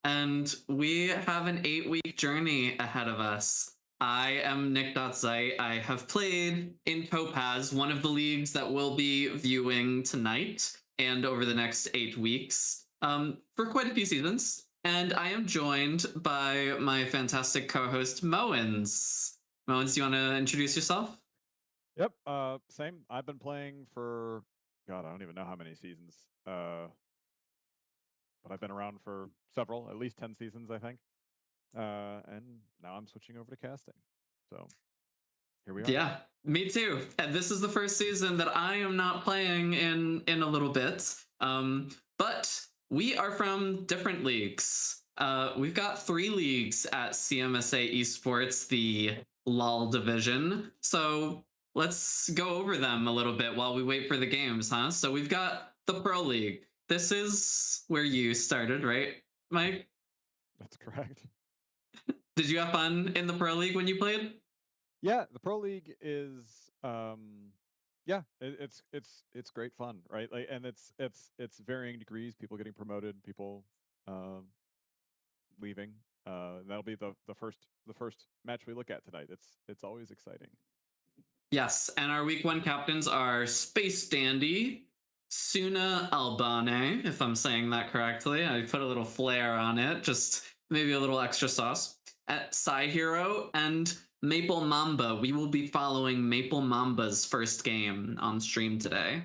and we have an 8-week journey ahead of us. I am Nick.Zeit. I have played in Topaz, one of the leagues that we'll be viewing tonight and over the next 8 weeks for quite a few seasons. And I am joined by my fantastic co-host, Moens. Moens, do you want to introduce yourself? Yep. Same. I've been playing for God, I don't even know how many seasons. But I've been around for several, at least 10 seasons, I think. And now I'm switching over to casting. So here we are. Yeah, me too. And this is the first season that I am not playing in a little bit. But we are from different leagues. We've got 3 leagues at CMSA Esports, the LOL division. So let's go over them a little bit while we wait for the games, huh? So we've got the Pro League. This is where you started, right, Mike? That's correct. Did you have fun in the Pro League when you played? Yeah, the Pro League is yeah, it's great fun, right? Like, and it's varying degrees. People getting promoted, people um leaving. That'll be the first match we look at tonight. It's always exciting. Yes, and our week 1 captains are Space Dandy, Suna Albane, if I'm saying that correctly. I put a little flair on it, just maybe a little extra sauce. At Psy Hero and Maple Mamba. We will be following Maple Mamba's first game on stream today.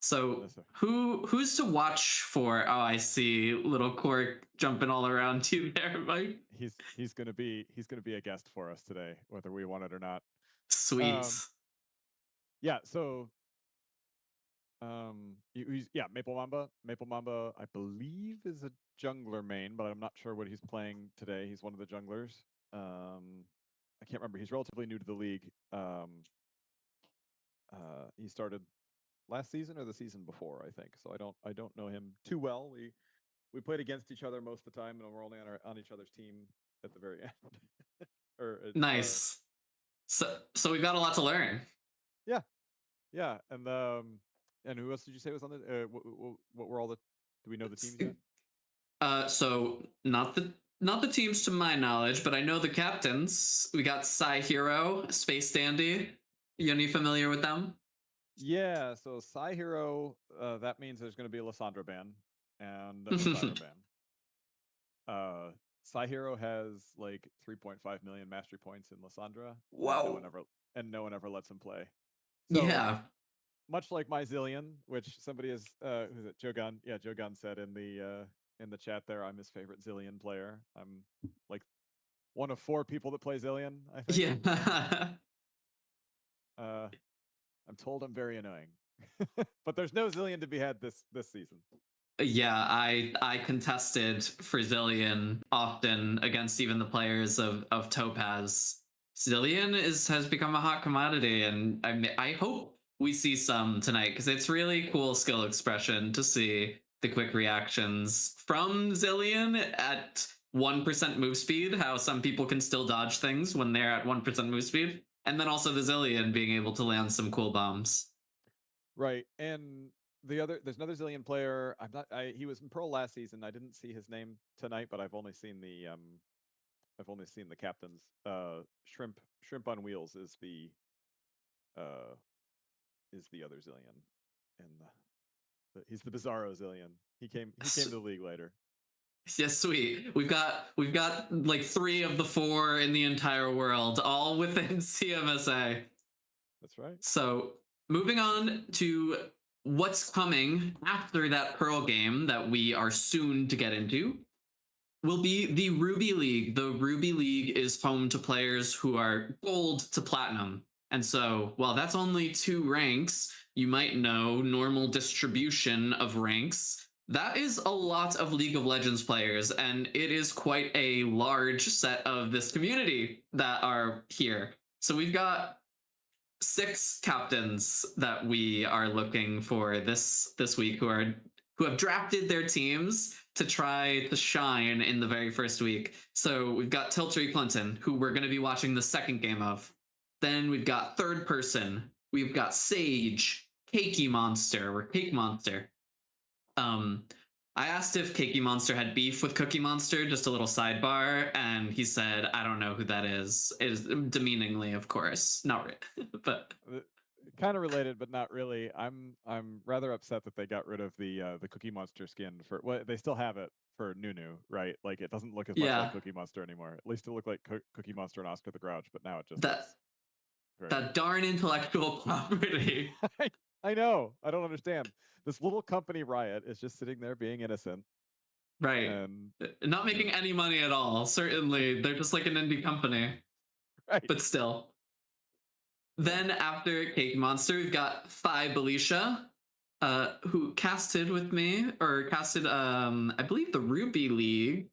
So who's to watch for? Oh, I see little Cork jumping all around you there, Mike. He's gonna be a guest for us today, whether we want it or not. Sweet. Yeah, so yeah, Maple Mamba. Maple Mamba, I believe, is a jungler main, but I'm not sure what he's playing today. He's one of the junglers. I can't remember. He's relatively new to the league. He started last season or the season before, I think. So I don't know him too well. We played against each other most of the time, and we're only on each other's team at the very end. Nice. So we've got a lot to learn. Yeah, yeah, and who else did you say was on the? What were all the? Do we know the teams yet? So not the teams to my knowledge, but I know the captains. We got Psy Hero, Space Dandy. You any familiar with them? Yeah, so Psy Hero, that means there's going to be a Lissandra ban and a Siren ban. Psy Hero has like 3.5 million mastery points in Lissandra. Whoa. No one ever lets him play. So, yeah. Much like my Zillion, which somebody is who's it? Jogun. Yeah, Jogun said in the chat there, I'm his favorite Zillion player. I'm like one of 4 people that play Zillion, I think. Yeah. I'm told I'm very annoying. But there's no Zillion to be had this season. Yeah, I contested for Zillion often against even the players of Topaz. Zillion has become a hot commodity, and I hope we see some tonight because it's really cool skill expression to see the quick reactions from Zillion at 1% move speed, how some people can still dodge things when they're at 1% move speed, and then also the Zillion being able to land some cool bombs. Right, and there's another Zillion player. He was in Pro last season. I didn't see his name tonight, but I've only seen the captains. Shrimp on Wheels uh is the other Zillion, and he's the Bizarro Zillion. He came to the league later. Yes, sweet. We've got like 3 of the 4 in the entire world, all within CMSA. That's right. So moving on to what's coming after that Pearl game that we are soon to get into will be the Ruby League. The Ruby League is home to players who are gold to platinum. And so, while that's only 2 ranks, you might know normal distribution of ranks. That is a lot of League of Legends players, and it is quite a large set of this community that are here. So we've got 6 captains that we are looking for this week who have drafted their teams to try to shine in the very first week. So we've got Tiltree Clinton, who we're going to be watching the second game of. Then we've got Third Person. We've got Sage, Cakey Monster, or Cake Monster. I asked if Cakey Monster had beef with Cookie Monster, just a little sidebar, and he said, "I don't know who that is." It is demeaningly, of course, not really, but Kind of related, but not really. I'm rather upset that they got rid of the Cookie Monster skin for. Well, they still have it for Nunu, right? Like it doesn't look as much like yeah, Cookie Monster anymore. At least it looked like Cookie Monster and Oscar the Grouch, but now it just that looks very. that darn intellectual property. I know. I don't understand. This little company Riot is just sitting there being innocent Right. and Not making any money at all. Certainly, they're just like an indie company, right. but still. Then after Cake Monster, we've got Phi Belisha, who casted with me, or casted, I believe, the Ruby League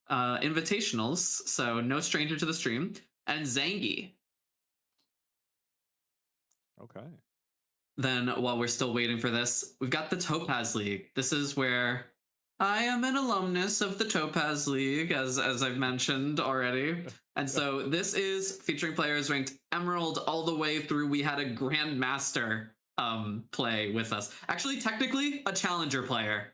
invitationals, so no stranger to the stream, and Zangi. Okay. Then, while we're still waiting for this, we've got the Topaz League. This is where I am an alumnus of the Topaz League, as I've mentioned already. And so this is featuring players ranked Emerald all the way through. We had a Grandmaster play with us. Actually, technically, a Challenger player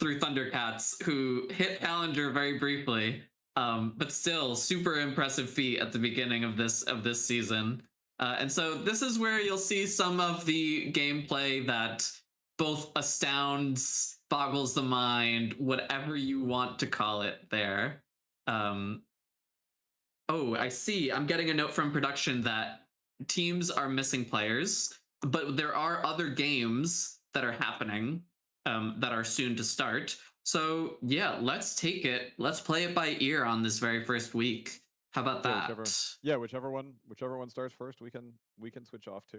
through Thundercats who hit Challenger very briefly, but still super impressive feat at the beginning of this season. And so this is where you'll see some of the gameplay that both astounds, boggles the mind, whatever you want to call it there. Oh, I see. I'm getting a note from production that teams are missing players, but there are other games that are happening that are soon to start. So yeah, let's take it. Let's play it by ear on this very first week. How about that? Whichever one starts first, we can switch off to.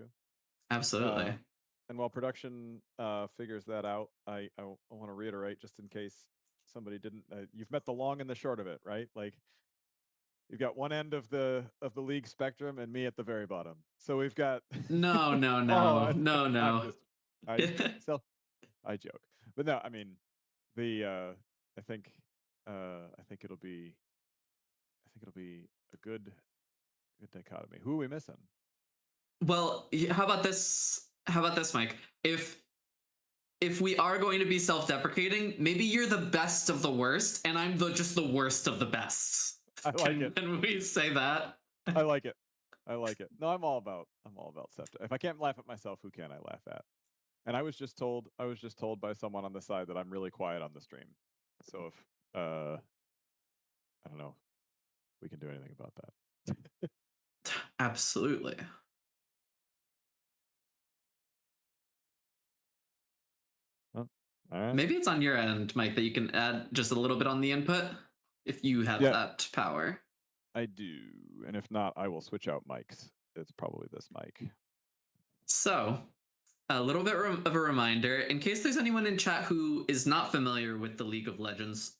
Absolutely. And while production figures that out, I want to reiterate, just in case somebody didn't. You've met the long and the short of it, right? Like you've got one end of the league spectrum, and me at the very bottom. So we've got No. I'm just, I joke, but no, I mean, I think it'll be a good dichotomy. Who are we missing? Well, how about this? How about this, Mike? If we are going to be self-deprecating, maybe you're the best of the worst, and I'm just the worst of the best. I like it. Can we say that? I like it. No, I'm all about self. If I can't laugh at myself, who can I laugh at? And I was just told by someone on the side that I'm really quiet on the stream. So if I don't know, we can do anything about that. Absolutely. All right. Maybe it's on your end, Mike, that you can add just a little bit on the input if you have that power. I do, and if not, I will switch out mics. It's probably this mic. So, a little bit of a reminder, in case there's anyone in chat who is not familiar with the League of Legends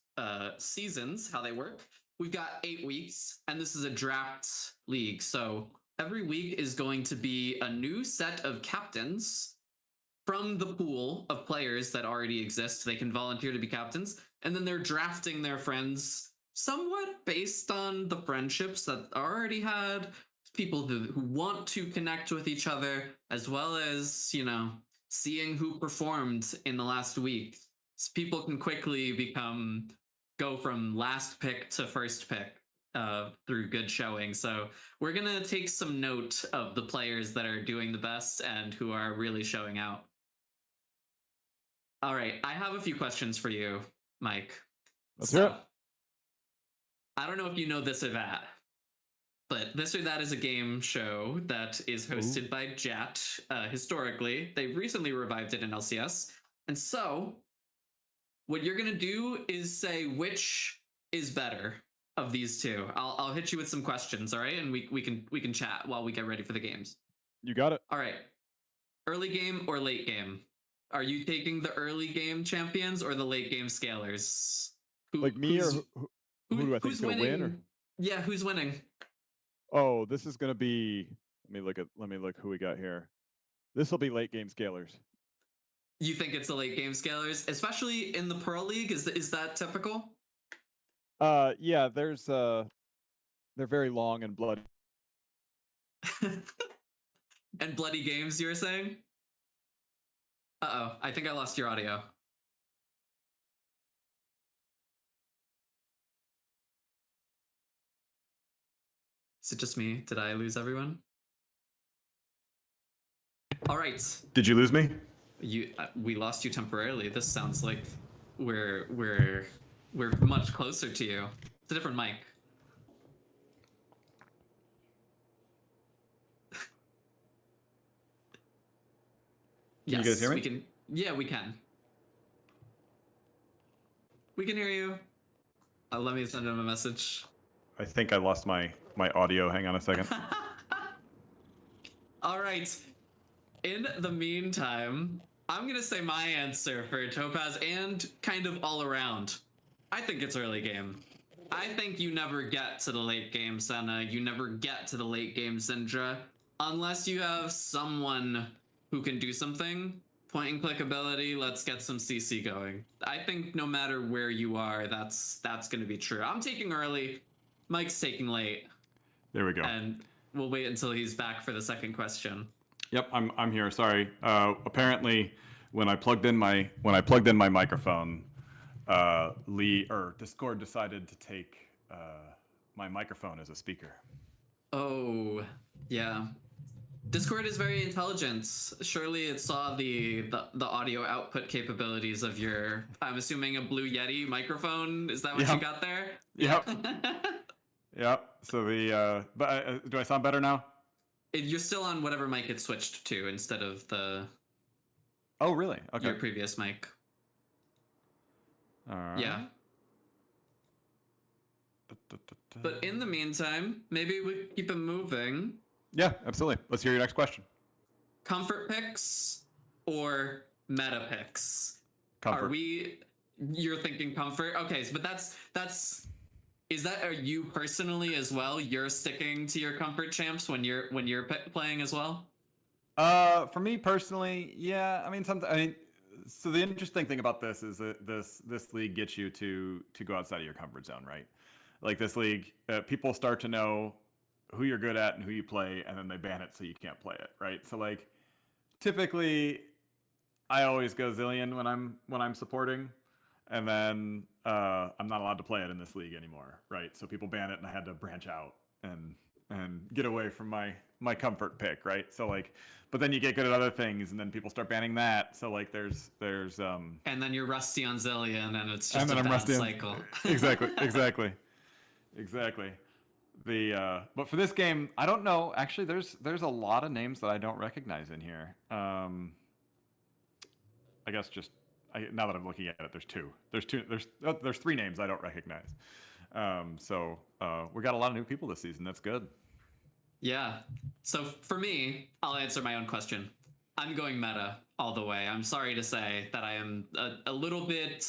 seasons, how they work. We've got 8 weeks, and this is a draft league. So every week is going to be a new set of captains from the pool of players that already exist. They can volunteer to be captains, and then they're drafting their friends somewhat based on the friendships that already had, people who want to connect with each other, as well as, seeing who performed in the last week. So people can quickly go from last pick to first pick through good showing. So we're going to take some note of the players that are doing the best and who are really showing out. All right, I have a few questions for you, Mike. Let's hear it. I don't know if you know this or that, but This or That is a game show that is hosted by Jat. Historically, they've recently revived it in LCS. And so, what you're gonna do is say which is better of these two. I'll hit you with some questions, all right? And we can chat while we get ready for the games. You got it. All right. Early game or late game? Are you taking the early game champions or the late game scalers? Like me, or who do I think is gonna win? Or? Yeah, who's winning? Oh, this is gonna be. Let me look who we got here. This will be late game scalers. You think it's the late game scalers, especially in the Pearl League? Is that typical? Yeah. There's they're very long and bloody. And bloody games, you're saying? Uh-oh, I think I lost your audio. Is it just me? Did I lose everyone? All right. Did you lose me? We lost you temporarily. This sounds like we're much closer to you. It's a different mic. Can you guys hear me? We can. Yeah, we can. We can hear you. Let me send him a message. I think I lost my audio. Hang on a second. All right. In the meantime, I'm gonna say my answer for Topaz and kind of all around. I think it's early game. I think you never get to the late game, Senna. You never get to the late game, Syndra, unless you have someone who can do something. Point and click ability, let's get some CC going. I think no matter where you are, that's gonna be true. I'm taking early. Mike's taking late. There we go. And we'll wait until he's back for the second question. Yep, I'm here. Sorry. Apparently, when I plugged in my microphone, Discord decided to take my microphone as a speaker. Oh, yeah. Discord is very intelligent. Surely it saw the audio output capabilities of your, I'm assuming, a Blue Yeti microphone. Is that what you got there? Yep. Yep. So do I sound better now? You're still on whatever mic it switched to instead of the. Oh, really? Okay. Your previous mic. All right. Yeah. But in the meantime, maybe we keep it moving. Yeah, absolutely. Let's hear your next question. Comfort picks or meta picks? Comfort. You're thinking comfort? Okay, but are you personally as well? You're sticking to your comfort champs when you're playing as well? For me personally, yeah. So the interesting thing about this is that this league gets you to go outside of your comfort zone, right? Like this league, people start to know who you're good at and who you play, and then they ban it so you can't play it, right? So like, typically, I always go Zilean when I'm supporting, and then I'm not allowed to play it in this league anymore, right? So people ban it, and I had to branch out and get away from my comfort pick, right? So like, but then you get good at other things, and then people start banning that. So like, there's and then you're rusty on Zilean, and it's just and then a I'm bad rusty cycle. Exactly. But for this game, I don't know. Actually, there's a lot of names that I don't recognize in here. I guess now that I'm looking at it, there's three names I don't recognize. So we got a lot of new people this season. That's good. Yeah. So for me, I'll answer my own question. I'm going meta all the way. I'm sorry to say that I am a little bit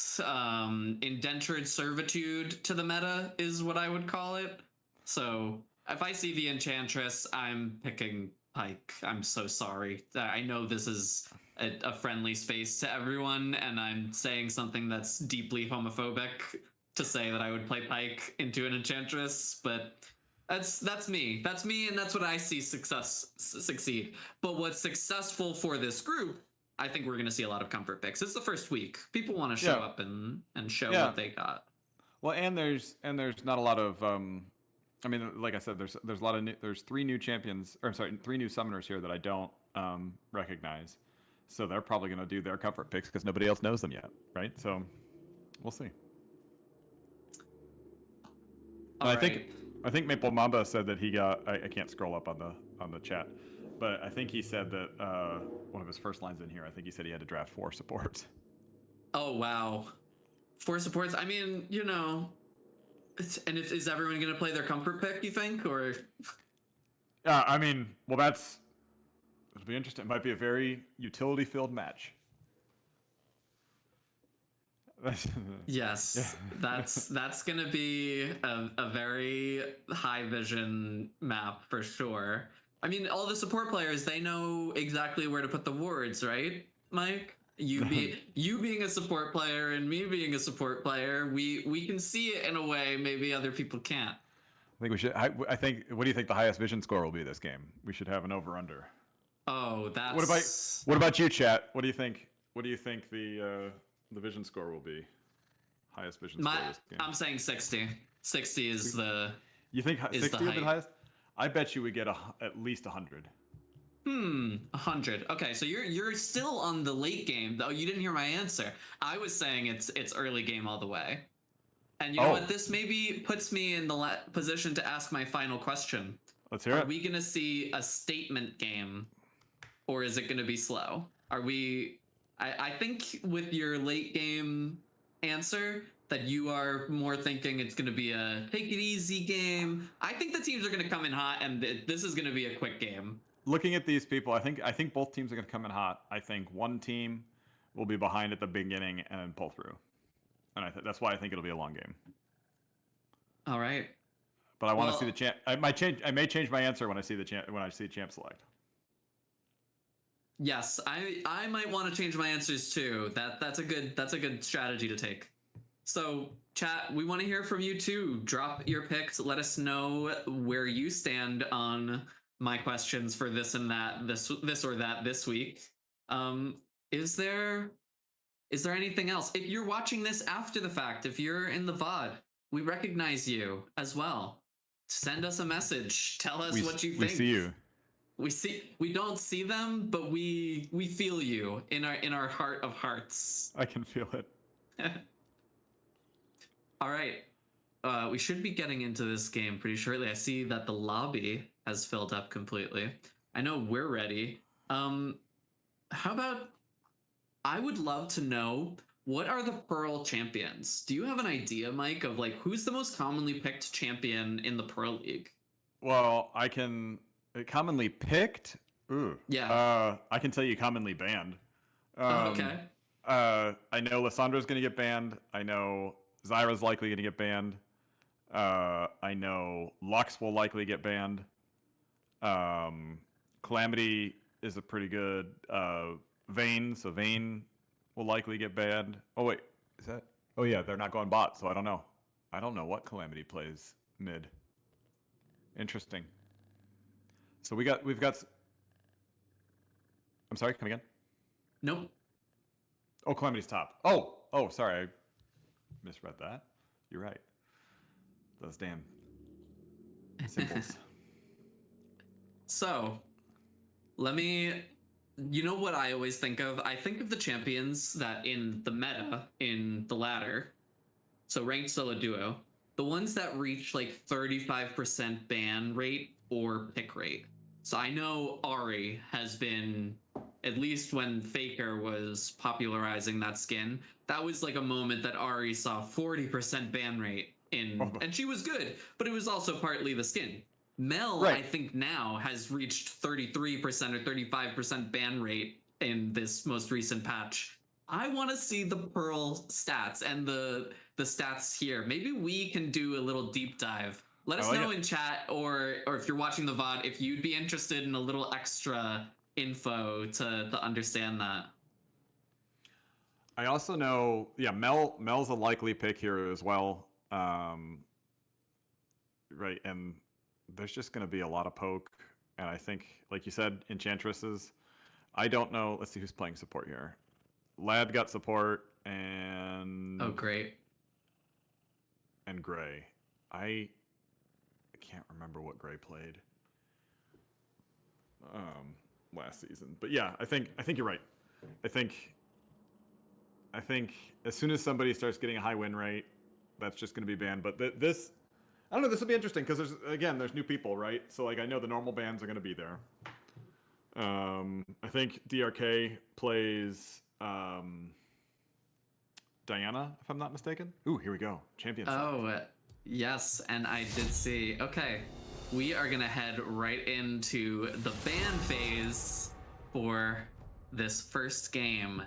indentured servitude to the meta is what I would call it. So if I see the Enchantress, I'm picking Pyke. I'm so sorry. I know this is a friendly space to everyone, and I'm saying something that's deeply homophobic to say that I would play Pyke into an Enchantress, but that's me. That's me, and that's what I see succeed. But what's successful for this group, I think we're going to see a lot of comfort picks. It's the first week. People want to show up and show what they got. Well, and there's not a lot of like I said, there's a lot of there's three new champions, or I'm sorry, three new summoners here that I don't recognize. So they're probably going to do their comfort picks because nobody else knows them yet, right? So we'll see. I think Maple Mamba said that he got. I can't scroll up on the chat, but I think he said that one of his first lines in here. I think he said he had to draft 4 supports. Oh wow, 4 supports. I mean, and is everyone going to play their comfort pick? You think, or? Yeah, it'll be interesting. It might be a very utility-filled match. Yes, that's gonna be a very high vision map for sure. I mean, all the support players, they know exactly where to put the wards, right, Mike? You being a support player and me being a support player, we can see it in a way maybe other people can't. I think we should. I think. What do you think the highest vision score will be this game? We should have an over/under. Oh, that's. What about you, chat? What do you think? What do you think the vision score will be? Highest vision score this game. I'm saying 60. 60 is the. You think 60 is the highest? I bet you we get at least 100. 100. Okay, so you're still on the late game though. You didn't hear my answer. I was saying it's early game all the way. And you know Oh. what? This maybe puts me in the position to ask my final question. Let's hear Are it. we gonna see a statement game, or is it gonna be slow? Are we? I think with your late game answer that you are more thinking it's gonna be a take it easy game. I think the teams are gonna come in hot, and this is gonna be a quick game. Looking at these people, I think both teams are going to come in hot. I think one team will be behind at the beginning and then pull through, and that's why I think it'll be a long game. All right. But I want to Well- see the champ. I may change my answer when I see the champ select. Yes, I might want to change my answers too. That's a good strategy to take. So, chat, we want to hear from you too. Drop your picks. Let us know where you stand on my questions for this and that, this or that this week. Is there anything else? If you're watching this after the fact, if you're in the VOD, we recognize you as well. Send us a message. Tell us what you think. We see you. We don't see them, but we feel you in our heart of hearts. I can feel it. All right. We should be getting into this game pretty shortly. I see that the lobby has filled up completely. I know we're ready. How about I would love to know, what are the Pearl champions? Do you have an idea, Mike, of like who's the most commonly picked champion in the Pearl League? Well, I can commonly picked. Ooh. Yeah. I can tell you commonly banned. Okay. I know Lissandra's going to get banned. I know Zyra's likely going to get banned. I know Lux will likely get banned. Calamity is a pretty good Vayne, so Vayne will likely get banned. Oh wait, is that? Oh yeah, they're not going bot, so I don't know. I don't know what Calamity plays mid. Interesting. So we've got. I'm sorry, come again. Nope. Oh, Calamity's top. Oh, sorry, I misread that. You're right. Those damn symbols. So, you know what I always think of? I think of the champions that in the meta, in the ladder, so ranked solo duo, the ones that reach like 35% ban rate or pick rate. So I know Ahri has been, at least when Faker was popularizing that skin, that was like a moment that Ahri saw 40% ban rate and she was good, but it was also partly the skin. Mel, Right. I think now has reached 33% or 35% ban rate in this most recent patch. I want to see the Pearl stats and the stats here. Maybe we can do a little deep dive. Let us know in chat, or if you're watching the VOD, if you'd be interested in a little extra info to understand that. I also know, Mel's a likely pick here as well. Right, and there's just going to be a lot of poke, and I think, like you said, Enchantresses. I don't know. Let's see who's playing support here. Lad got support, and Oh, great. and Gray. I can't remember what Gray played last season, but yeah, I think you're right. I think as soon as somebody starts getting a high win rate, that's just going to be banned. But this, I don't know. This will be interesting because there's new people, right? So like I know the normal bans are going to be there. I think DRK plays Diana, if I'm not mistaken. Ooh, here we go. Champion. Oh, yes, and I did see. Okay, we are gonna head right into the ban phase for this first game.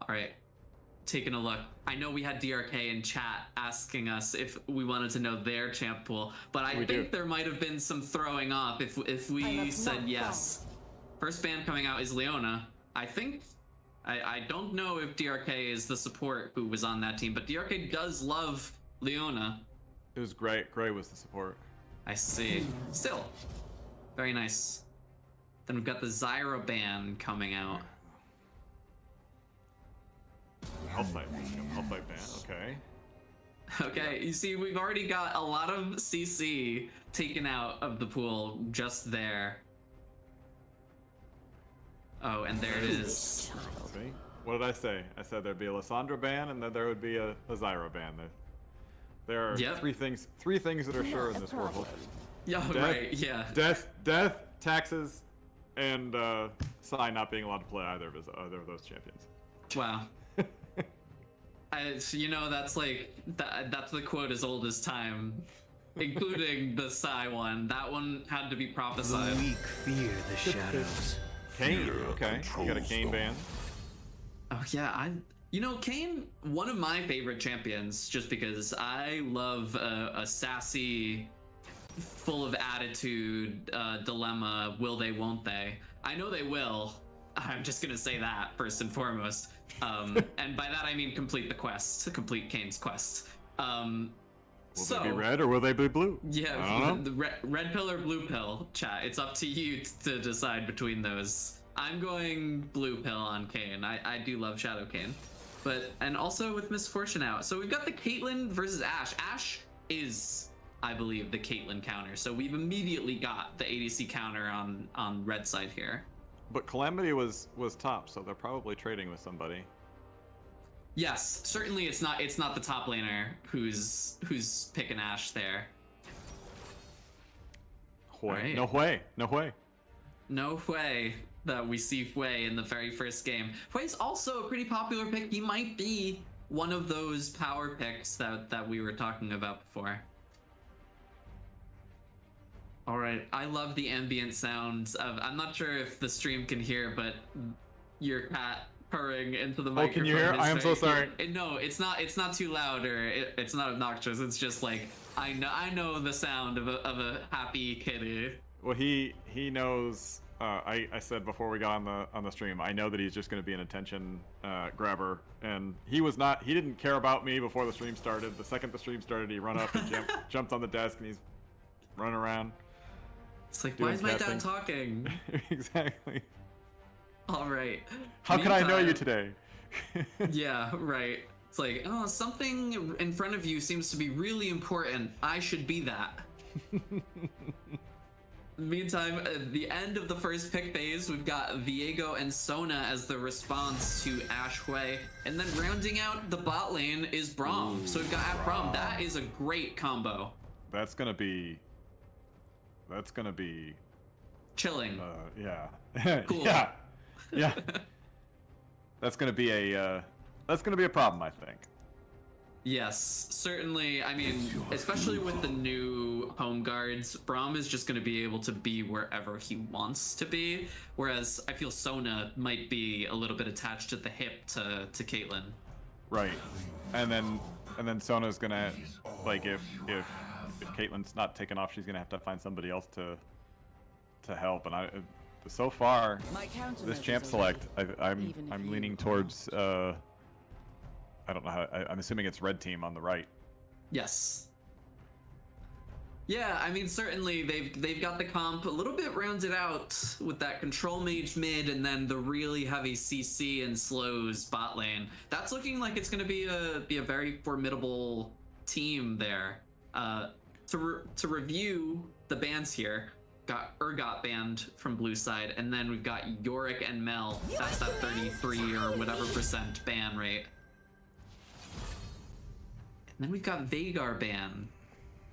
All right, taking a look. I know we had DRK in chat asking us if we wanted to know their champ pool, but I think there might have been some throwing off if we said yes. First ban coming out is Leona. I don't know if DRK is the support who was on that team, but DRK does love Leona. It was Gray. Gray was the support. I see. Still, very nice. Then we've got the Zyra ban coming out. Hellfight ban. Okay. Okay, you see, we've already got a lot of CC taken out of the pool just there. Oh, and there it is. See? What did I say? I said there'd be a Lissandra ban, and then there would be a Zyra ban. There are Yep. three things that are sure in this world: Yeah, Death. right, yeah. death, taxes, and Sai not being allowed to play either of those champions. Wow. You know, that's like, that's the quote as old as time, including the Psy one. That one had to be prophesied. Weak fear the shadows. Kane, okay, you got a Kane ban. Oh yeah, you know, Kane, one of my favorite champions, just because I love a sassy, full of attitude dilemma. Will they? Won't they? I know they will. I'm just gonna say that first and foremost. And by that I mean complete the quest, complete Kane's quest. Will So they be red or will they be blue? I yeah, don't know. the red pill or blue pill, chat. It's up to you to decide between those. I'm going blue pill on Kane. I do love Shadow Kane, and also with Misfortune out. So we've got the Caitlyn versus Ashe. Ashe is, I believe, the Caitlyn counter. So we've immediately got the ADC counter on red side here. But Calamity was top, so they're probably trading with somebody. Yes, certainly it's not the top laner who's picking Ashe there. Right. No way. No way that we see Hui in the very first game. Hui's also a pretty popular pick. He might be one of those power picks that we were talking about before. All right, I love the ambient sounds of, I'm not sure if the stream can hear, but your cat purring into the microphone. Oh, can you hear? is I am so very- sorry. No, it's not too loud, or it's not obnoxious. It's just like, I know the sound of a happy kitty. Well, he knows. I said before we got on the stream, I know that he's just going to be an attention grabber, and he didn't care about me before the stream started. The second the stream started, he run up and jumped on the desk, and he's running around. It's like, Doing why is my cat dad things. talking? Exactly. All right. How can I know you Meantime- today? Yeah, right. It's like, oh, something in front of you seems to be really important. I should be that. Meantime, at the end of the first pick phase, we've got Viego and Sona as the response to Ashe Hui. And then rounding out the bot lane is Braum. So we've got at Braum. That is a great combo. That's gonna be. Chilling. Yeah. Cool. Yeah. That's gonna be a problem, I think. Yes, certainly. I mean, especially with the new home guards, Braum is just going to be able to be wherever he wants to be. Whereas I feel Sona might be a little bit attached at the hip to Caitlyn. Right. And then Sona's gonna, like, if Caitlyn's not taken off, she's gonna have to find somebody else to help. And so far, this champ select, I'm leaning towards. I don't know how. I'm assuming it's red team on the right. Yes. Yeah, I mean, certainly they've got the comp a little bit rounded out with that control mage mid and then the really heavy CC and slows bot lane. That's looking like it's going to be a very formidable team there. To review the bans here, got Urgot banned from blue side, and then we've got Yorick and Mel. That's that 33 or whatever % ban rate. And then we've got Veigar ban.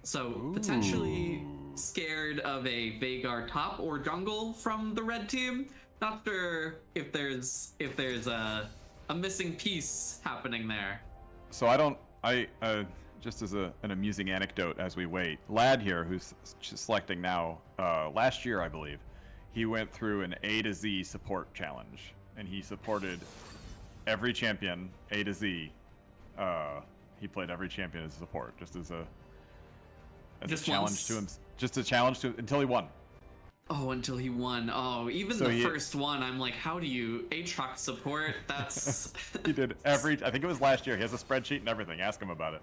So potentially scared of a Veigar top or jungle from the red team. Not sure if there's a missing piece happening there. So just as an amusing anecdote as we wait, Lad here, who's selecting now, last year I believe, he went through an A to Z support challenge, and he supported every champion A to Z. He played every champion as a support, just as a challenge once. to him, just a challenge to until he won. Oh, until he won. Oh, even So the first one, I'm like, how do you Aatrox support? That's He did I think it was last year. He has a spreadsheet and everything. Ask him about it.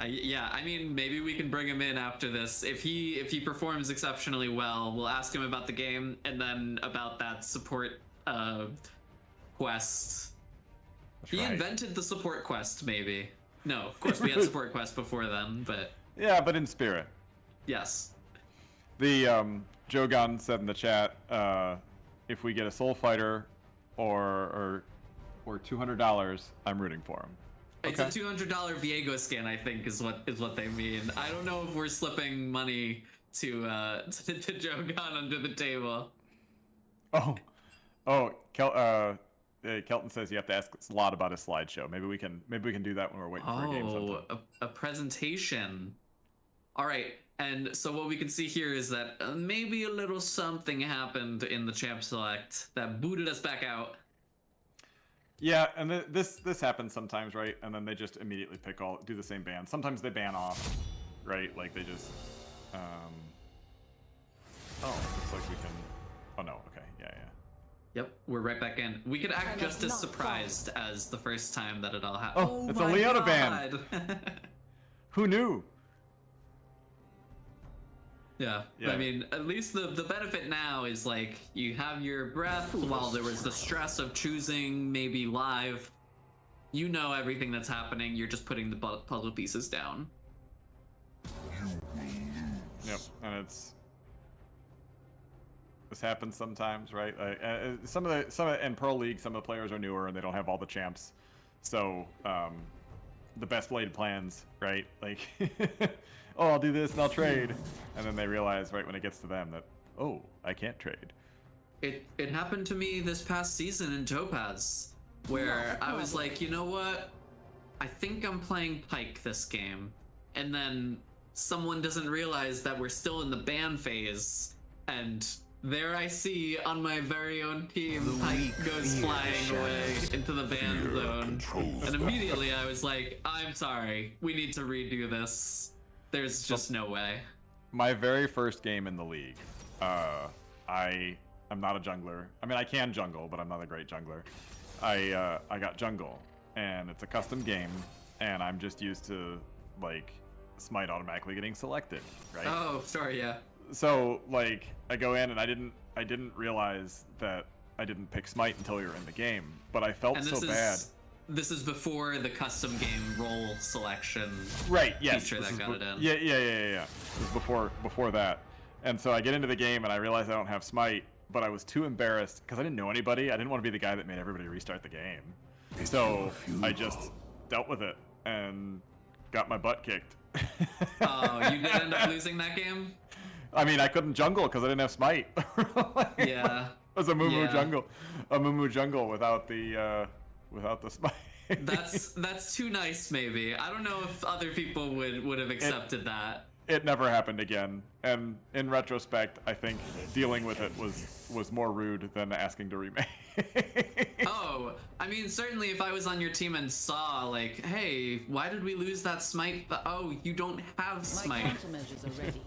yeah, I mean, maybe we can bring him in after this. If he performs exceptionally well, we'll ask him about the game and then about that support quest. That's He right. invented the support quest, maybe. No, of course we had support quest before then, but Yeah, but in spirit. yes. The Jogon said in the chat, if we get a Soul Fighter or $200, I'm rooting for him. It's a $200 Viego skin, I think, is what they mean. I don't know if we're slipping money to Jogon under the table. Kelton says you have to ask a lot about his slideshow. Maybe we can do that when we're waiting for a game sometime. A presentation. All right, and so what we can see here is that maybe a little something happened in the Champ Select that booted us back out. Yeah, and this happens sometimes, right? And then they just immediately do the same ban. Sometimes they ban off, right? Like they just, looks like we can. Oh no, okay, yeah. Yep, we're right back in. We could act just as surprised as the first time that it all happened. Oh, it's a Leona ban. Who knew? Yeah, I mean, at least the benefit now is like you have your breath while there was the stress of choosing maybe live. You know everything that's happening. You're just putting the puzzle pieces down. Yep, and this happens sometimes, right? Some in Pro League, some of the players are newer and they don't have all the champs, so the best laid plans, right? Like, oh, I'll do this and I'll trade, and then they realize right when it gets to them that, oh, I can't trade. It happened to me this past season in Topaz, where I was like, you know what? I think I'm playing Pyke this game, and then someone doesn't realize that we're still in the ban phase, and there I see on my very own team, Pyke goes flying away into the ban zone. And immediately I was like, I'm sorry, we need to redo this. There's just no way. My very first game in the league, I'm not a jungler. I mean, I can jungle, but I'm not a great jungler. I got jungle, and it's a custom game, and I'm just used to, like, Smite automatically getting selected, right? Oh, sorry, yeah. So like I go in and I didn't realize that I didn't pick Smite until we were in the game, but I felt so bad. This is before the custom game role selection feature that got it in. Yeah. It was before that. And so I get into the game and I realize I don't have Smite, but I was too embarrassed because I didn't know anybody. I didn't want to be the guy that made everybody restart the game. So I just dealt with it and got my butt kicked. Oh, you did end up losing that game? I mean, I couldn't jungle because I didn't have Smite. Yeah. It was a Mumu jungle without the Smite. That's too nice, maybe. I don't know if other people would have accepted that. It never happened again, and in retrospect, I think dealing with it was more rude than asking to remake. Oh, I mean, certainly if I was on your team and saw, like, hey, why did we lose that Smite? Oh, you don't have Smite. My countermeasures are ready,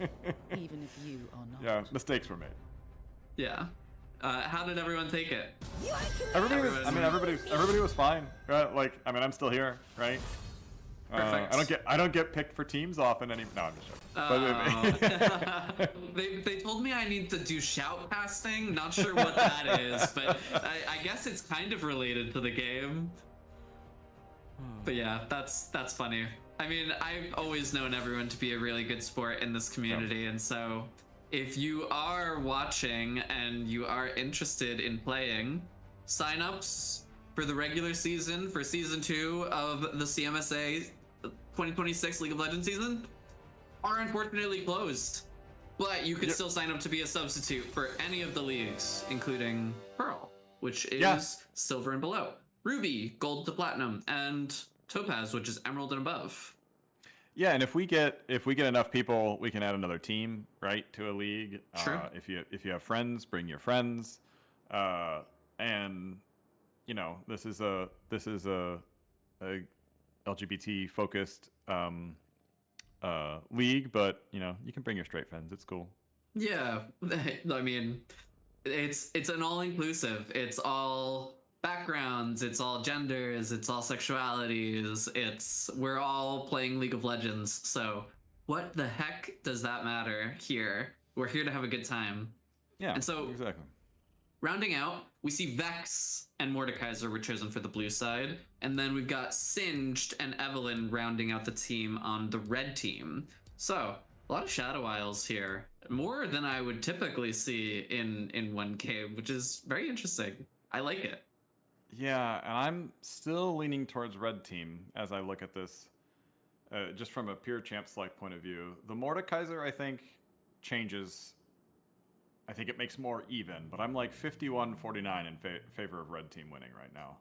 even if you are not. Yeah, mistakes were made. Yeah. How did everyone take it? Everybody was fine. Right? Like, I mean, I'm still here, right? Perfect. I don't get picked for teams often anymore. No, I'm just joking. They told me I need to do shout casting. Not sure what that is, but I guess it's kind of related to the game. But yeah, that's funny. I mean, I've always known everyone to be a really good sport in this community, and so if you are watching and you are interested in playing, sign-ups for the regular season for Season 2 of the CMSA 2026 League of Legends season are unfortunately closed. But you could still sign up to be a substitute for any of the leagues, including Pearl, which is silver and below, Ruby, gold to platinum, and Topaz, which is emerald and above. Yeah, and if we get enough people, we can add another team, right, to a league. True. If you have friends, bring your friends, and you know this is a LGBT focused league, but you know you can bring your straight friends. It's cool. Yeah, I mean, it's an all-inclusive. It's all backgrounds, it's all genders, it's all sexualities, we're all playing League of Legends, so what the heck does that matter here? We're here to have a good time. Yeah, and so exactly. Rounding out, we see Vex and Mordekaiser were chosen for the blue side, and then we've got Singed and Evelyn rounding out the team on the red team. So a lot of Shadow Isles here, more than I would typically see in 1K, which is very interesting. I like it. Yeah, and I'm still leaning towards red team as I look at this, just from a pure champ select point of view. The Mordekaiser, I think, changes. I think it makes more even, but I'm like 51-49 in favor of red team winning right now.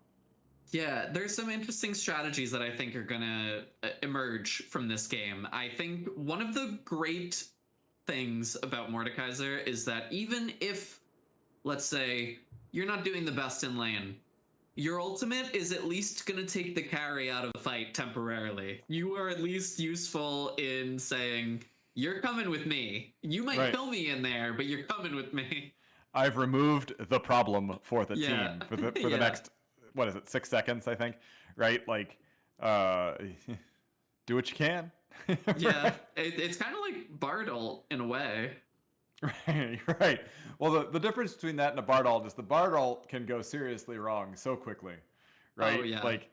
Yeah, there's some interesting strategies that I think are gonna emerge from this game. I think one of the great things about Mordekaiser is that even if, let's say, you're not doing the best in lane, your ultimate is at least gonna take the carry out of the fight temporarily. You are at least useful in saying, you're coming with me. You might kill me in there, but you're coming with me. I've removed the problem for the Yeah. team for the next, what is it, 6 seconds, I think, right? Like, do what you can. Yeah, it's kind of like Bard ult in a way. Right, right. Well, the difference between that and a Bard ult is the Bard ult can go seriously wrong so quickly, right? Oh, yeah. Like,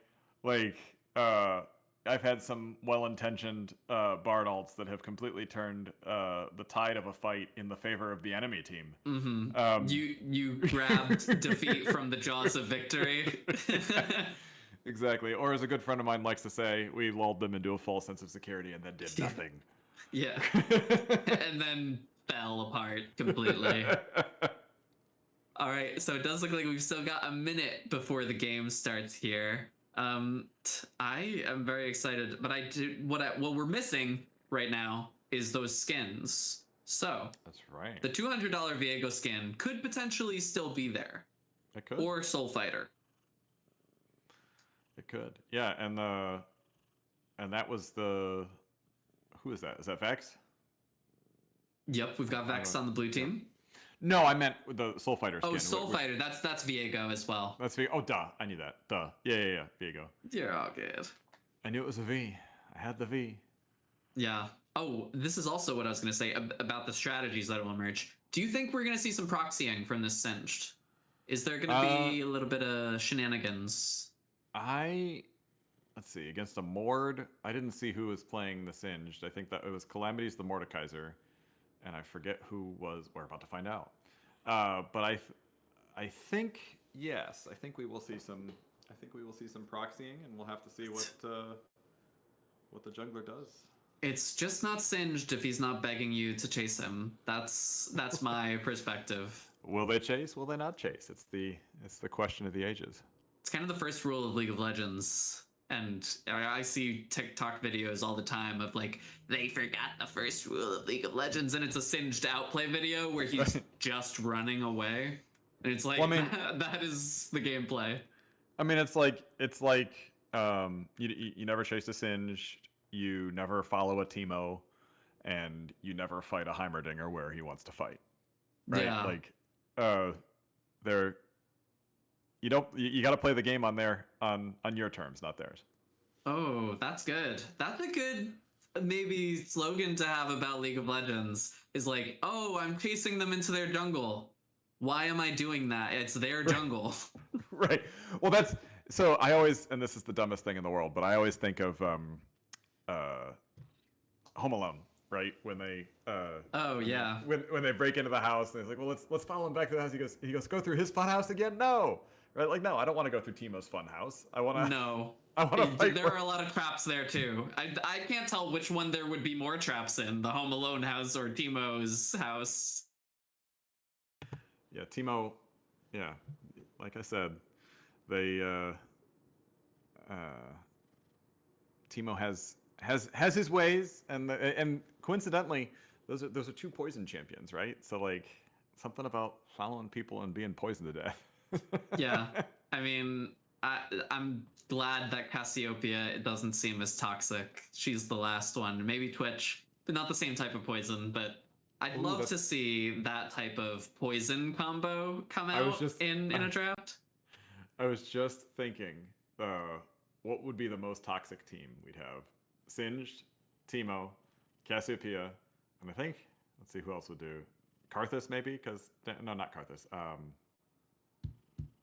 I've had some well-intentioned Bard ults that have completely turned the tide of a fight in the favor of the enemy team. Mm-hmm. You grabbed defeat from the jaws of victory. Exactly. Or as a good friend of mine likes to say, we lulled them into a false sense of security and then did nothing. Yeah. And then fell apart completely. All right, so it does look like we've still got a minute before the game starts here. I am very excited, but what we're missing right now is those skins. So That's right. the $200 Viego skin could potentially still be there, It could. or Soul Fighter. It could. Yeah, and that was the. Who is that? Is that Vex? Yep, we've got Vex on the blue team. No, I meant the Soul Fighter skin. Oh, Soul Fighter. That's Viego as well. That's V. Oh, duh. I knew that. Duh. Yeah. Viego. You're all good. I knew it was a V. I had the V. Yeah. Oh, this is also what I was going to say about the strategies that will emerge. Do you think we're going to see some proxying from this Singed? Is there going to be a little bit of shenanigans? Let's see. Against a Mord, I didn't see who was playing the Singed. I think that it was Calamity's the Mordekaiser, and I forget who was. We're about to find out. But I think yes. I think we will see some. I think we will see some proxying, and we'll have to see what the jungler does. It's just not Singed if he's not begging you to chase him. That's my perspective. Will they chase? Will they not chase? It's the question of the ages. It's kind of the first rule of League of Legends. And I see TikTok videos all the time of like, they forgot the first rule of League of Legends, and it's a Singed outplay video where he's just running away. And it's like, well, I mean, that is the gameplay. I mean, it's like you never chase a Singed, you never follow a Teemo, and you never fight a Heimerdinger where he wants to fight. Right? Yeah. Like, you got to play the game on your terms, not theirs. Oh, that's good. That's a good maybe slogan to have about League of Legends is like, oh, I'm chasing them into their jungle. Why am I doing that? It's their jungle. Right. Well, so I always, and this is the dumbest thing in the world, but I always think of Home Alone, right? When they oh yeah. When they break into the house and he's like, well, let's follow him back to the house. He goes, go through his fun house again? No. Right? Like, no, I don't want to go through Teemo's fun house. I want to. No. I want to fight. There are a lot of traps there too. I can't tell which one there would be more traps in, the Home Alone house or Teemo's house. Yeah, Teemo. Yeah, like I said, Teemo has his ways, and coincidentally, those are two poison champions, right? So like something about following people and being poisoned to death. Yeah, I mean, I'm glad that Cassiopeia doesn't seem as toxic. She's the last one. Maybe Twitch, but not the same type of poison. But I'd love to see that type of poison combo come out in a draft. I was just thinking, what would be the most toxic team we'd have? Singed, Teemo, Cassiopeia, and I think, let's see who else would do. Karthus maybe? No, not Karthus.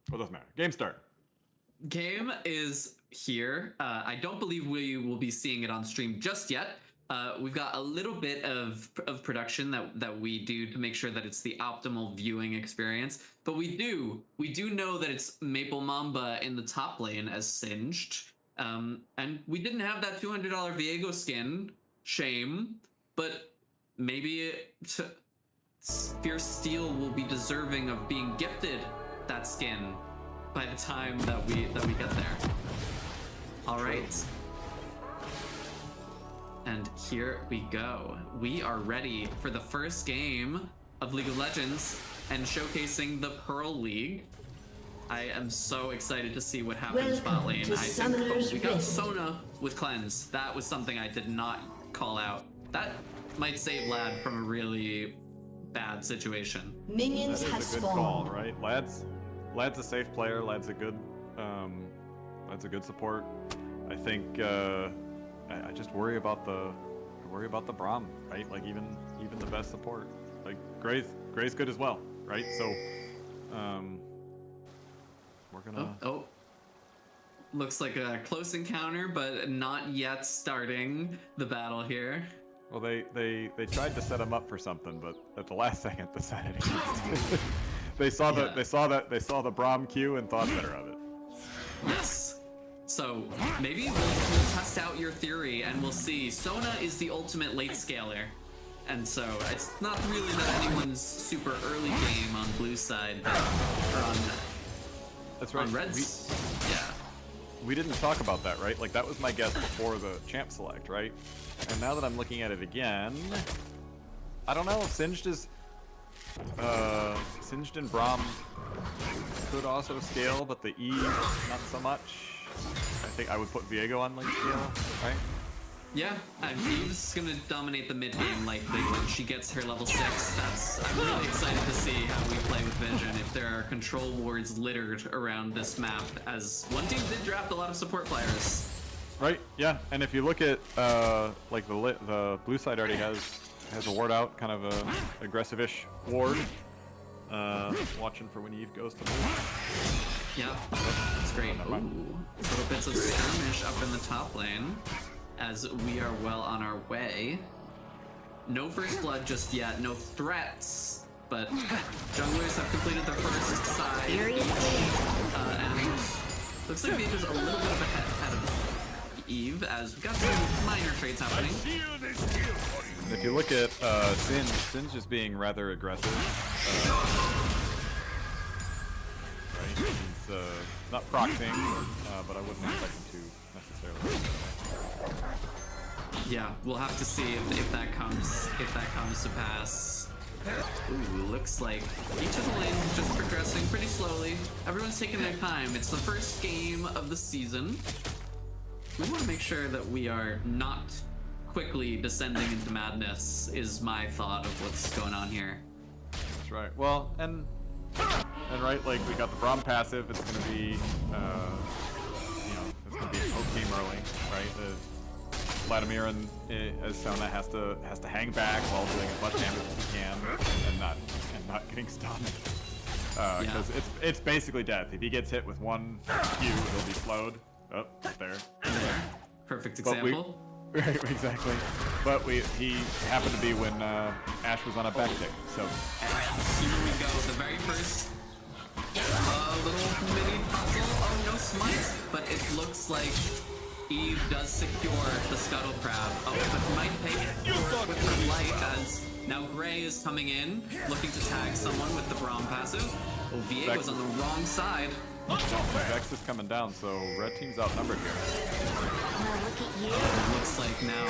What doesn't matter. Game start. Game is here. I don't believe we will be seeing it on stream just yet. We've got a little bit of production that we do to make sure that it's the optimal viewing experience. But we do know that it's Maple Mamba in the top lane as Singed. And we didn't have that $200 Viego skin. Shame. But maybe Fierce Steel will be deserving of being gifted that skin by the time that we get there. All right. And here we go. We are ready for the first game of League of Legends and showcasing the Pearl League. I am so excited to see what happens bot lane. I think we got Sona with Cleanse. That was something I did not call out. That might save Lad from a really bad situation. Minions That have is a good spawned. call, right? Lad's a safe player. Lad's a good support. I think I just worry about the Braum, right? Like even the best support. Like Gray's good as well, right? So we're gonna. Oh. Looks like a close encounter, but not yet starting the battle here. Well, they tried to set him up for something, but at the last second decided against it. They saw the Braum queue and thought better of it. Yes. So maybe we'll test out your theory and we'll see. Sona is the ultimate late scaler. And so it's not really that anyone's super early game on blue side, but That's right. on red's. Yeah. We didn't talk about that, right? Like that was my guess before the champ select, right? And now that I'm looking at it again, I don't know. Singed and Braum could also scale, but the E not so much. I think I would put Viego on late scale, right? Yeah, Eve's gonna dominate the mid game likely when she gets her level 6. I'm really excited to see how we play with Vision if there are control wards littered around this map, as one team did draft a lot of support players. Right. Yeah. And if you look at like the blue side already has a ward out, kind of a aggressive-ish ward. Watching for when Eve goes to move. Yeah, that's great. Ooh, little bits of skirmish up in the top lane as we are well on our way. No first blood just yet, no threats, but junglers have completed their first side. And looks like Vigo's a little bit of ahead of Eve, as we've got some minor trades happening. If you look at Singe is being rather aggressive. Right? He's not proxying, but I wouldn't expect him to necessarily. Yeah, we'll have to see if that comes to pass. Ooh, looks like each of the lanes is just progressing pretty slowly. Everyone's taking their time. It's the first game of the season. We want to make sure that we are not quickly descending into madness, is my thought of what's going on here. That's right. Well, and right, like we got the Braum passive. It's gonna be, it's gonna be a poke game early, right? Vladimir and as Sona has to hang back while doing as much damage as he can and not getting stunned. Because it's basically death. If he gets hit with one Q, he'll be slowed. Oh, there. Perfect But example. Right, exactly. But he happened to be when Ashe was on a back tick. So Here we go. The very first little mini puzzle. Oh, no smite, but it looks like Eve does secure the Scuttle Crab. Oh, but might take it with her light as now Gray is coming in, looking to tag someone with the Braum passive. Oh, Viego's on the wrong side. Vex is coming down, so red team's outnumbered here. It looks like now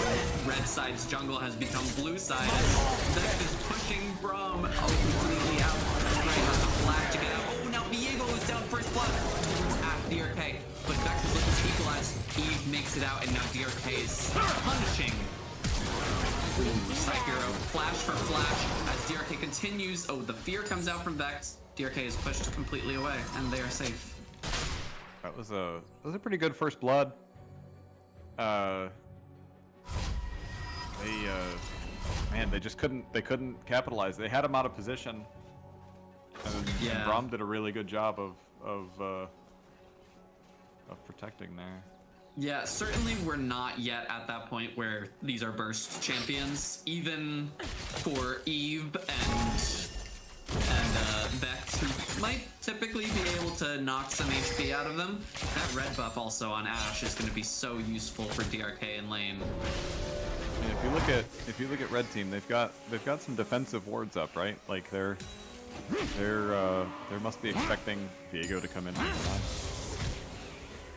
red side's jungle has become blue side as Vex is pushing Braum completely out. Gray has a flash to get out. Oh, now Viego is down first blood. It's at DRK, but Vex is looking to equalize. Eve makes it out, and now DRK is punishing. Ooh, Psychero, flash for flash as DRK continues. Oh, the fear comes out from Vex. DRK is pushed completely away, and they are safe. That was a pretty good first blood. They just couldn't capitalize. They had him out of position, and Braum did a really good job of of protecting there. Yeah, certainly we're not yet at that point where these are burst champions. Even for Eve and Vex, who might typically be able to knock some HP out of them. That red buff also on Ashe is going to be so useful for DRK in lane. And if you look at red team, they've got some defensive wards up, right? Like they must be expecting Viego to come in.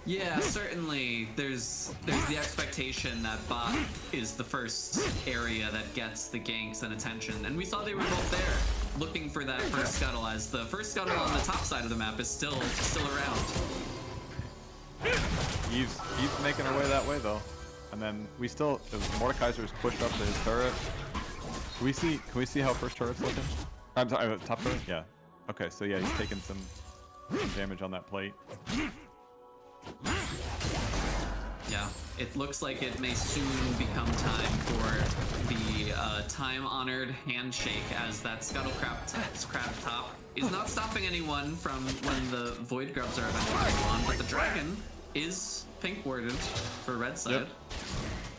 Yeah, certainly there's the expectation that bot is the first area that gets the ganks and attention, and we saw they were both there looking for that first scuttle, as the first scuttle on the top side of the map is still around. Eve's making her way that way though, and then we still Mordekaiser's pushed up to his turret. Can we see how first turret's looking? I'm sorry, top turret. Yeah. Okay, so yeah, he's taking some damage on that plate. Yeah, it looks like it may soon become time for the time-honored handshake, as that crab top is not stopping anyone from when the Void Grubs are eventually spawned, but the dragon is pink warded for red side.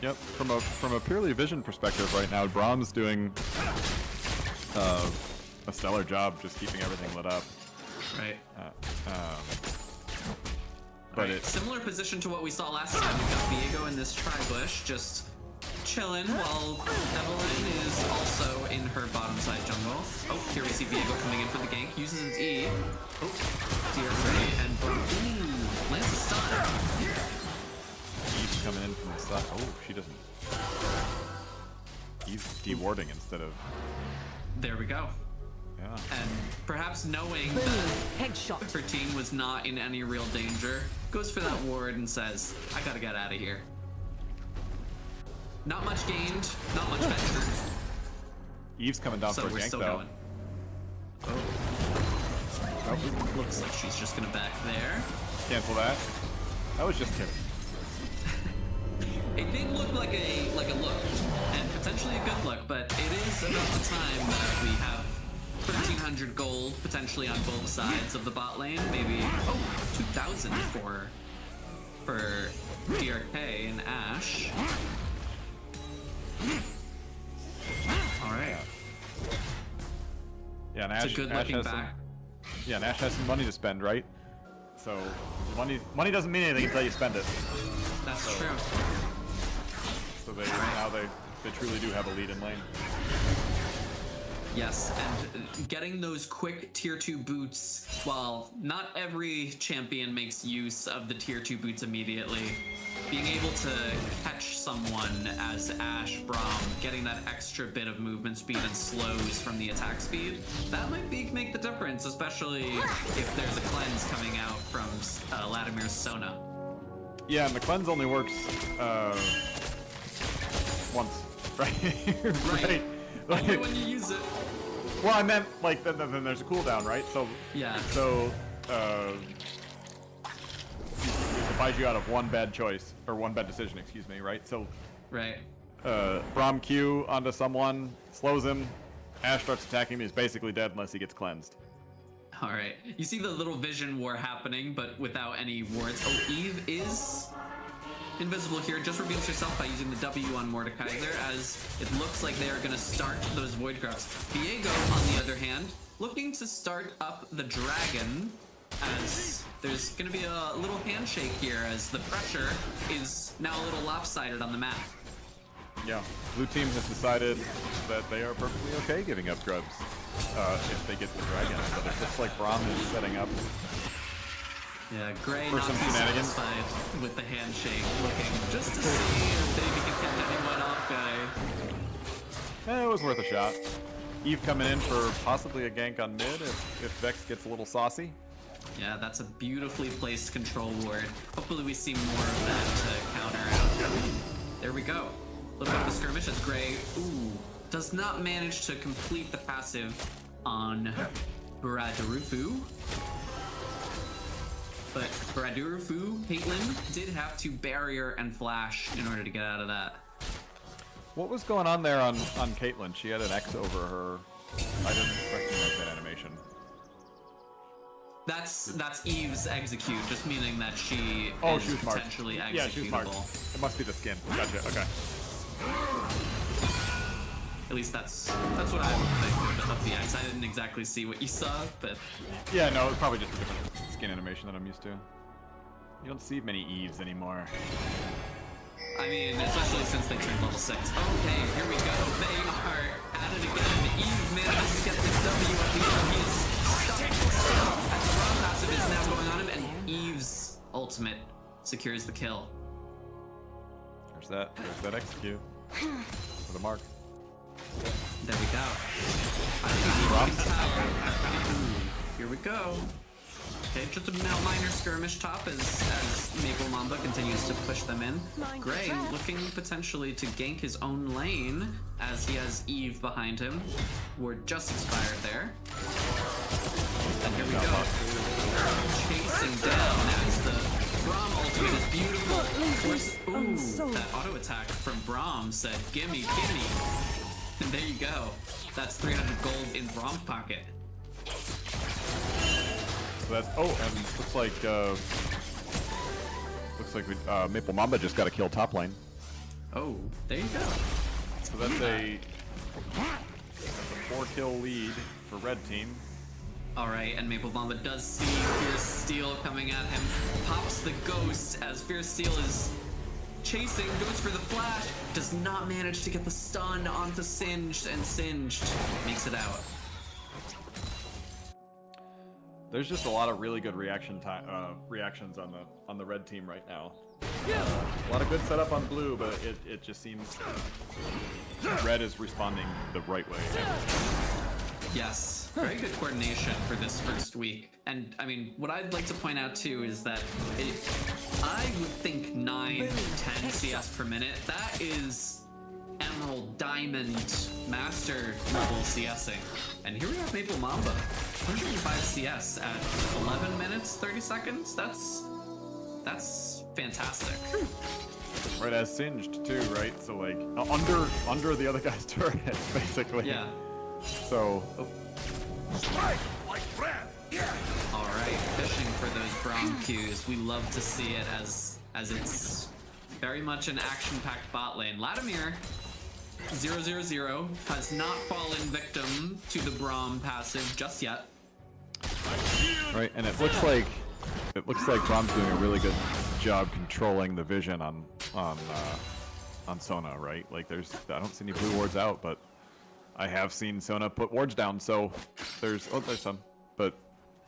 Yep. From a purely vision perspective right now, Brahm's doing a stellar job just keeping everything lit up. Right. But Right, similar position to what we saw last time. We've got Viego in this tri-bush, just chilling, while Evelyn is also in her bottom side jungle. Oh, here we see Viego coming in for the gank, uses his E. Oh, DRK and boom, lands the stun. Eve's coming in from the side. Oh, she doesn't. Eve's de-warding instead of. There we go. Yeah. And perhaps knowing that her team was not in any real danger, goes for that ward and says, I gotta get out of here. Not much gained, not much ventured. Eve's coming down So for a we're gank still though. going. Oh. Looks like she's just gonna back there. Cancel that. That was just kidding. It did look like a look, and potentially a good look, but it is about the time that we have 1,300 gold potentially on both sides of the bot lane. Maybe 2,000 for DRK and Ashe. All right. Yeah, and It's Ashe, a good Ashe looking has back. yeah, and Ashe has some money to spend, right? So money doesn't mean anything until you spend it. That's true. So now they truly do have a lead in lane. Yes, and getting those quick tier 2 boots, while not every champion makes use of the tier 2 boots immediately, being able to catch someone as Ashe, Braum, getting that extra bit of movement speed and slows from the attack speed, that might make the difference, especially if there's a cleanse coming out from Latimir's Sona. Yeah, and the cleanse only works once, right? Right. Like, Only when you use it. well, I meant like then there's a cooldown, right? So Yeah. So it buys you out of one bad choice or one bad decision, excuse me, right? So Right. Braum Q onto someone, slows him. Ashe starts attacking him. He's basically dead unless he gets cleansed. All right. You see the little vision war happening, but without any wards. Oh, Eve is invisible here, just reveals herself by using the W on Mordekaiser, as it looks like they are going to start those Void Grubs. Viego, on the other hand, looking to start up the dragon, as there's going to be a little handshake here, as the pressure is now a little lopsided on the map. Yeah, blue team has decided that they are perfectly okay giving up grubs if they get the dragon, but it looks like Braum is setting up. Yeah, Gray For not some too shenanigans. satisfied with the handshake, looking just to see if maybe he can catch anyone off guy. It was worth a shot. Eve coming in for possibly a gank on mid if Vex gets a little saucy. Yeah, that's a beautifully placed control ward. Hopefully we see more of that to counter out. There we go. A little bit of a skirmish as Gray, does not manage to complete the passive on Baradurufu. But Baradurufu, Caitlyn, did have to barrier and flash in order to get out of that. What was going on there on Caitlyn? She had an X over her. I didn't recognize that animation. That's Eve's execute, just meaning that she Oh, is she was marked. potentially Yeah, she was marked. executable. It must be the skin. Gotcha. Okay. At least that's what I would think of the X. I didn't exactly see what you saw, but Yeah, no, it's probably just a different skin animation that I'm used to. You don't see many Eves anymore. I mean, especially since they turned level 6. Okay, here we go. They are at it again. Eve manages to get the W at the end. He is stuck still as the Braum passive is now going on him, and Eve's ultimate secures the kill. There's that execute. For the mark. There we go. I think Eve can tell. Here we go. Okay, just a minor skirmish top as Maple Mamba continues to push them in. Gray looking potentially to gank his own lane as he has Eve behind him. Ward just expired there. And here we go. Chasing down as the Braum ultimate is beautiful. Of course, ooh, that auto attack from Braum said, gimme, gimme. And there you go. That's 300 gold in Braum's pocket. So that's and looks like Maple Mamba just got a kill top lane. Oh, there you go. So that's a 4-kill lead for red team. All right, and Maple Mamba does see Fierce Steel coming at him. Pops the ghost as Fierce Steel is chasing, goes for the flash, does not manage to get the stun onto Singed, and Singed makes it out. There's just a lot of really good reactions on the red team right now. A lot of good setup on blue, but it just seems red is responding the right way. Yes, very good coordination for this first week. And I mean, what I'd like to point out too is that I would think 9, 10 CS per minute, that is Emerald, Diamond, Master level CSing. And here we have Maple Mamba, 105 CS at 11 minutes, 30 seconds. That's fantastic. Right, as Singed too, right? So like under the other guy's turret, basically. Yeah. So. All right, fishing for those Braum Qs. We love to see it as it's very much an action-packed bot lane. Latimer 000 has not fallen victim to the Braum passive just yet. Right, and it looks like Braum's doing a really good job controlling the vision on Sona, right? Like I don't see any blue wards out, but I have seen Sona put wards down, so there's some, but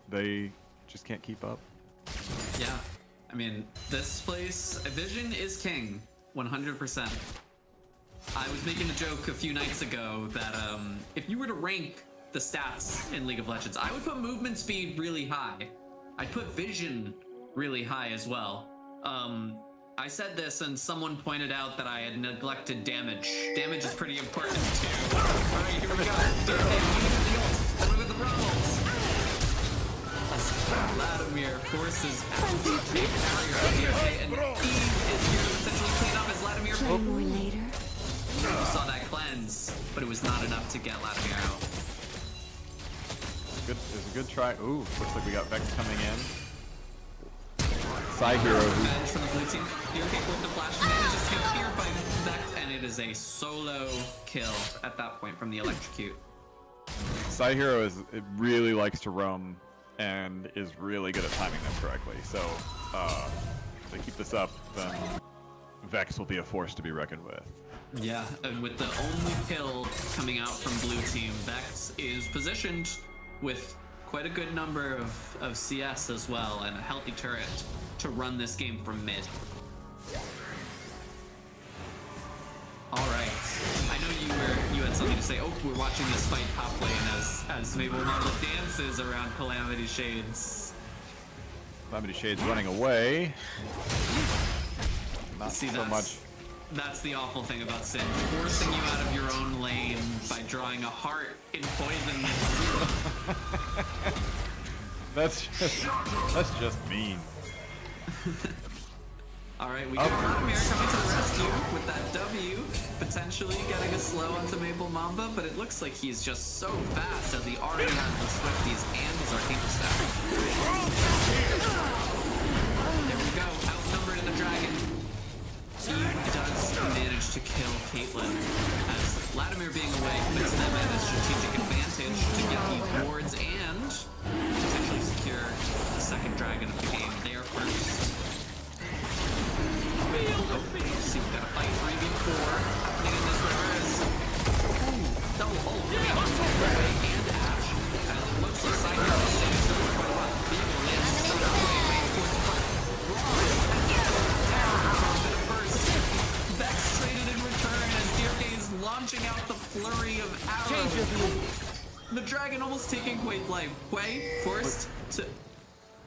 they just can't keep up. Yeah, I mean, this place, vision is king, 100%. I was making a joke a few nights ago that if you were to rank the stats in League of Legends, I would put movement speed really high. I'd put vision really high as well. I said this and someone pointed out that I had neglected damage. Damage is pretty important too. Alright, here we go. DK with the Braum. Vladimir forces out the barrier of DK, and Eve is here to potentially clean up as Vladimir. Try more later. You saw that cleanse, but it was not enough to get Vladimir out. Good, it was a good try. Ooh, looks like we got Vex coming in. Psy Hero. Revenge from the blue team. DK with the flash manages to get cleared by Vex, and it is a solo kill at that point from the electrocute. Psy Hero it really likes to roam and is really good at timing them correctly. So if they keep this up, then Vex will be a force to be reckoned with. Yeah, and with the only kill coming out from blue team, Vex is positioned with quite a good number of CS as well, and a healthy turret to run this game from mid. All right, I know you had something to say. Oh, we're watching this fight top lane as Maple Mamba dances around Calamity Shades. Calamity Shades running away. Not See, so much. That's the awful thing about Sin, forcing you out of your own lane by drawing a heart in poison. All All right, we got Vladimir coming to the rescue with that W, potentially getting a slow onto Maple Mamba, but it looks like he's just so fast as he already has the Swifties and his Arcane Staff. There we go, outnumbered in the dragon. He does manage to kill Caitlyn, as Vladimir being away puts them at a strategic advantage to get the wards and potentially secure the second dragon of the game there first. See, we've got a fight 3v4 happening in this reverse. Double ult coming out from Ray and Ash. And it looks like side here is staying still for quite a while. Vehicle lands to start out way, waiting for the fight. Down, first. Vex traded in return as Dirk is launching out the flurry of arrows. The dragon almost taking Quay's life. Quay forced to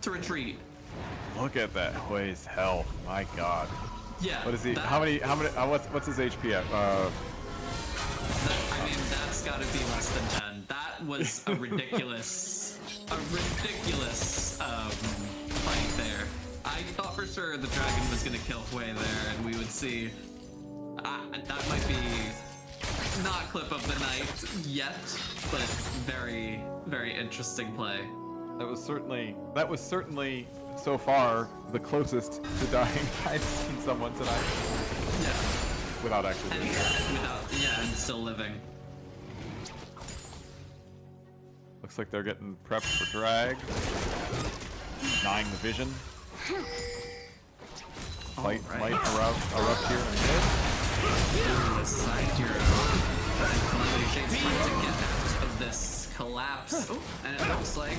retreat. Look at that Hui's health. My God. Yeah. What is he? that- How many? What's his HP at? I mean, that's got to be less than 10. That was a ridiculous fight there. I thought for sure the dragon was gonna kill Hui there, and we would see. That might be not clip of the night yet, but very, very interesting play. That was certainly so far the closest to dying I've seen someone tonight. Yeah. Without actually And doing it. and still living. Looks like they're getting prepped for drag. Denying the vision. Might erupt here in mid. The side hero. And Calamity Shade's trying to get out of this collapse. Oh, and it looks like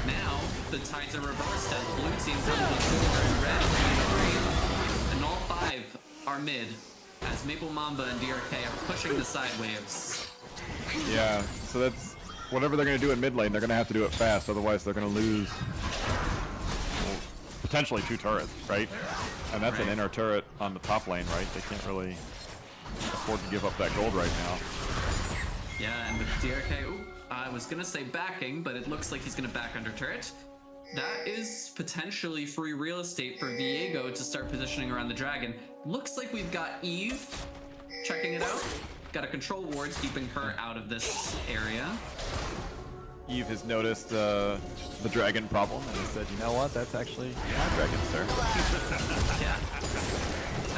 now the tides are reversed as blue team's on the silver and red is being green. And all 5 are mid as Maple Mamba and DRK are pushing the side waves. Yeah, so that's whatever they're gonna do in mid lane, they're gonna have to do it fast, otherwise they're gonna lose potentially 2 turrets, right? And that's an Right. inner turret on the top lane, right? They can't really afford to give up that gold right now. Yeah, and the DRK, I was gonna say backing, but it looks like he's gonna back under turret. That is potentially free real estate for Viego to start positioning around the dragon. Looks like we've got Eve checking it out. Got a control ward keeping her out of this area. Eve has noticed the dragon problem and has said, you know what, that's actually my dragon, sir. Yeah.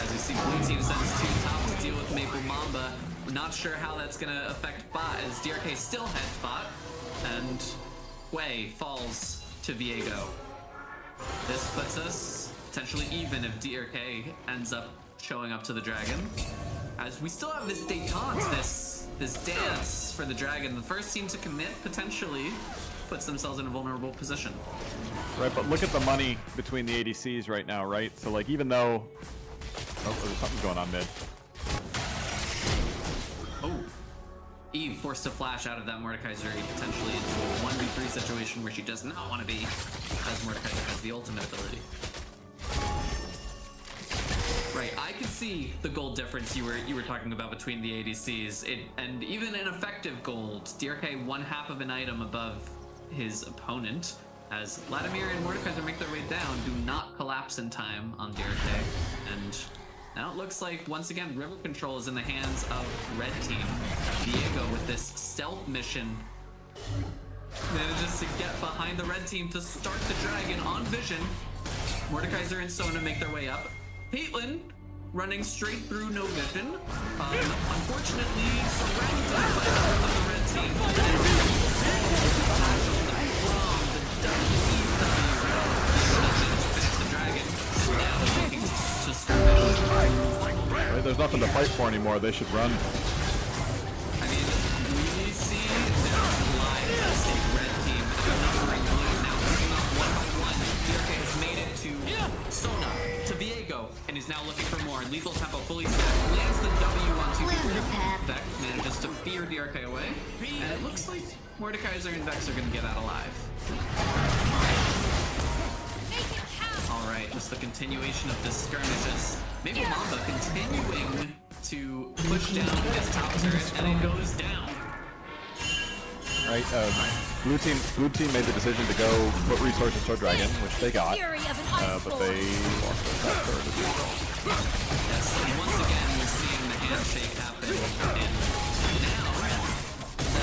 As you see, blue team sends 2 top to deal with Maple Mamba. We're not sure how that's gonna affect bot as DRK still heads bot, and Hui falls to Viego. This puts us potentially even if DRK ends up showing up to the dragon. As we still have this détente, this dance for the dragon. The first team to commit potentially puts themselves in a vulnerable position. Right, but look at the money between the ADCs right now, right? So like even though there's something going on mid. Oh, Eve forced to flash out of that Mordekaiser potentially into a 1v3 situation where she does not want to be, as Mordekaiser has the ultimate ability. Right, I could see the gold difference you were talking about between the ADCs. And even in effective gold, DRK 1/2 of an item above his opponent, as Vladimir and Mordekaiser make their way down, do not collapse in time on DRK. And now it looks like, once again, river control is in the hands of red team. Viego with this stealth mission manages to get behind the red team to start the dragon on vision. Mordekaiser and Sona make their way up. Caitlyn running straight through no vision. Unfortunately, surrounded by the red team. Finish the dragon. And now is looking to skirmish. Right, there's nothing to fight for anymore. They should run. I mean, we see there's lives at stake. Red team outnumbering blue now, moving up 1 by 1. DRK has made it to Sona, to Viego, and is now looking for more. Lethal tempo fully stacked, lands the W on 2v3. Vex manages to fear DRK away, and it looks like Mordekaiser and Vex are going to get out alive. Alright, just the continuation of this skirmish as Maple Mamba continuing to push down his top turret, and it goes down. Right, Blue team made the decision to go put resources toward dragon, which they got, Fury of an ice but storm. they lost their top third as well. Yes, and once again, we're seeing the handshake happen, and now that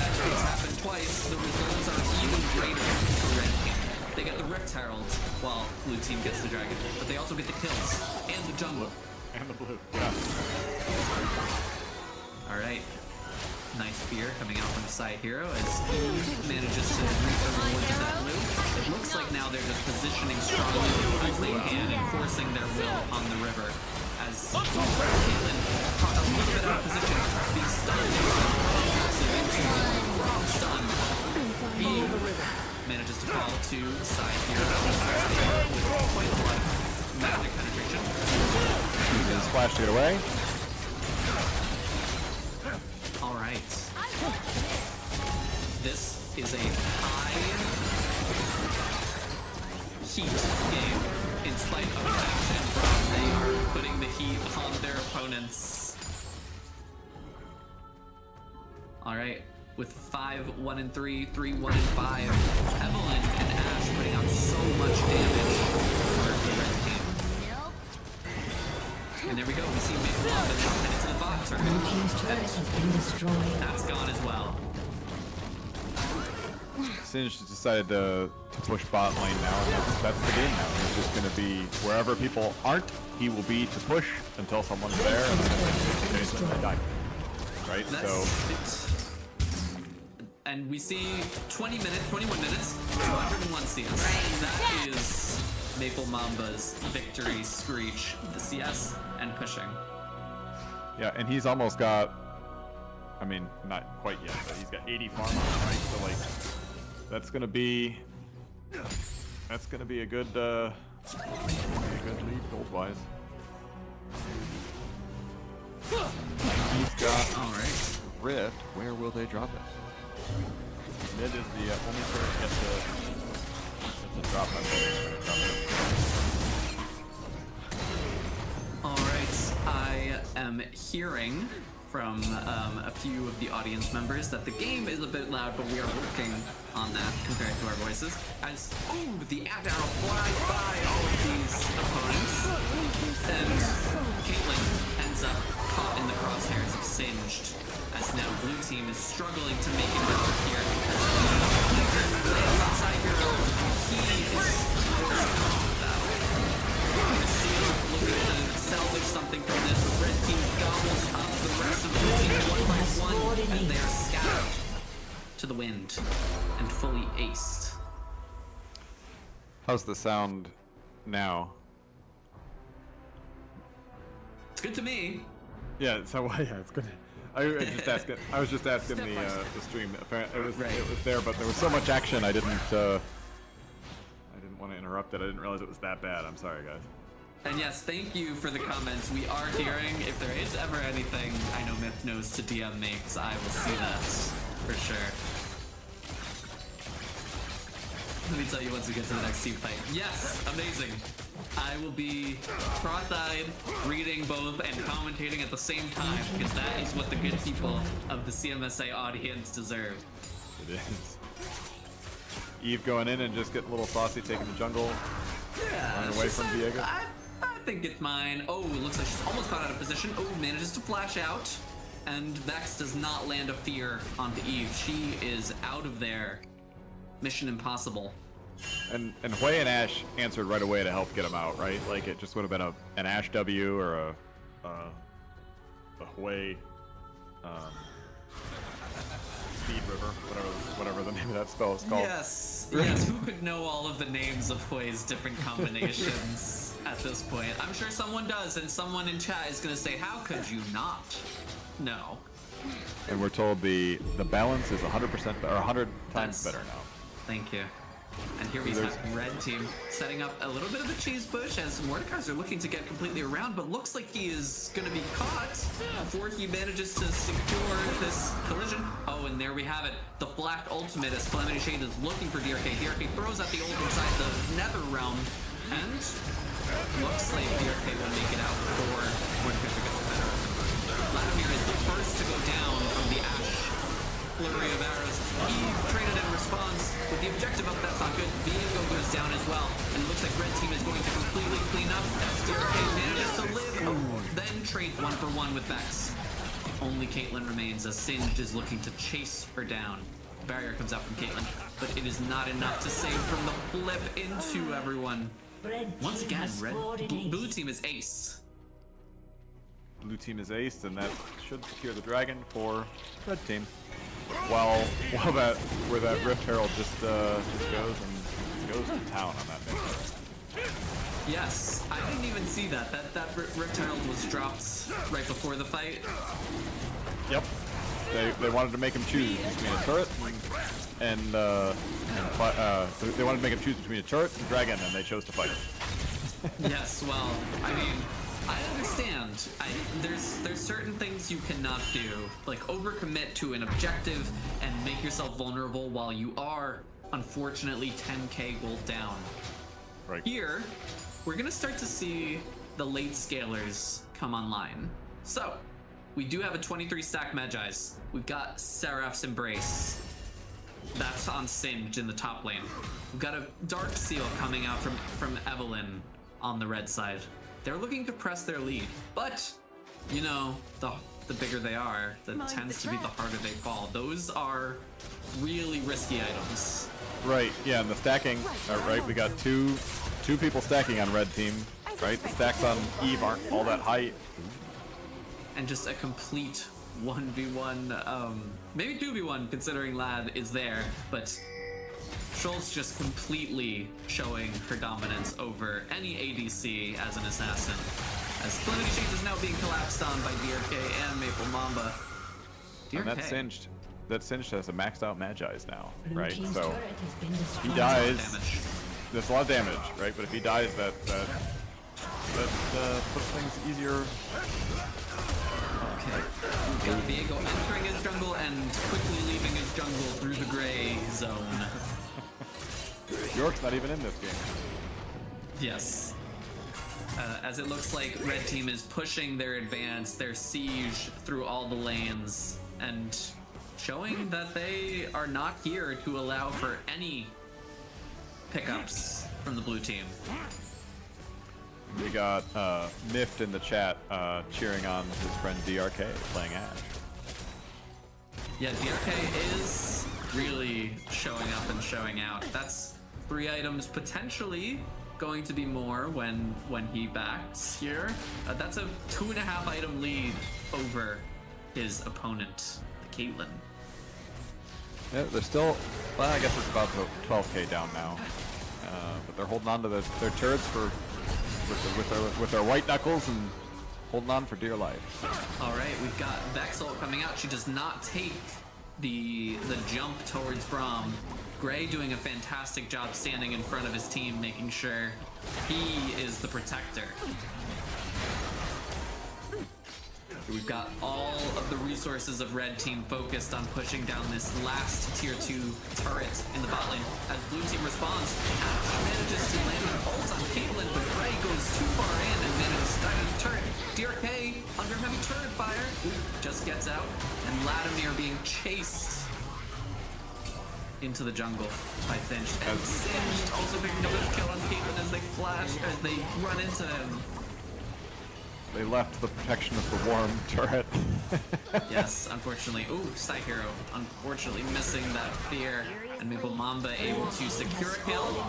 it's happened twice, the results are even greater for Red Team. They get the Rift Herald, while Blue Team gets the Dragon, but they also get the kills, and the jungle. And the blue. Yeah. Alright. Nice spear coming out from the side hero as he manages to reap the rewards of that blue. It looks like now they're just positioning strongly as they can and forcing their will on the river. As Caitlyn caught a little bit out of position, being stunned into the wrong stun. He manages to fall to side hero with quite a lot of magic penetration. Uses flash to get away. All right. This is a high heat game in spite of the fact that they are putting the heat on their opponents. All right. With 5, 1 and 3, 3, 1 and 5, Evelynn and Ashe putting out so much damage for the red team. And there we go. We see Maple Mamba now head into the bot turret. Blue team's turret has been destroyed. That's gone as well. Singe decided to push bot lane now, and that's the game now. It's just going to be wherever people aren't, he will be to push until someone's there, and then if they die. Right? That's it. And we see 21 minutes, 201 CS. That is Maple Mamba's victory screech, the CS and pushing. Yeah, and he's almost got, I mean, not quite yet, but he's got 80 farm, right? So like, that's gonna be a good lead gold wise. He's got All right. Rift. Where will they drop it? Mid is the only turret to get the drop. All right. I am hearing from a few of the audience members that the game is a bit loud, but we are working on that compared to our voices. As the arrow flies by all of these opponents, and Caitlyn ends up caught in the crosshairs of Singed. As now Blue Team is struggling to make it over here. Lands outside hero. He is forced out of battle. Seal looking to salvage something from this, but Red Team gobbles up the rest of the team one by one, and they are scattered to the wind and fully aced. How's the sound now? It's good to me. Yeah, so yeah, it's good. I was just asking the stream. Apparently, it was there, but there was so much action. I didn't want to interrupt it. I didn't realize it was that bad. I'm sorry, guys. And yes, thank you for the comments. We are hearing. If there is ever anything I know Myth knows to DM me, because I will see that for sure. Let me tell you once we get to the next team fight. Yes, amazing. I will be cross-eyed, reading both and commentating at the same time, because that is what the good people of the CMSA audience deserve. It is. Eve going in and just getting a little saucy, taking the jungle, Yeah, running away she from said, Viego. I think it's mine. Oh, it looks like she's almost caught out of position. Oh, manages to flash out. And Vex does not land a fear onto Eve. She is out of there. Mission impossible. And Hui and Ashe answered right away to help get him out, right? Like it just would have been an Ashe W or a Hui Speed River, whatever the name of that spell is called. Yes, yes. Who could know all of the names of Hui's different combinations at this point? I'm sure someone does, and someone in chat is gonna say, "How could you not?" No. And we're told the balance is 100% or 100 times That's- better now. Thank you. And here we have Red Team setting up a little bit of a cheese push as Mordekaiser looking to get completely around, but looks like he is going to be caught before he manages to secure this collision. Oh, and there we have it. The Black Ultimate as Calamity Shade is looking for DRK. DRK throws out the ult inside the Nether Realm, and looks like DRK will make it out before Mordekaiser gets better. Vladimir is the first to go down from the Ashe flurry of arrows. He traded in response. the objective up. That's not good. Viego goes down as well. And it looks like red team is going to completely clean up. SDRK manages to live. Then trades 1-for-1 with Vex. Only Caitlyn remains as Singed is looking to chase her down. Barrier comes out from Caitlyn, but it is not enough to save from the flip into everyone. Red Once team again, has scored an ace. blue team is ace. Blue team is aced, and that should secure the dragon for red team. While where that Rift Herald just goes to town on that thing. Yes, I didn't even see that. That Rift Herald was dropped right before the fight. Yep. They wanted to make him choose between a turret and they wanted to make him choose between a turret and dragon, and they chose to fight it. Yes, well, I mean, I understand. There's certain things you cannot do, like overcommit to an objective and make yourself vulnerable while you are, unfortunately, 10k gold down. Right. Here, we're gonna start to see the late scalers come online. So, we do have a 23 stack Magi's. We've got Seraph's Embrace. That's on Singed in the top lane. We've got a Dark Seal coming out from Evelynn on the red side. They're looking to press their lead, but you know, the bigger they are, that tends to be the harder they fall. Those are really risky items. Right. Yeah. And the stacking. Right. We got two people stacking on red team. Right. The stacks on Eve aren't all that high. And just a complete 1v1, maybe 2v1 considering Lad is there, but Schultz just completely showing her dominance over any ADC as an assassin. As Calamity Shades is now being collapsed on by DRK and Maple Mamba. And DRK. that Singed has a maxed out Magi's now, Blue right? team's So turret has been he destroyed. dies. Damage. There's a lot of damage, right? But if he dies, that puts things easier. Okay. We've got Viego entering his jungle and quickly leaving his jungle through the gray zone. York's not even in this game. Yes. As it looks like red team is pushing their advance, their siege through all the lanes, and showing that they are not here to allow for any pickups from the blue team. We got Miffed in the chat cheering on his friend DRK playing Ashe. Yeah, DRK is really showing up and showing out. That's 3 items, potentially going to be more when he backs here. That's a 2.5 item lead over his opponent, the Caitlyn. Yeah, they're still. Well, I guess it's about 12k down now, but they're holding on to their turrets with their white knuckles and holding on for dear life. All right, we've got Vexel coming out. She does not take the jump towards Braum. Gray doing a fantastic job standing in front of his team, making sure he is the protector. We've got all of the resources of red team focused on pushing down this last tier 2 turret in the bot lane. As blue team responds, Ash manages to land an ult on Caitlyn, but Gray goes too far in and manages to die to the turret. DRK under heavy turret fire just gets out, and Vladimir being chased into the jungle by Finch. And Singed also picking up a kill on Caitlyn as they flash, as they run into him. They left the protection of the warm turret. Yes, unfortunately. Ooh, Psy Hero, unfortunately missing that fear. And Maple Mamba able to secure a kill,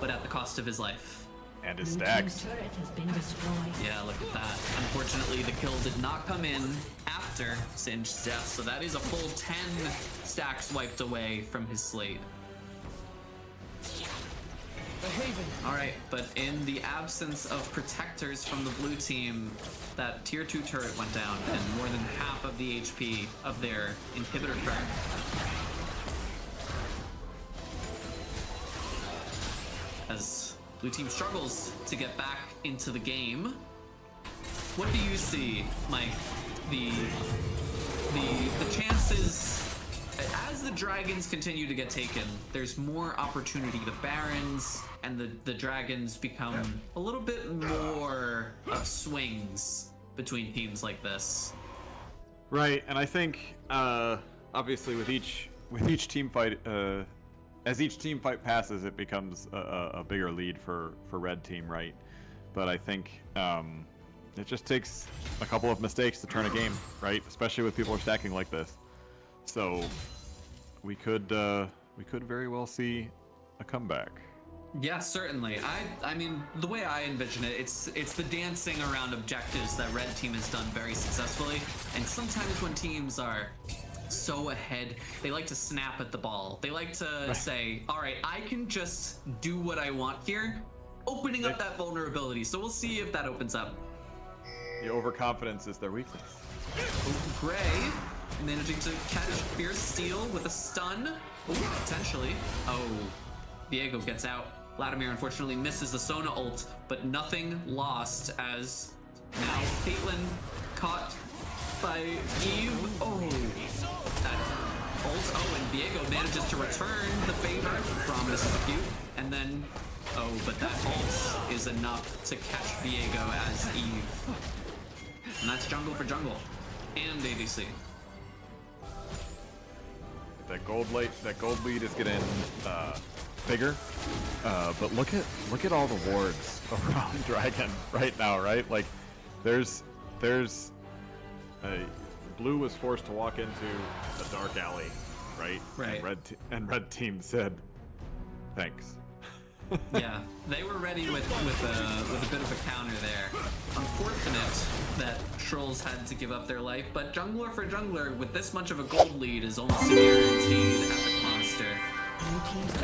but at the cost of his life. And his Blue stacks. team's turret has been destroyed. Yeah, look at that. Unfortunately, the kill did not come in after Singed's death, so that is a full 10 stacks wiped away from his slate. All right, but in the absence of protectors from the blue team, that tier 2 turret went down and more than half of the HP of their inhibitor track. As blue team struggles to get back into the game, what do you see, Mike? The chances, as the dragons continue to get taken, there's more opportunity. The barons and the dragons become a little bit more of swings between teams like this. Right, and I think obviously with each team fight, as each team fight passes, it becomes a bigger lead for red team, right? But I think it just takes a couple of mistakes to turn a game, right? Especially with people stacking like this. So we could very well see a comeback. Yeah, certainly. I mean, the way I envision it, it's the dancing around objectives that red team has done very successfully. And sometimes when teams are so ahead, they like to snap at the ball. They like to say, all right, I can just do what I want here, opening up that vulnerability. So we'll see if that opens up. The overconfidence is their weakness. Gray managing to catch Fierce Steel with a stun. Ooh, potentially. Oh, Diego gets out. Vladimir unfortunately misses the Sona ult, but nothing lost as now Caitlyn caught by Eve. Oh, that ult. Oh, and Diego manages to return the favor from Mrs. Cute. And then, oh, but that ult is enough to catch Diego as Eve. And that's jungle for jungle. And ADC. That gold lead is getting bigger. But look at all the wards around Dragon right now, right? Like, there's blue was forced to walk into a dark alley, right? Right. And red team said, thanks. Yeah, they were ready with a bit of a counter there. Unfortunate that Trolls had to give up their life, but jungler for jungler with this much of a gold lead is almost a guaranteed epic monster.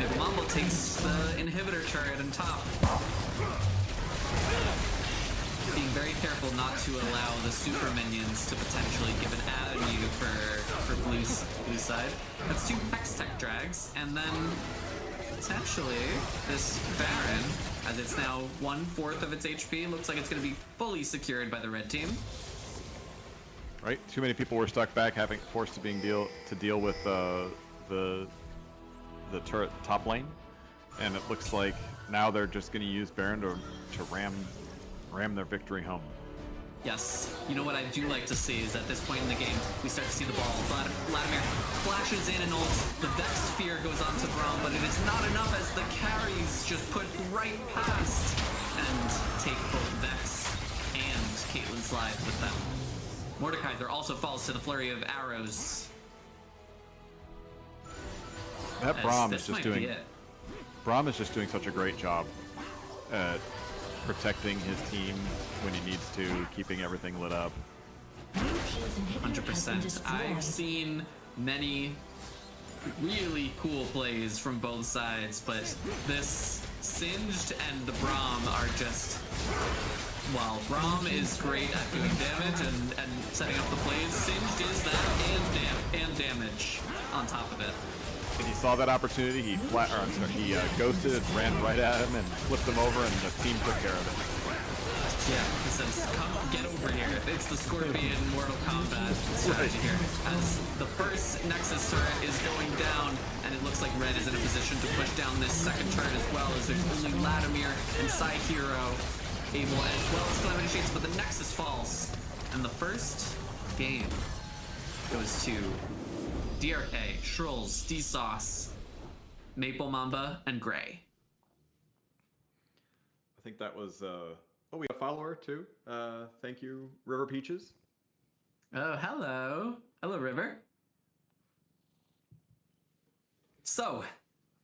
If Mambo takes the inhibitor turret on top, being very careful not to allow the super minions to potentially give an avenue for blue side. That's 2 Hextech drags, and then potentially this Baron, as it's now 1/4 of its HP, looks like it's going to be fully secured by the red team. Right? Too many people were stuck back, having forced to deal with the turret top lane, and it looks like now they're just going to use Baron to ram their victory home. Yes, you know what I do like to see is at this point in the game, we start to see the ball. Vladimir flashes in and ults. The Vex Sphere goes on to Braum, but it is not enough as the carries just put right past and take both Vex and Caitlyn's life with them. Mordekaiser also falls to the flurry of arrows. That as Braum this is just might doing be it. Braum is just doing such a great job at protecting his team when he needs to, keeping everything lit up. 100%. I've seen many really cool plays from both sides, but this Singed and the Braum are just... While Braum is great at doing damage and setting up the plays, Singed is that and damage on top of it. And he saw that opportunity, he ghosted and ran right at him and flipped him over, and the team took care of it. Yeah, he says, come get over here. It's the Scorpion Mortal Kombat strategy here. As the first Nexus turret is going down, and it looks like Red is in a position to push down this second turret as well, as there's only Vladimir and Psy-Hero able, as well as Calamity Shades, but the Nexus falls. And the first game goes to DRK, Shrulls, D-Sauce, Maple Mamba, and Gray. I think that was, oh, we have a follower too. Thank you, River Peaches. Oh, hello. Hello, River. So,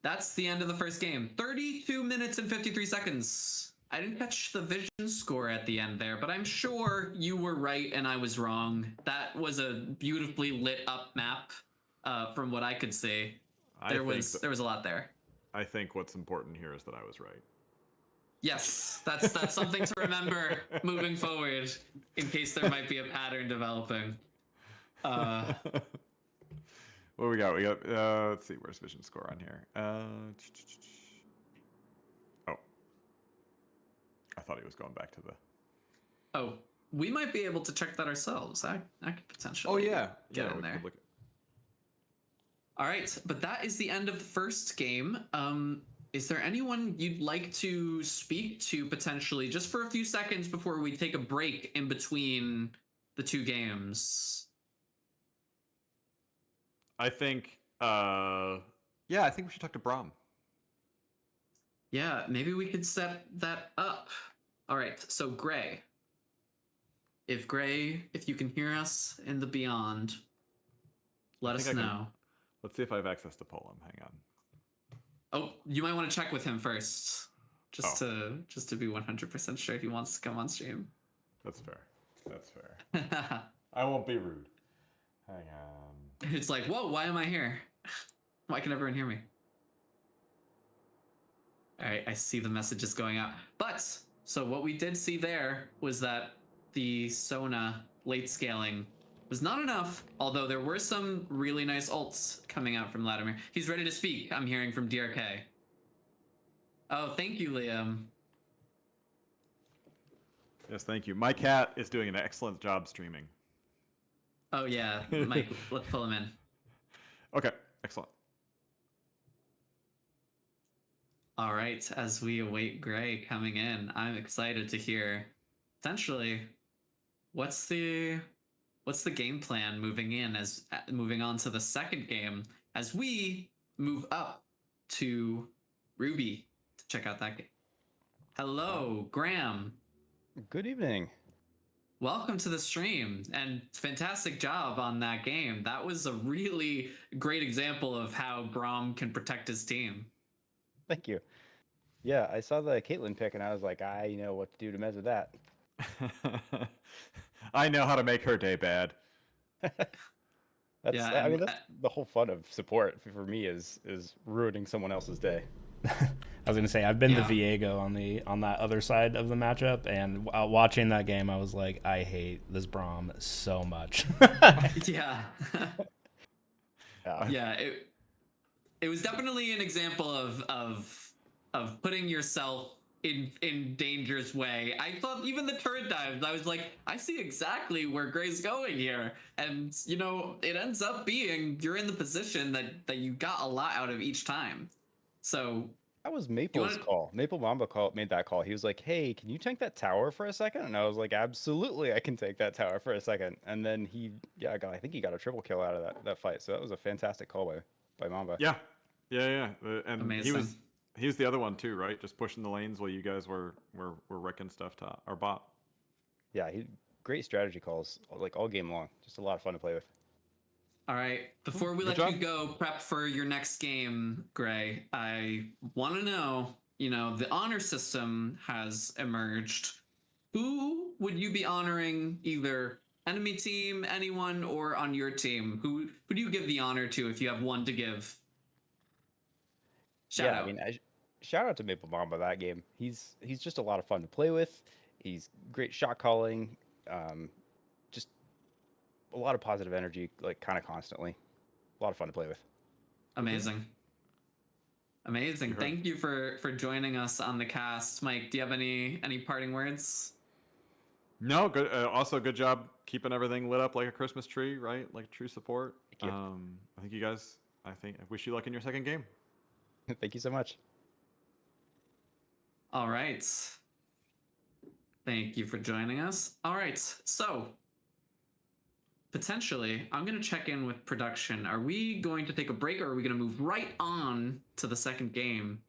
that's the end of the first game. 32 minutes and 53 seconds. I didn't catch the vision score at the end there, but I'm sure you were right and I was wrong. That was a beautifully lit up map, from what I could see. There was a lot there. I think what's important here is that I was right. Yes, that's something to remember moving forward in case there might be a pattern developing. What do we got? We got, let's see, where's vision score on here? Oh. I thought he was going back to the... Oh, we might be able to check that ourselves. I could potentially Oh, yeah. get yeah, in we there. could look All right, but that is the end of the first game. Is there anyone you'd like to speak to potentially just for a few seconds before we take a break in between the two games? I think Yeah, I think we should talk to Brom. Yeah, maybe we could set that up. All right, so Gray. If you can hear us in the beyond, let us think I can- know. Let's see if I have access to pull him. Hang on. Oh, you might want to check with him first, just Oh. to be 100% sure he wants to come on stream. That's fair. That's fair. I won't be rude. Hang on. It's like, whoa, why am I here? Why can everyone hear me? All right, I see the messages going out. But, so what we did see there was that the Sona late scaling was not enough, although there were some really nice ults coming out from Latimer. He's ready to speak, I'm hearing from DRK. Oh, thank you, Liam. Yes, thank you. My cat is doing an excellent job streaming. Oh yeah, Mike, let's pull him in. Okay, excellent. All right, as we await Gray coming in, I'm excited to hear potentially what's the game plan moving on to the second game as we move up to Ruby to check out that game. Hello, Graham. Good evening. Welcome to the stream and fantastic job on that game. That was a really great example of how Braum can protect his team. Thank you. Yeah, I saw the Caitlyn pick and I was like, I know what to do to mess with that. I know how to make her day bad. That's, Yeah, I mean, and- that's the whole fun of support for me is ruining someone else's day. I was gonna say I've been Yeah. the Viego on that other side of the matchup, and watching that game, I was like, I hate this Braum so much. Yeah. Yeah. Yeah, it was definitely an example of putting yourself in dangerous way. I thought even the turret dives, I was like, I see exactly where Gray's going here. And you know, it ends up being you're in the position that you got a lot out of each time. So That was Maple's wanna- call. Maple Mamba made that call. He was like, hey, can you tank that tower for a second? And I was like, absolutely, I can take that tower for a second. And then I think he got a triple kill out of that fight. So that was a fantastic call by Mamba. Yeah, yeah. And Amazing. he was the other one too, right? Just pushing the lanes while you guys were wrecking stuff to our bot. Yeah, great strategy calls like all game long. Just a lot of fun to play with. all right, before we Good let you job. go, prep for your next game, Gray. I want to know, the honor system has emerged. Who would you be honoring, either enemy team, anyone, or on your team? Who do you give the honor to if you have one to give? Shout out. I mean, shout out to Maple Mamba that game. He's just a lot of fun to play with. He's great shot calling. Just a lot of positive energy, like kind of constantly. A lot of fun to play with. Amazing. Amazing. Sure. Thank you for joining us on the cast. Mike, do you have any parting words? No, good. Also, good job keeping everything lit up like a Christmas tree, right? Like true support. Thank you. I think you guys. I wish you luck in your second game. Thank you so much. All right. Thank you for joining us. All right. So, potentially, I'm going to check in with production. Are we going to take a break or are we going to move right on to the second game?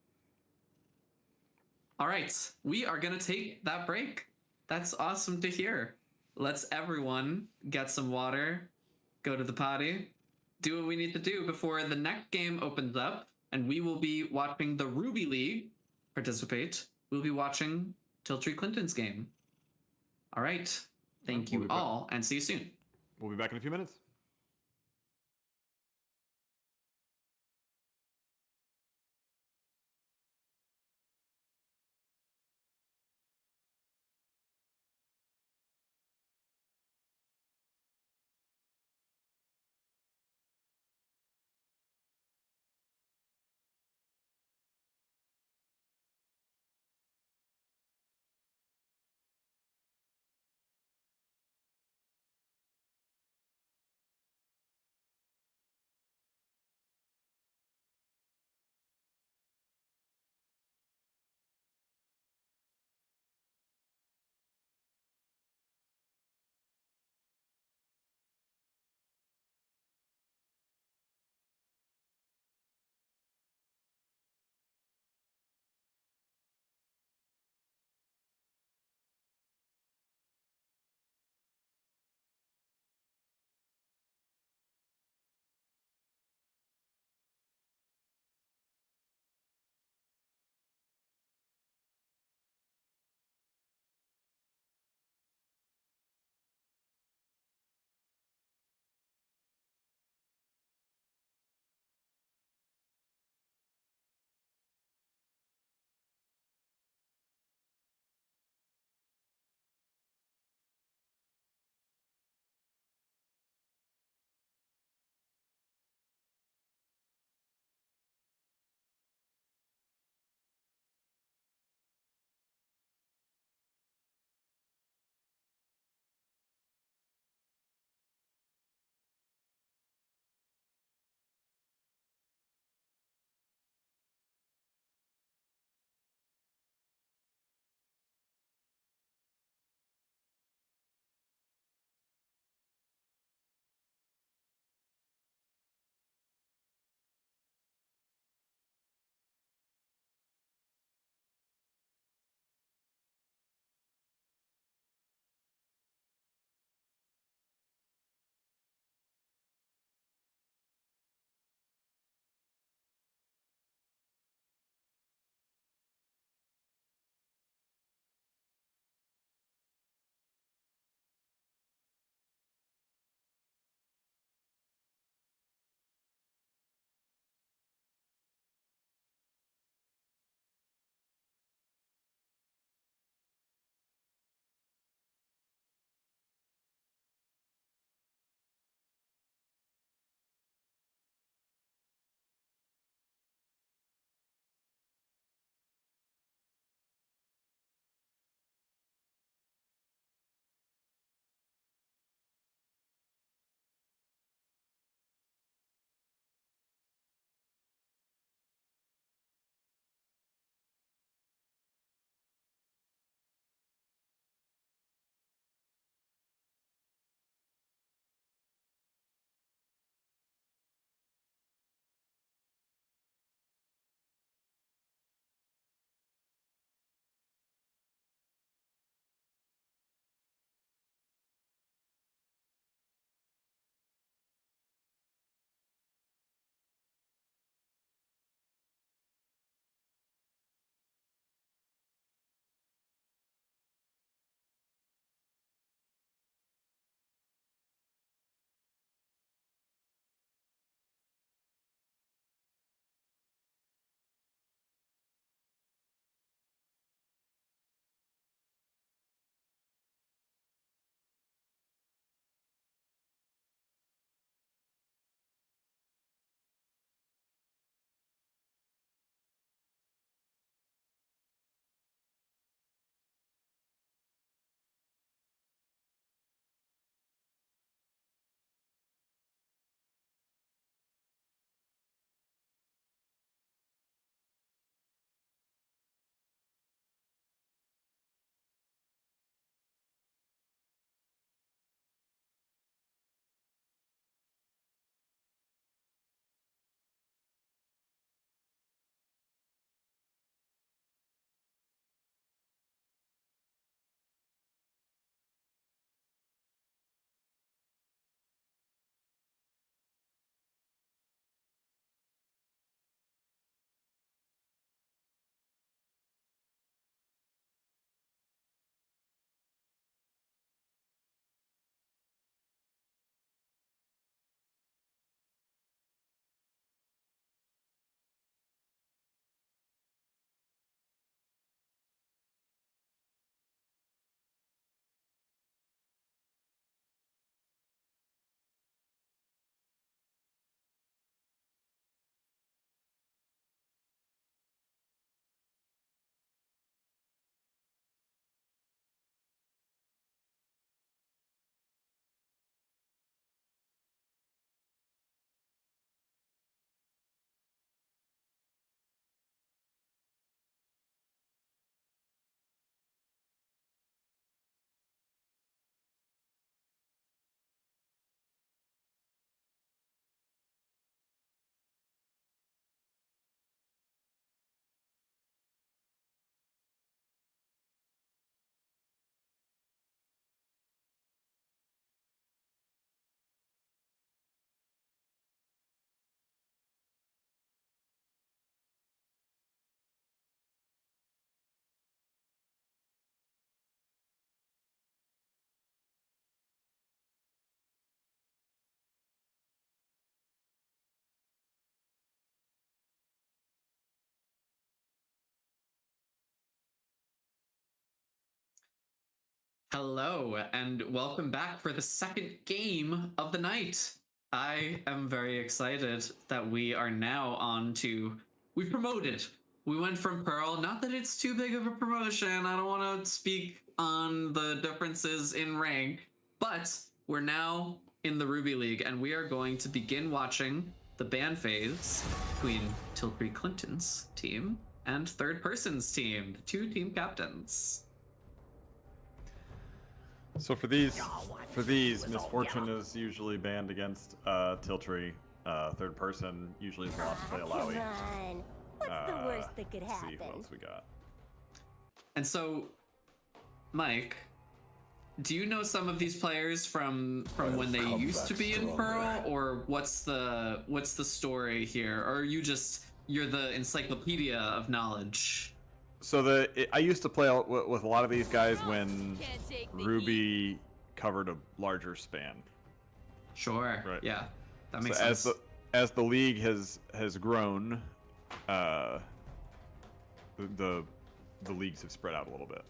All right. We are going to take that break. That's awesome to hear. Let's everyone get some water, go to the potty, do what we need to do before the next game opens up, and we will be watching the Ruby League participate. We'll be watching Tiltree Clinton's game. All right. Thank We'll you be back. all, and see you soon. We'll be back in a few minutes. Hello, and welcome back for the second game of the night. I am very excited that we are now on to. We promoted. We went from Pearl. Not that it's too big of a promotion. I don't want to speak on the differences in rank, but we're now in the Ruby League, and we are going to begin watching the ban phase between Tilbury Clinton's team and Third Person's team, the two team captains. So for these, Misfortune is usually banned against Tiltree. Third Person usually is allowed to play Alawi. Come on. What's the worst that could Let's see what happen? else we got. And so, Mike, do you know some of these players from when they used to be in Pearl, or what's the story here? Or are you you're the encyclopedia of knowledge? So I used to play with a lot of these guys when Ruby covered a larger span. Sure. Right. Yeah, that makes So sense. as the league has grown, the leagues have spread out a little bit.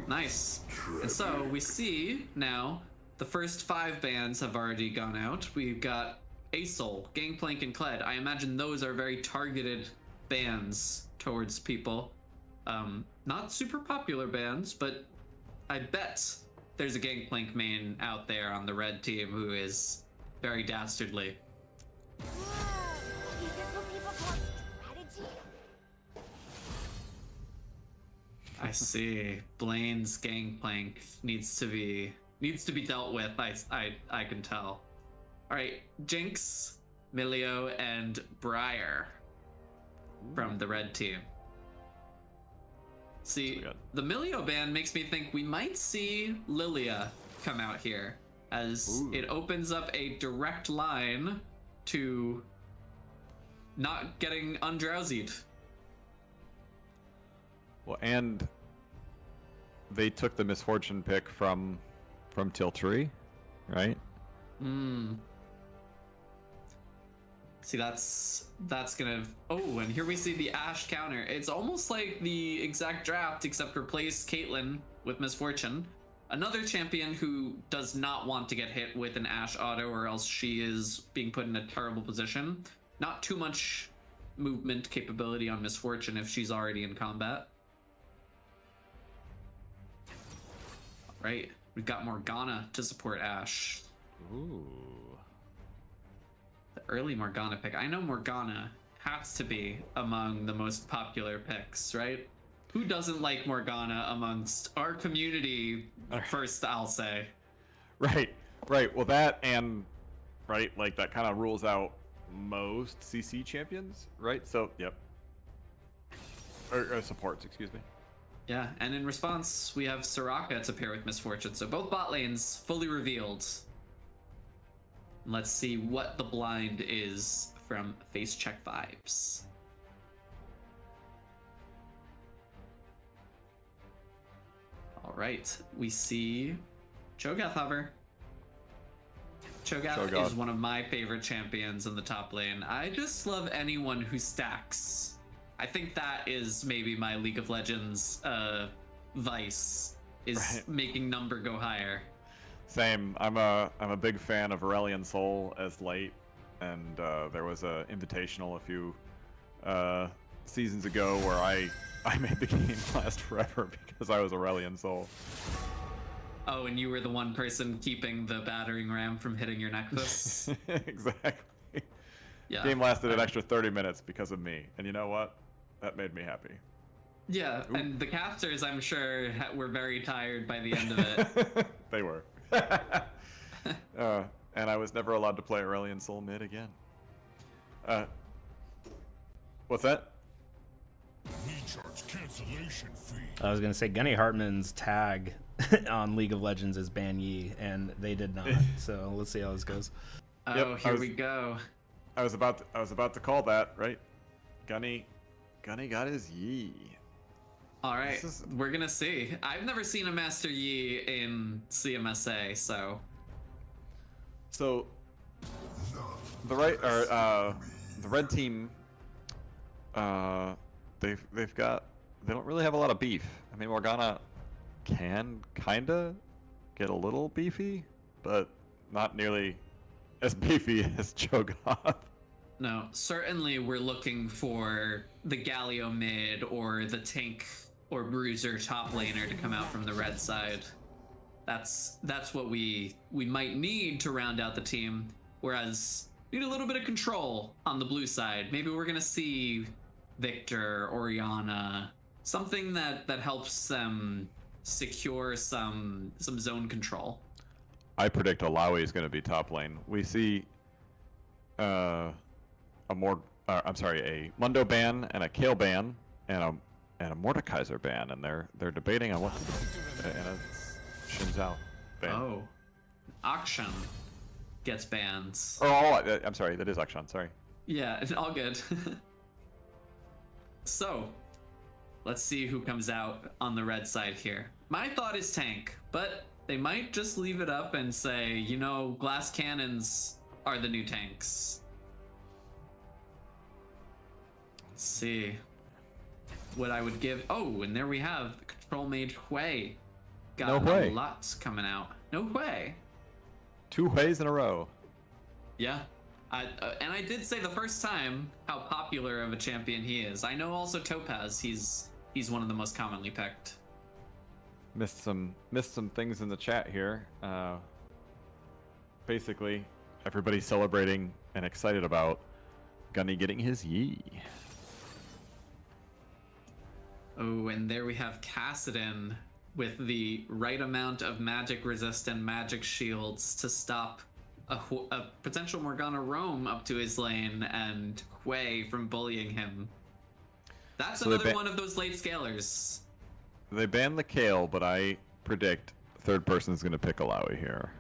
Nice. And so we see now the first 5 bans have already gone out. We've got Asol, Gangplank, and Kled. I imagine those are very targeted bans towards people. Not super popular bans, but I bet there's a Gangplank main out there on the red team who is very dastardly. Whoa, is this what people call strategy? I see. Blaine's Gangplank needs to be dealt with. I can tell. All right, Jinx, Milio, and Briar from the red team. See, got- the Milio ban makes me think we might see Lilia come out here, as Ooh. it opens up a direct line to not getting undrowsied. Well, and they took the Misfortune pick from Tiltree, right? See, that's gonna. Oh, and here we see the Ashe counter. It's almost like the exact draft, except replace Caitlyn with Misfortune. Another champion who does not want to get hit with an Ashe auto, or else she is being put in a terrible position. Not too much movement capability on Misfortune if she's already in combat. Right, we've got Morgana to support Ashe. Ooh. The early Morgana pick. I know Morgana has to be among the most popular picks, right? Who doesn't like Morgana amongst our community? First, I'll say. Right. Well, that and like that kind of rules out most CC champions, right? So, yep. Or supports, excuse me. Yeah, and in response, we have Soraka to pair with Misfortune. So both bot lanes fully revealed. Let's see what the blind is from Face Check Vibes. All right, we see Cho'Gath Hover. Cho'Gath is one of my favorite champions in the top lane. I just love anyone who stacks. I think that is maybe my League of Legends vice, is making number go higher. Same. I'm a big fan of Aurelion Sol as late, and there was a invitational a few seasons ago where I made the game last forever because I was Aurelion Sol. Oh, and you were the one person keeping the battering ram from hitting your necklace. Exactly. Yeah. Game lasted an extra 30 minutes because of me, and you know what? That made me happy. Yeah, and the casters, I'm sure, were very tired by the end of it. They were. And I was never allowed to play Aurelion Sol mid again. What's that? I was gonna say Gunny Hartman's tag on League of Legends is Ban Yi, and they did not. So let's see how this goes. Oh, Yep, here we go. I was about to call that, right? Gunny got his Yi. All right, we're gonna see. I've never seen a Master Yi in CMSA, so. So the red team, they don't really have a lot of beef. I mean, Morgana can kinda get a little beefy, but not nearly as beefy as Cho'Gath. No, certainly we're looking for the Galio mid or the tank or bruiser top laner to come out from the red side. That's what we might need to round out the team. Whereas we need a little bit of control on the blue side. Maybe we're gonna see Victor, Orianna, something that helps them secure some zone control. I predict Alawi is going to be top lane. We see a Mundo ban and a Kale ban and a Mordekaiser ban, and they're debating on what to do. And a Xin Zhao ban. Oh, Akshan gets bans. I'm sorry, that is Akshan. Sorry. Yeah, it's all good. So, let's see who comes out on the red side here. My thought is tank, but they might just leave it up and say, you know, glass cannons are the new tanks. Let's see what I would give. Oh, and there we have the Control Mage Hui. Got No Hui. lots coming out. No Hui. 2 ways in a row. Yeah. And I did say the first time how popular of a champion he is. I know also Topaz, he's one of the most commonly picked. Missed some things in the chat here. Basically, everybody's celebrating and excited about Gunny getting his Yi. Oh, and there we have Kassadin with the right amount of magic resist and magic shields to stop a potential Morgana roam up to his lane and Hui from bullying him. That's So they another one of those late scalers. They banned the Kale, but I predict third person's gonna pick Alawi here.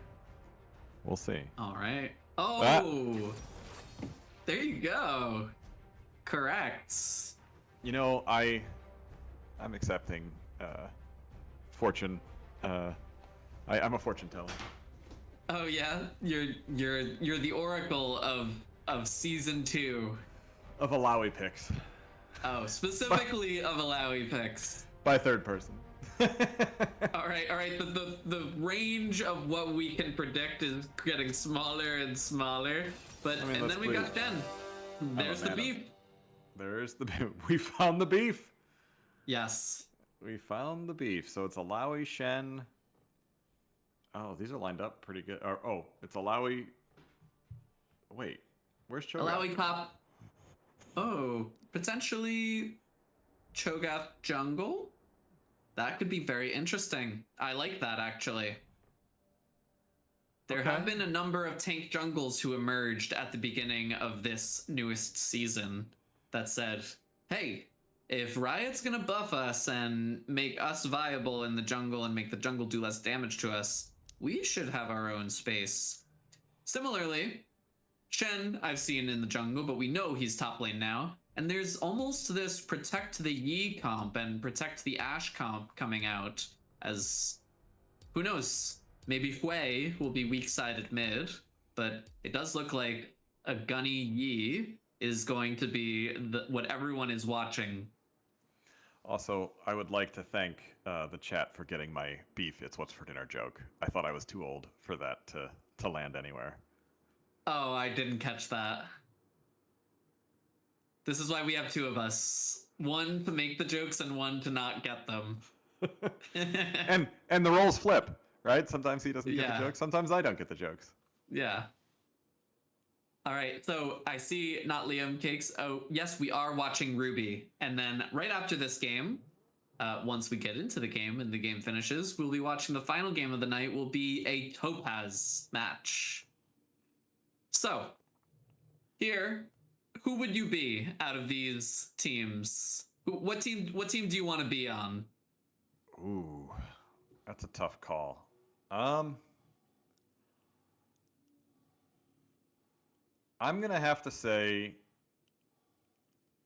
We'll see. All right. Oh, there you go. Correct. You know, I'm accepting fortune. I'm a fortune teller. Oh yeah, you're the oracle of season 2. Of Alawi picks. Oh, specifically of Alawi picks. By third person. All right. The range of what we can predict is getting smaller and smaller. But I mean, and let's then we got Jen. There's the man. beef. There's the beef. We found the beef. Yes. We found the beef. So it's Alawi, Shen. Oh, these are lined up pretty good. It's Alawi. Wait, where's Cho'Gath? Alawi Cop. Oh, potentially Cho'Gath jungle? That could be very interesting. I like that, actually. There Okay. have been a number of tank jungles who emerged at the beginning of this newest season that said, hey, if Riot's gonna buff us and make us viable in the jungle and make the jungle do less damage to us, we should have our own space. Similarly, Shen I've seen in the jungle, but we know he's top lane now. And there's almost this protect the Yi comp and protect the Ashe comp coming out as, who knows, maybe Hui will be weak-sided mid, but it does look like a Gunny Yi is going to be what everyone is watching. Also, I would like to thank the chat for getting my beef it's what's for dinner joke. I thought I was too old for that to land anywhere. Oh, I didn't catch that. This is why we have two of us. One to make the jokes and one to not get them. and the roles flip, right? Sometimes he doesn't get Yeah. the jokes, sometimes I don't get the jokes. Yeah. All right, so I see Not Liam Cakes. Oh, yes, we are watching Ruby. And then right after this game, once we get into the game and the game finishes, we'll be watching the final game of the night will be a Topaz match. So, here, who would you be out of these teams? What team do you want to be on? Ooh, that's a tough call. I'm gonna have to say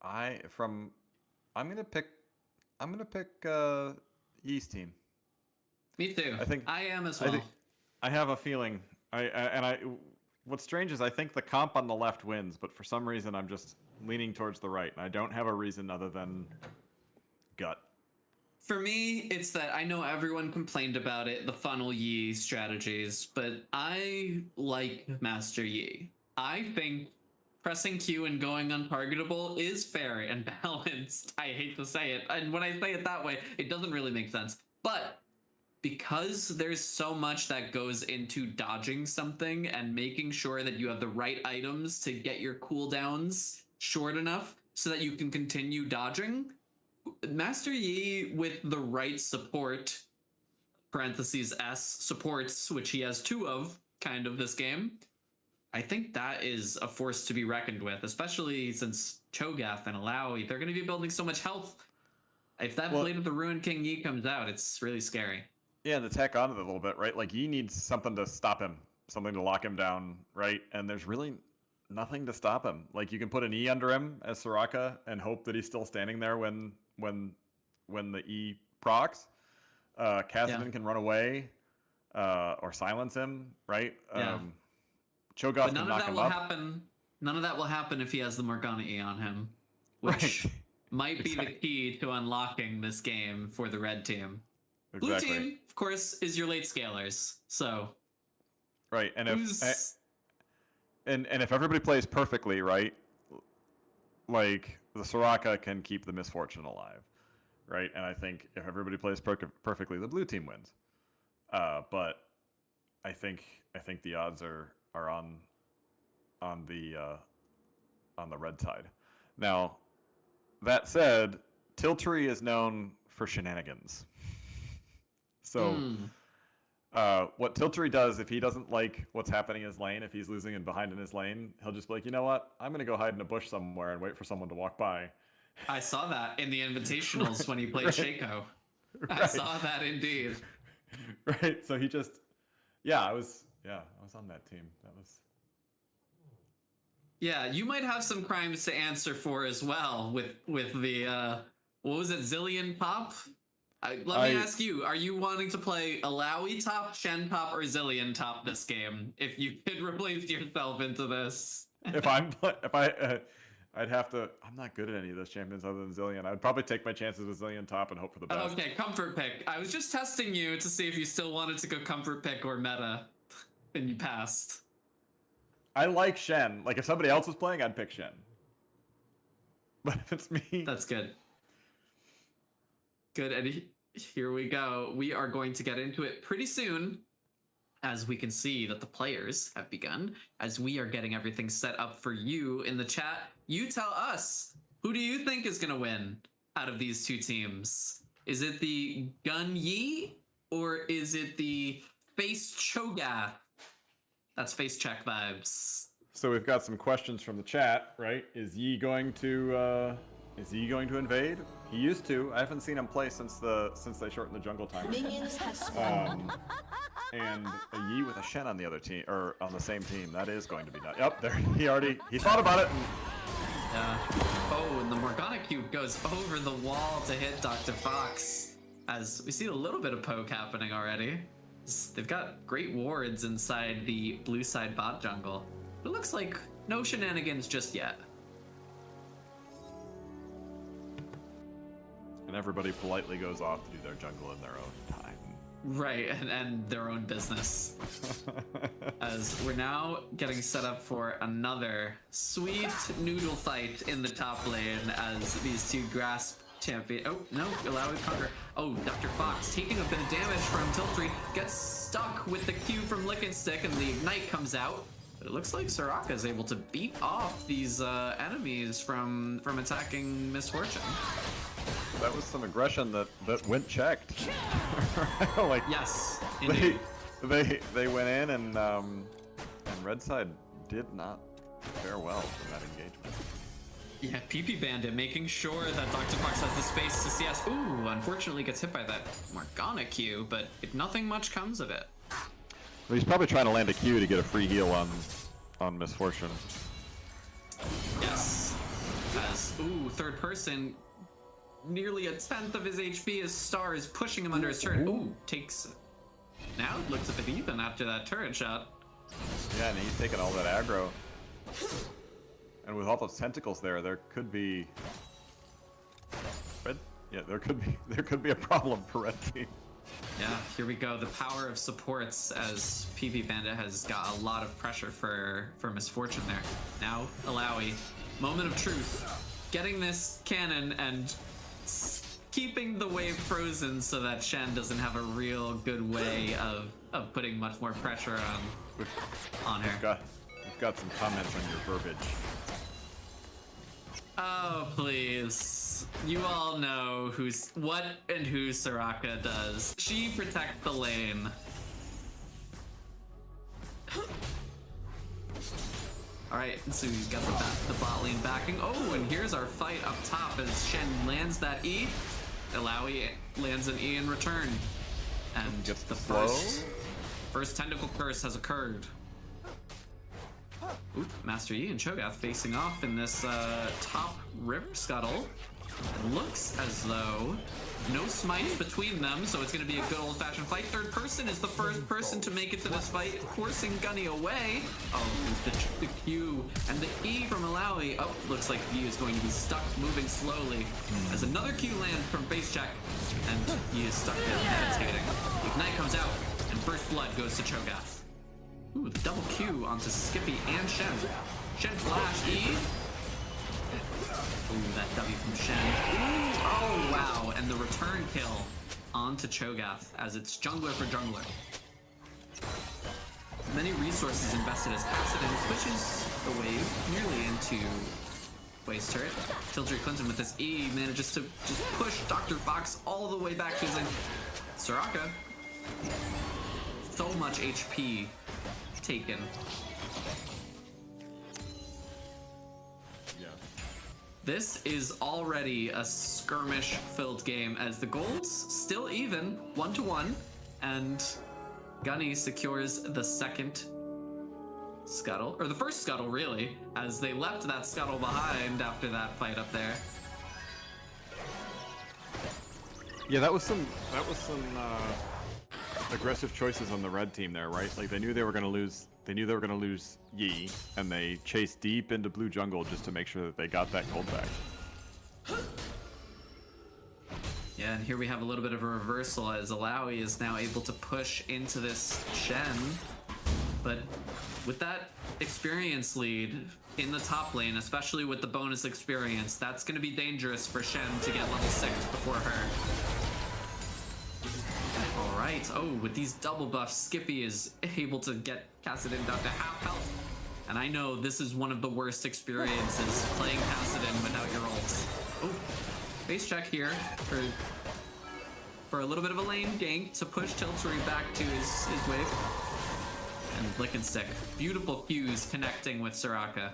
I'm gonna pick Yee's team. Me too. I am as I well. think I have a feeling. What's strange is I think the comp on the left wins, but for some reason I'm just leaning towards the right, and I don't have a reason other than gut. For me, it's that I know everyone complained about it, the funnel Yi strategies, but I like Master Yi. I think pressing Q and going untargetable is fair and balanced. I hate to say it. And when I say it that way, it doesn't really make sense. But because there's so much that goes into dodging something and making sure that you have the right items to get your cooldowns short enough so that you can continue dodging, Master Yi with the right support, parentheses S, supports, which he has 2 of, kind of this game, I think that is a force to be reckoned with, especially since Cho'Gath and Alawi, they're going to be building so much health. If that Blade of the Ruined King Yi comes out, it's really scary. Yeah, and to tack on it a little bit, right? Like, Yi needs something to stop him, something to lock him down, right? And there's really nothing to stop him. Like, you can put an E under him as Soraka and hope that he's still standing there when the E procs. Kassadin can run away or silence him, right? Yeah. Cho'Gath But can none of knock that him will up. happen. None of that will happen if he has the Morgana E on him, which Right. might be the key to unlocking this game for the red team. Blue Exactly. team, of course, is your late scalers. So Right, and who's and if everybody plays perfectly, right? Like, the Soraka can keep the misfortune alive, right? And I think if everybody plays perfectly, the blue team wins. But I think the odds are on the red side. Now, that said, Tiltree is known for shenanigans. So, what Tiltree does, if he doesn't like what's happening in his lane, if he's losing and behind in his lane, he'll just be like, you know what? I'm going to go hide in a bush somewhere and wait for someone to walk by. I saw that in the invitationals when he played Shaco. I Right. saw that indeed. Right. So he just, I was on that team. That was. Yeah, you might have some crimes to answer for as well with the what was it, Zillion top? Let me ask you: are you wanting to play Alawi top, Shen top, or Zillion top this game? If you could replace yourself into this, I'd have to. I'm not good at any of those champions other than Zillion. I'd probably take my chances with Zillion top and hope for the best. okay, comfort pick. I was just testing you to see if you still wanted to go comfort pick or meta, and you passed. I like Shen. Like, if somebody else was playing, I'd pick Shen. But if it's me, That's good. Good, and here we go. We are going to get into it pretty soon, as we can see that the players have begun, as we are getting everything set up for you in the chat. You tell us, who do you think is going to win out of these 2 teams? Is it the Gun Yi, or is it the Face Cho'Gath? That's face check vibes. So we've got some questions from the chat, right? Is Yi going to invade? He used to. I haven't seen him play since they shortened the jungle time. Minions have spawned. And a Yi with a Shen on the other team, or on the same team, that is going to be nuts. Yep, there. He thought about it. Oh, and the Morgana cube goes over the wall to hit Dr. Fox. As we see a little bit of poke happening already. They've got great wards inside the blue side bot jungle. It looks like no shenanigans just yet. And everybody politely goes off to do their jungle in their own time. Right, and their own business. As we're now getting set up for another sweet noodle fight in the top lane as these 2 grasp champion. Oh, no, allow it conquer. Oh, Dr. Fox taking a bit of damage from Tiltree, gets stuck with the Q from Lick and Stick, and the Ignite comes out. But it looks like Soraka is able to beat off these enemies from attacking Misfortune. That was some aggression that went checked. Like, Yes, indeed. they went in and Red Side did not fare well from that engagement. Yeah, PP Bandit making sure that Dr. Fox has the space to CS. Ooh, unfortunately gets hit by that Morgana Q, but if nothing much comes of it. Well, he's probably trying to land a Q to get a free heal on Misfortune. Yes. As, ooh, third person, nearly a 10th of his HP as Star is pushing him under his turret. Ooh, takes... Now it looks a bit even after that turret shot. Yeah, and he's taking all that aggro. And with all those tentacles there could be... Yeah, there could be a problem for red team. Yeah, here we go. The power of supports as PV Panda has got a lot of pressure for Misfortune there. Now, Alawi, moment of truth. Getting this cannon and keeping the wave frozen so that Shen doesn't have a real good way of putting much more pressure on her. We've got some comments on your verbiage. Oh, please. You all know what and who Soraka does. She protects the lane. Alright, so he's got the bot lane backing. Oh, and here's our fight up top as Shen lands that E. Alawi lands an E in return. And Gets the slow. first tentacle curse has occurred. Ooh, Master Yi and Cho'Gath facing off in this top river scuttle. It looks as though no smites between them, so it's going to be a good old-fashioned fight. Third person is the first person to make it to this fight, forcing Gunny away. Oh, the Q and the E from Alawi. Oh, looks like Yi is going to be stuck moving slowly. As another Q lands from base check, and Yi is stuck there meditating. Ignite comes out, and First Blood goes to Cho'Gath. Ooh, the double Q onto Skippy and Shen. Shen flash E. Ooh, that W from Shen. Oh, wow. And the return kill onto Cho'Gath as it's jungler for jungler. Many resources invested as Kassadin pushes the wave nearly into Waste Turret. Tiltree Clinton with this E manages to just push Dr. Fox all the way back to his end. Soraka. So much HP taken. Yeah. This is already a skirmish-filled game as the goals still even, 1-1, and Gunny secures the second scuttle, or the first scuttle really, as they left that scuttle behind after that fight up there. Yeah, that was some aggressive choices on the red team there, right? Like they knew they were going to lose. They knew they were going to lose Yi, and they chased deep into blue jungle just to make sure that they got that gold back. Yeah, and here we have a little bit of a reversal as Alawi is now able to push into this Shen, but with that experience lead in the top lane, especially with the bonus experience, that's going to be dangerous for Shen to get level 6 before her. Alright, oh, with these double buffs, Skippy is able to get Kassadin down to half health. And I know this is one of the worst experiences, playing Kassadin without your ults. Oh, base check here for a little bit of a lane gank to push Tiltree back to his wave. And Lick and Stick. Beautiful Qs connecting with Soraka.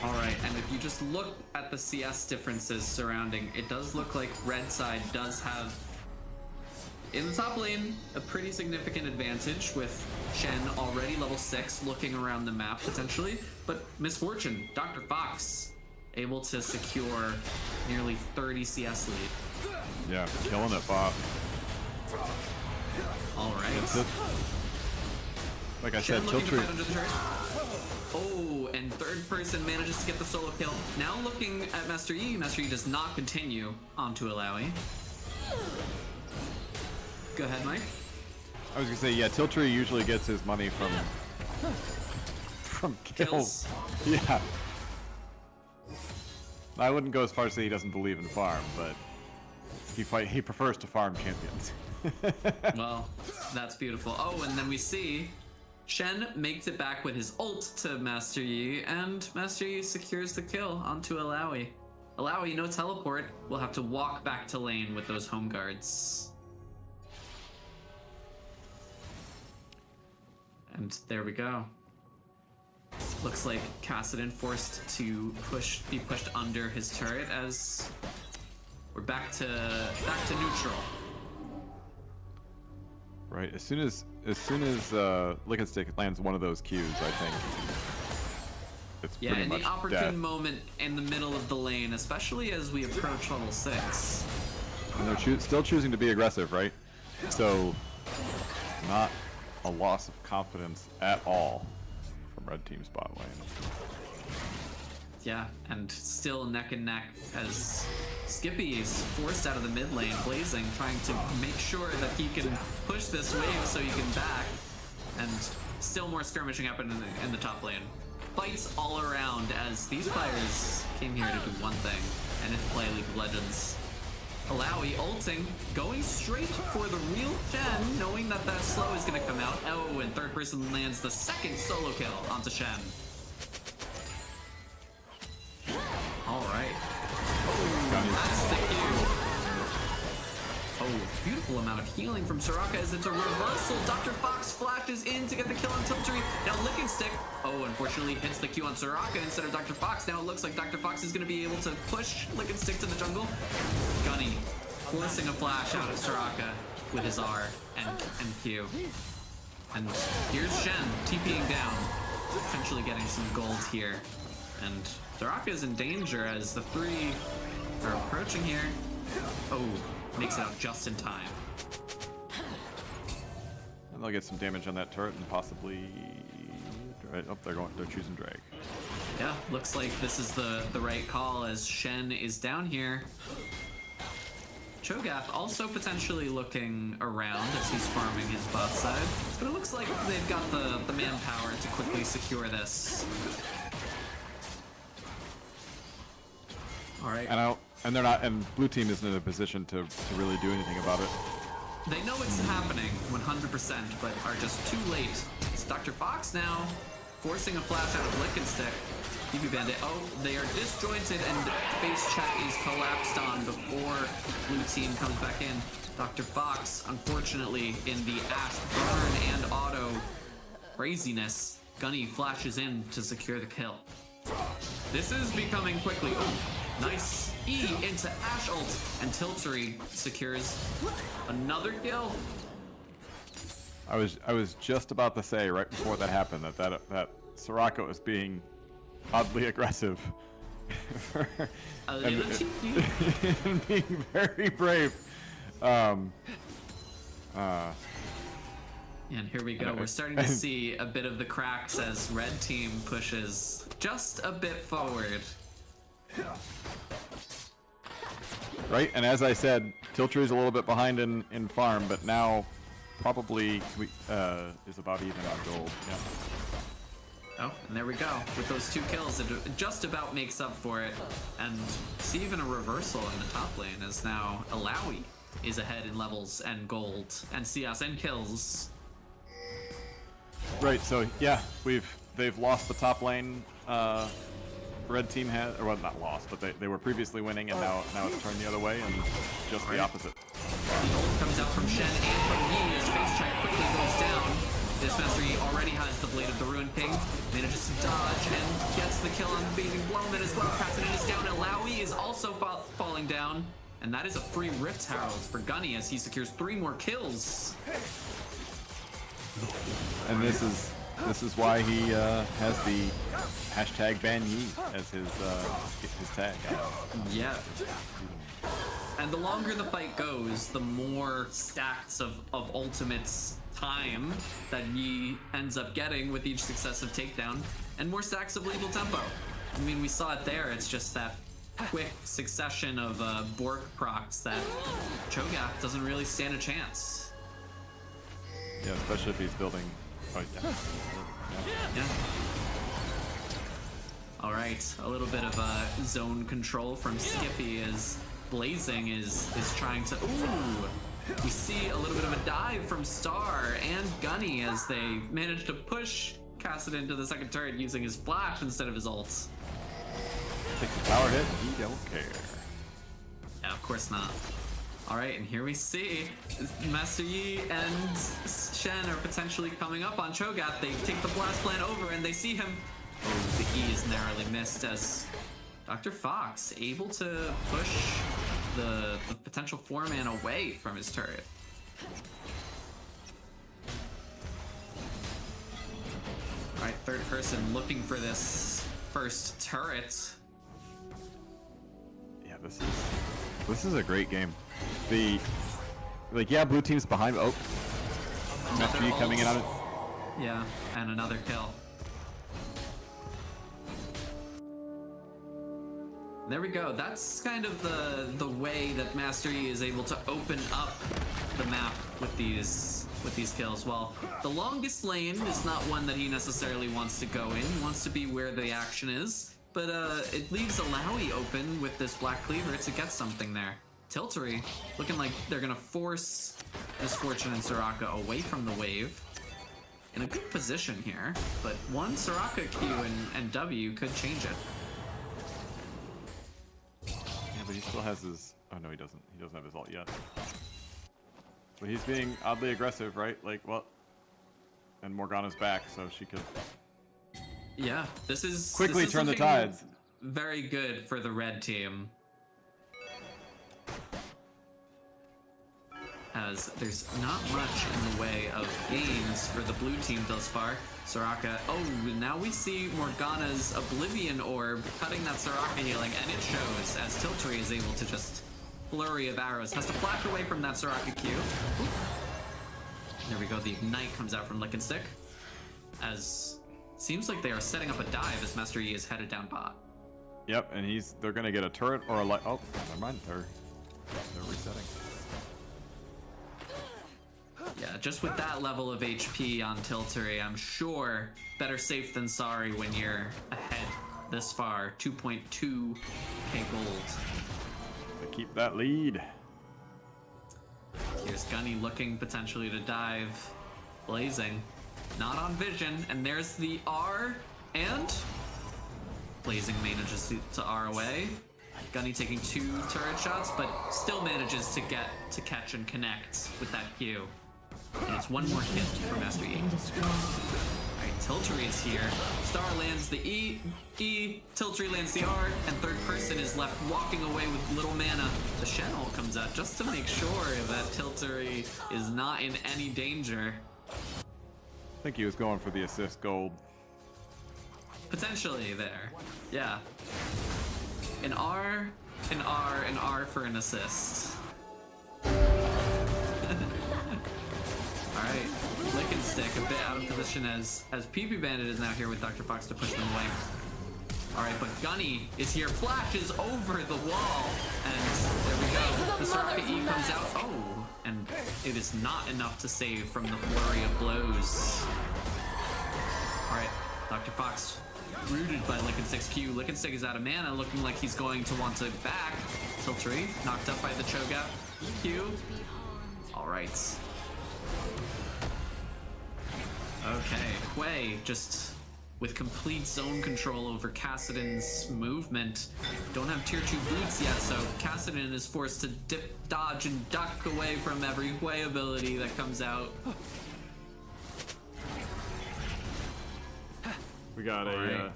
Alright, and if you just look at the CS differences surrounding, it does look like red side does have, in the top lane, a pretty significant advantage with Shen already level 6 looking around the map potentially, but Misfortune, Dr. Fox, able to secure nearly 30 CS lead. Yeah, killing it, Bob. Alright. Like I Shen said, looking to Tiltree. fight under the turret. Oh, and third person manages to get the solo kill. Now looking at Master Yi. Master Yi does not continue onto Alawi. Go ahead, Mike. I was gonna say, yeah, Tiltree usually gets his money from kills. Yeah. I wouldn't go as far as say he doesn't believe in farm, but he prefers to farm champions. Well, that's beautiful. Oh, and then we see Shen makes it back with his ult to Master Yi, and Master Yi secures the kill onto Alawi. Alawi, no teleport, will have to walk back to lane with those home guards. And there we go. Looks like Kassadin forced to be pushed under his turret as we're back to neutral. Right. As soon as Lick and Stick lands one of those Qs, I think it's Yeah, pretty in much the opportune death. moment in the middle of the lane, especially as we approach level 6. And they're still choosing to be aggressive, right? So, not a loss of confidence at all from red team's bot lane. Yeah, and still neck and neck as Skippy is forced out of the mid lane, Blazing trying to make sure that he can push this wave so he can back, and still more skirmishing happening in the top lane. Fights all around as these players came here to do one thing, and it's play League of Legends. Alawi ulting, going straight for the real Shen, knowing that that slow is going to come out. Oh, and third person lands the second solo kill onto Shen. All right. Oh, that's the Q. Oh, beautiful amount of healing from Soraka as it's a reversal. Dr. Fox flashes in to get the kill on Tiltry. Now Licking Stick, oh, unfortunately hits the Q on Soraka instead of Dr. Fox. Now it looks like Dr. Fox is going to be able to push Licking Stick to the jungle. Gunny forcing a flash out of Soraka with his R and Q. And here's Shen TPing down, potentially getting some gold here. And Soraka is in danger as the three are approaching here. Oh, makes it out just in time. And they'll get some damage on that turret and possibly. Oh, they're choosing drag. Yeah, looks like this is the right call as Shen is down here. Cho'Gath also potentially looking around as he's farming his bot side, but it looks like they've got the manpower to quickly secure this. All right. And they're not, and blue team isn't in a position to really do anything about it. They know it's happening 100%, but are just too late. It's Dr. Fox now forcing a flash out of Licking Stick. DB Bandit. Oh, they are disjointed and face check is collapsed on before blue team comes back in. Dr. Fox, unfortunately, in the Ash burn and auto craziness, Gunny flashes in to secure the kill. This is becoming quickly. Oh, nice E into Ash ult, and Tiltry secures another kill. I was just about to say right before that happened that Soraka was being oddly aggressive and being very brave. And here we go. We're starting to see a bit of the cracks as red team pushes just a bit forward. Right, and as I said, Tiltry's a little bit behind in farm, but now probably is about even on gold. Yeah. Oh, and there we go. With those two kills, it just about makes up for it. And see even a reversal in the top lane as now Alawi is ahead in levels and gold and CS and kills. Right, so yeah, they've lost the top lane. Red team has, or well, not lost, but they were previously winning, and now it's turned the other way, and just the opposite. The ult comes out from Shen and from Yi as face check quickly goes down. This Master Yi already has the Blade of the Ruin King, manages to dodge and gets the kill on Bathing Blowman as well. Cassidy is down, Alawi is also falling down, and that is a free Rift Herald for Gunny as he secures 3 more kills. And this is why he has the hashtag #BanYi as his tag. Yeah. And the longer the fight goes, the more stacks of ultimates time that Yi ends up getting with each successive takedown, and more stacks of lethal tempo. I mean, we saw it there. It's just that quick succession of Bork procs that Cho'Gath doesn't really stand a chance. Yeah, especially if he's building. Oh, Yeah. All right, a little bit of zone control from Skippy as Blazing is trying to. Ooh, we see a little bit of a dive from Star and Gunny as they manage to push Cassidy into the second turret using his flash instead of his ults. Take the power hit, and he don't care. Yeah, of course not. All right, and here we see Master Yi and Shen are potentially coming up on Cho'Gath. They take the blast plan over and they see him. Oh, the E is narrowly missed as Dr. Fox able to push the potential 4-man away from his turret. All right, third person looking for this first turret. Yeah, this is a great game. Blue team's behind. Oh, Master Yi coming in on it. Yeah, and another kill. There we go. That's kind of the way that Master Yi is able to open up the map with these kills. Well, the longest lane is not one that he necessarily wants to go in. He wants to be where the action is. But it leaves Alawi open with this Black Cleaver to get something there. Tiltary looking like they're gonna force Misfortune and Soraka away from the wave. In a good position here, but one Soraka Q and W could change it. Yeah, but he still has his. Oh no, he doesn't. He doesn't have his ult yet. But he's being oddly aggressive, right? Like, well, and Morgana's back, so she could Yeah, this is quickly turn the looking tides. Very good for the red team. As there's not much in the way of gains for the blue team thus far. Soraka, oh, now we see Morgana's Oblivion Orb cutting that Soraka healing, and it shows as Tiltary is able to just flurry of arrows. Has to flash away from that Soraka Q. Ooh. There we go, the Ignite comes out from Lick and Stick. As seems like they are setting up a dive as Master Yi is headed down bot. Yep, and they're gonna get a turret or a light. Oh, never mind. They're resetting. Yeah, just with that level of HP on Tiltary, I'm sure better safe than sorry when you're ahead this far. 2.2k gold. They keep that lead. Here's Gunny looking potentially to dive. Blazing. Not on vision, and there's the R, and Blazing manages to R away. Gunny taking 2 turret shots, but still manages to get to catch and connect with that Q. And it's one more hit for Master Yi. Been destroyed. Alright, Tiltary is here. Star lands the E, Tiltary lands the R, and third person is left walking away with little mana. The Shen ult comes out just to make sure that Tiltary is not in any danger. I think he was going for the assist gold. Potentially there. Yeah. An R, an R, an R for an assist. Alright, Lick and Stick a bit out of position as PP Bandit is now here with Dr. Fox to push them away. Alright, but Gunny is here, flashes over the wall, and there we go. The Soraka E comes out. Oh, and it is not enough to save from the flurry of blows. Alright, Dr. Fox rooted by Lick and Stick's Q. Lick and Stick is out of mana, looking like he's going to want to back. Tiltary knocked up by the Cho'Gath Q. Alright. Okay, Quay just with complete zone control over Kassadin's movement. Don't have tier 2 boots yet, so Kassadin is forced to dip, dodge, and duck away from every Quay ability that comes out. We got a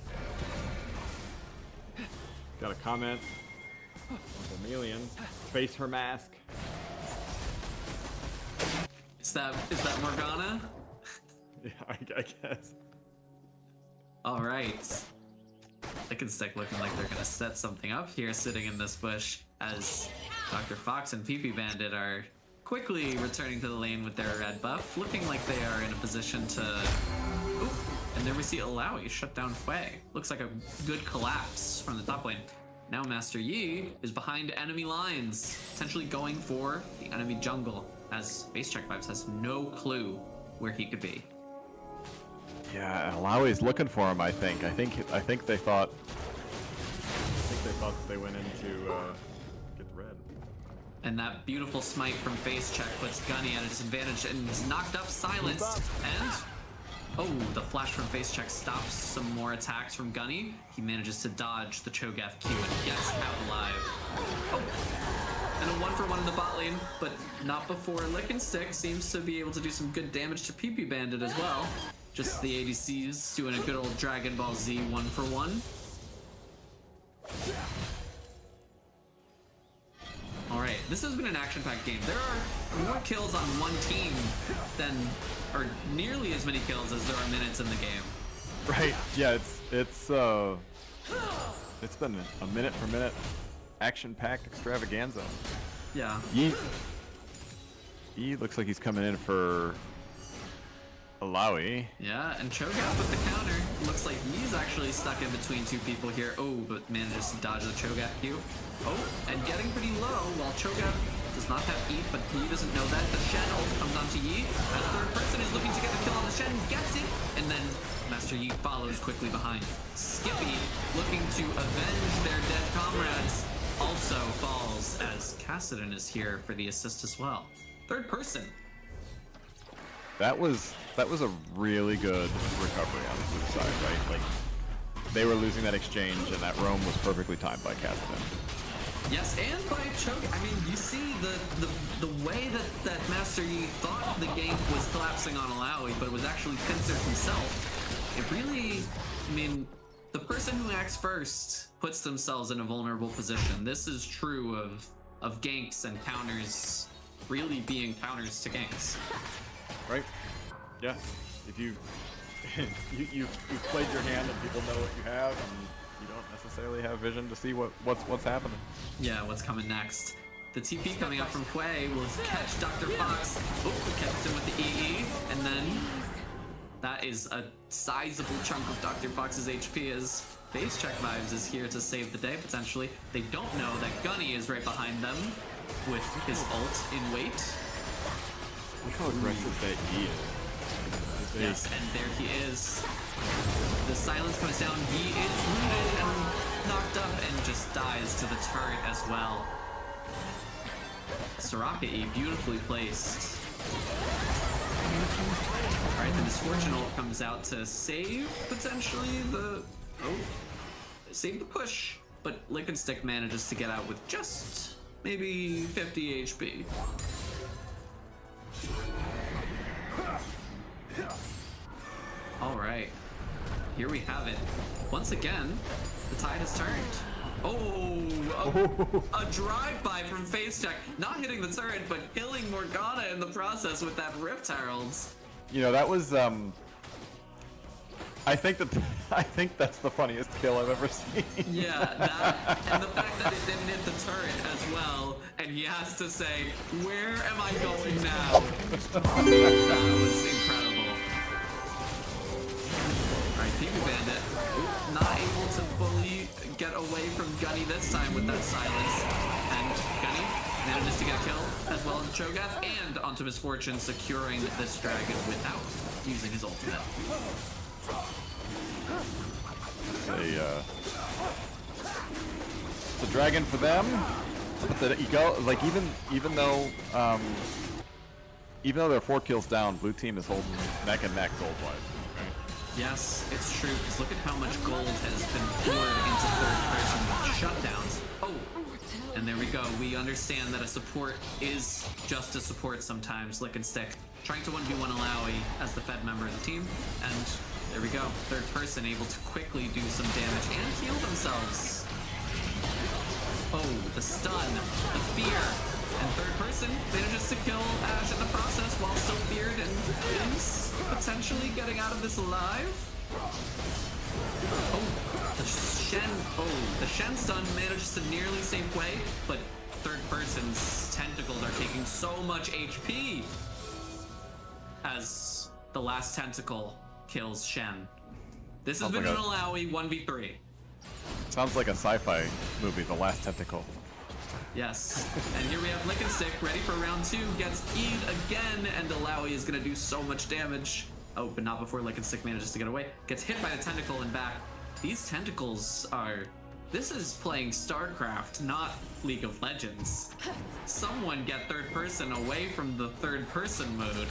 got a comment. Chameleon, face her mask. Is that Morgana? Yeah, I guess. All right. Lick and Stick looking like they're gonna set something up here, sitting in this bush, as Dr. Fox and PP Bandit are quickly returning to the lane with their red buff, looking like they are in a position to. Oop. And there we see Alawi shut down Quay. Looks like a good collapse from the top lane. Now Master Yi is behind enemy lines, potentially going for the enemy jungle, as Face Check Vibes has no clue where he could be. Yeah, and Alawi's looking for him. I think they thought. They went in to get the red. And that beautiful smite from Face Check puts Gunny at a disadvantage, and he's knocked up, silenced, and oh, the flash from Face Check stops some more attacks from Gunny. He manages to dodge the Cho'Gath Q and gets out alive. Oh, and a 1-for-1 in the bot lane, but not before Lick and Stick seems to be able to do some good damage to PP Bandit as well. Just the ADCs doing a good old Dragon Ball Z 1-for-1. Alright, this has been an action-packed game. There are more kills on one team than, or nearly as many kills as there are minutes in the game. Right. Yeah. It's been a minute for minute action-packed extravaganza. Yeah. He looks like he's coming in for Alawi. Yeah, and Cho'Gath with the counter. Looks like he's actually stuck in between two people here. Oh, but manages to dodge the Cho'Gath Q. Oh, and getting pretty low while Cho'Gath does not have Eat, but he doesn't know that. The Shen ult comes onto Yi. As third person is looking to get the kill on the Shen, gets it, and then Master Yi follows quickly behind. Skippy looking to avenge their dead comrades also falls as Kassadin is here for the assist as well. Third person. That was a really good recovery on the blue side, right? Like they were losing that exchange, and that roam was perfectly timed by Kassadin. Yes, and by Choke. I mean, you see the way that Master Yi thought the gank was collapsing on Alawi, but it was actually Pinsir himself. It really, I mean, the person who acts first puts themselves in a vulnerable position. This is true of ganks and counters really being counters to ganks. Right? Yeah. If you you've played your hand and people know what you have, and you don't necessarily have vision to see what's happening. Yeah, what's coming next? The TP coming up from Quay will catch Dr. Fox. Oh, catches him with the EE, and then that is a sizable chunk of Dr. Fox's HP as Base Check Vibes is here to save the day, potentially. They don't know that Gunny is right behind them with his ult in wait. Look how aggressive that he is. Yes, and there he is. The silence comes down. He is wounded and knocked up and just dies to the turret as well. Soraka E, beautifully placed. Alright, the Misfortune ult comes out to save, potentially, save the push. But Lick and Stick manages to get out with just maybe 50 HP. Alright, here we have it. Once again, the tide has turned. Oh, a drive-by from FaceCheck. Not hitting the turret, but killing Morgana in the process with that Rift Herald. You know, that was I think that's the funniest kill I've ever seen. Yeah, that, and the fact that it didn't hit the turret as well, and he has to say, where am I going now? That was incredible. Alright, PB Bandit, not able to fully get away from Gunny this time with that silence. And Gunny manages to get a kill, as well as Cho'Gath, and onto Misfortune, securing this dragon without using his ultimate. The dragon for them. But the Eagle, like even though they're 4 kills down, blue team is holding neck and neck gold wise. Right? Yes, it's true, because look at how much gold has been poured into third person shutdowns. Oh, and there we go. We understand that a support is just a support sometimes. Lick and Stick trying to 1v1 Alawi as the Fed member of the team, and there we go. Third person able to quickly do some damage and heal themselves. Oh, the stun, the fear, and third person manages to kill Ash in the process while still feared and is potentially getting out of this alive. Oh, the Shen stun manages to nearly save Quay, but third person's tentacles are taking so much HP as the last tentacle kills Shen. This has been an Alawi 1v3. Sounds like a sci-fi movie, The Last Tentacle. Yes, and here we have Lick and Stick ready for round 2, gets E'd again, and Alawi is gonna do so much damage. Oh, but not before Lick and Stick manages to get away. Gets hit by the tentacle and back. These tentacles are... This is playing StarCraft, not League of Legends. Someone get third person away from the third person mode.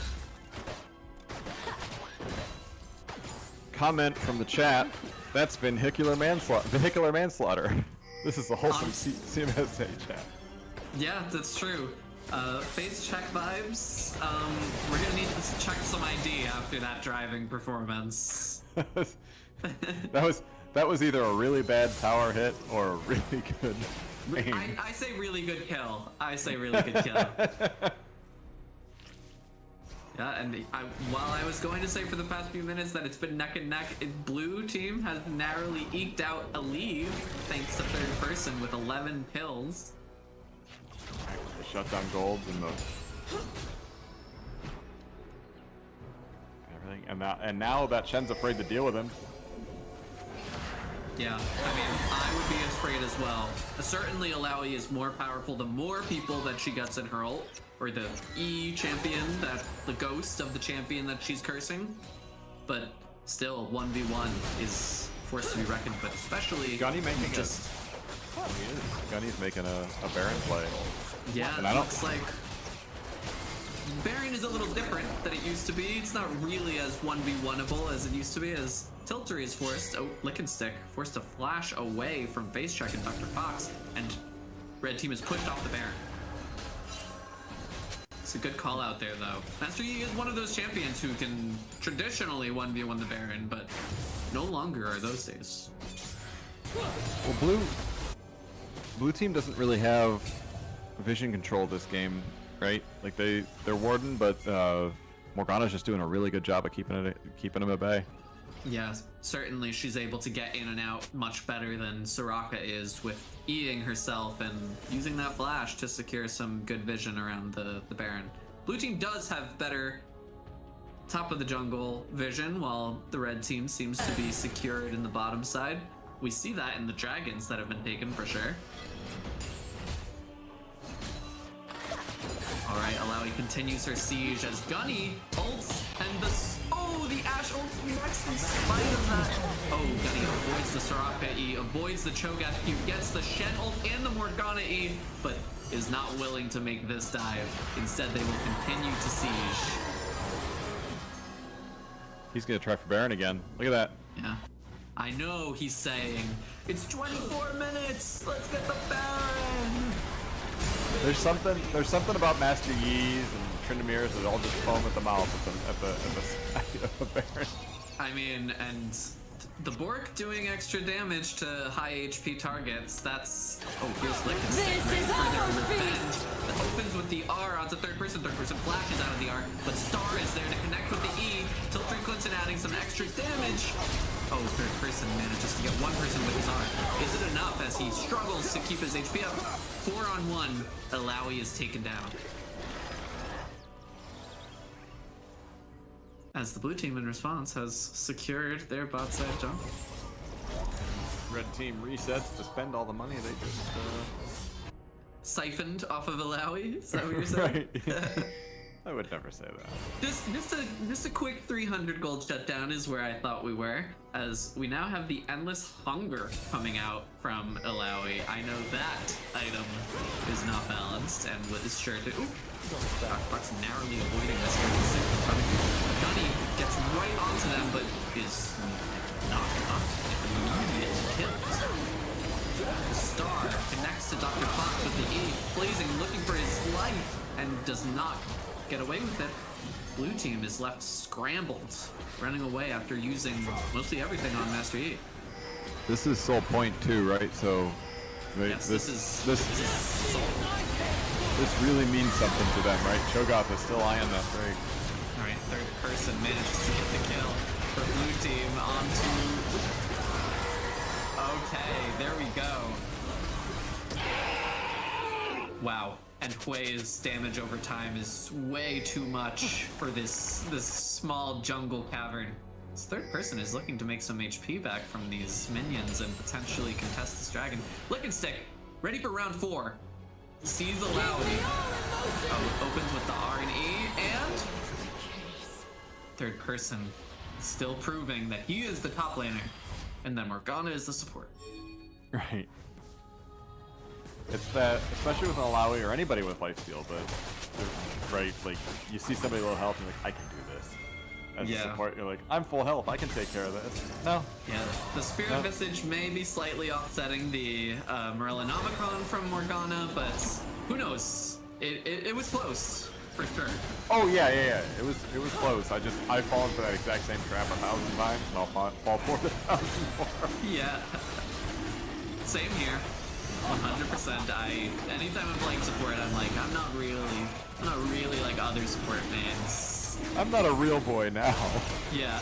Comment from the chat. That's vehicular manslaughter. This is the wholesome CMSA chat. Yeah, that's true. Face check vibes. We're gonna need to check some ID after that driving performance. that was either a really bad tower hit or a really good aim. I say really good kill. I say really good kill. Yeah, and while I was going to say for the past few minutes that it's been neck and neck, blue team has narrowly eked out a lead thanks to third person with 11 kills. The shutdown golds and the... everything, and now that Shen's afraid to deal with him. Yeah, I mean, I would be afraid as well. Certainly, Alawi is more powerful the more people that she gets in her ult, or the E champion, the ghost of the champion that she's cursing. But still, 1v1 is forced to be reckoned with, especially Gunny making just. Gunny's making a Baron play. Yeah, And it I don't- looks like Baron is a little different than it used to be. It's not really as 1v1able as it used to be, as Tiltery is forced, Lickenstick, forced to flash away from face check and Dr. Fox, and red team is pushed off the Baron. It's a good call out there, though. Master Yi is one of those champions who can traditionally 1v1 the Baron, but no longer are those days. Well, blue team doesn't really have vision control this game, right? Like they're Warden, but Morgana's just doing a really good job of keeping him at bay. Yeah, certainly she's able to get in and out much better than Soraka is with Eing herself and using that flash to secure some good vision around the Baron. Blue team does have better top of the jungle vision, while the red team seems to be secured in the bottom side. We see that in the dragons that have been taken for sure. Alright, Alawi continues her siege as Gunny ults and the Ashe ult next in spite of that. Oh, Gunny avoids the Soraka E, avoids the Cho'Gath Q, gets the Shen ult and the Morgana E, but is not willing to make this dive. Instead, they will continue to siege. He's gonna try for Baron again. Look at that. Yeah. I know he's saying, it's 24 minutes, let's get the Baron! There's something about Master Yi's and Trindamirs that all just foam at the mouth at the sight of the Baron. I mean, and the Bork doing extra damage to high HP targets, that's... Oh, here's Lickenstick ready for their revenge. It opens with the R onto third person flashes out of the R, but Star is there to connect with the E. Tiltry Clinton adding some extra damage. Oh, third person manages to get one person with his R. Is it enough as he struggles to keep his HP up? 4-on-1, Alawi is taken down. As the blue team in response has secured their bot side jungle. Red team resets to spend all the money they just Siphoned off of Alawi? Is that what you're saying? right. I would never say that. Just a quick 300 gold shutdown is where I thought we were, as we now have the Endless Hunger coming out from Alawi. I know that item is not balanced and is sure to... Ooh! Dr. Fox narrowly avoiding this Gunny gets right onto them, but is not immediately killed. The Star connects to Dr. Fox with the E, Blazing looking for his life, and does not get away with it. Blue team is left scrambled, running away after using mostly everything on Master Yi. This is Soul Point too, right? So Yes, this is Soul. This really means something to them, right? Cho'Gath is still eyeing that break. Alright, third person manages to get the kill for blue team onto... Okay, there we go. Wow. And Hui's damage over time is way too much for this small jungle cavern. This third person is looking to make some HP back from these minions and potentially contest this dragon. Lickenstick, ready for round 4. Sees Alawi. Oh, opens with the R and E, and third person still proving that he is the top laner, and then Morgana is the support. Right. It's that, especially with an Alawi or anybody with lifesteal, but right, like you see somebody low health and like, I can do this. As a support, you're like, I'm full health, I can take care of this. No. Yeah, the Spirit Visage may be slightly offsetting the Morellonomicron from Morgana, but who knows? It was close, for sure. Oh yeah. It was close. I've fallen for that exact same trap 1,000 times, and I'll fall for it 1,000 more. Yeah. Same here. 100%. Anytime I'm playing support, I'm like, I'm not really like other support mains. I'm not a real boy now. Yeah.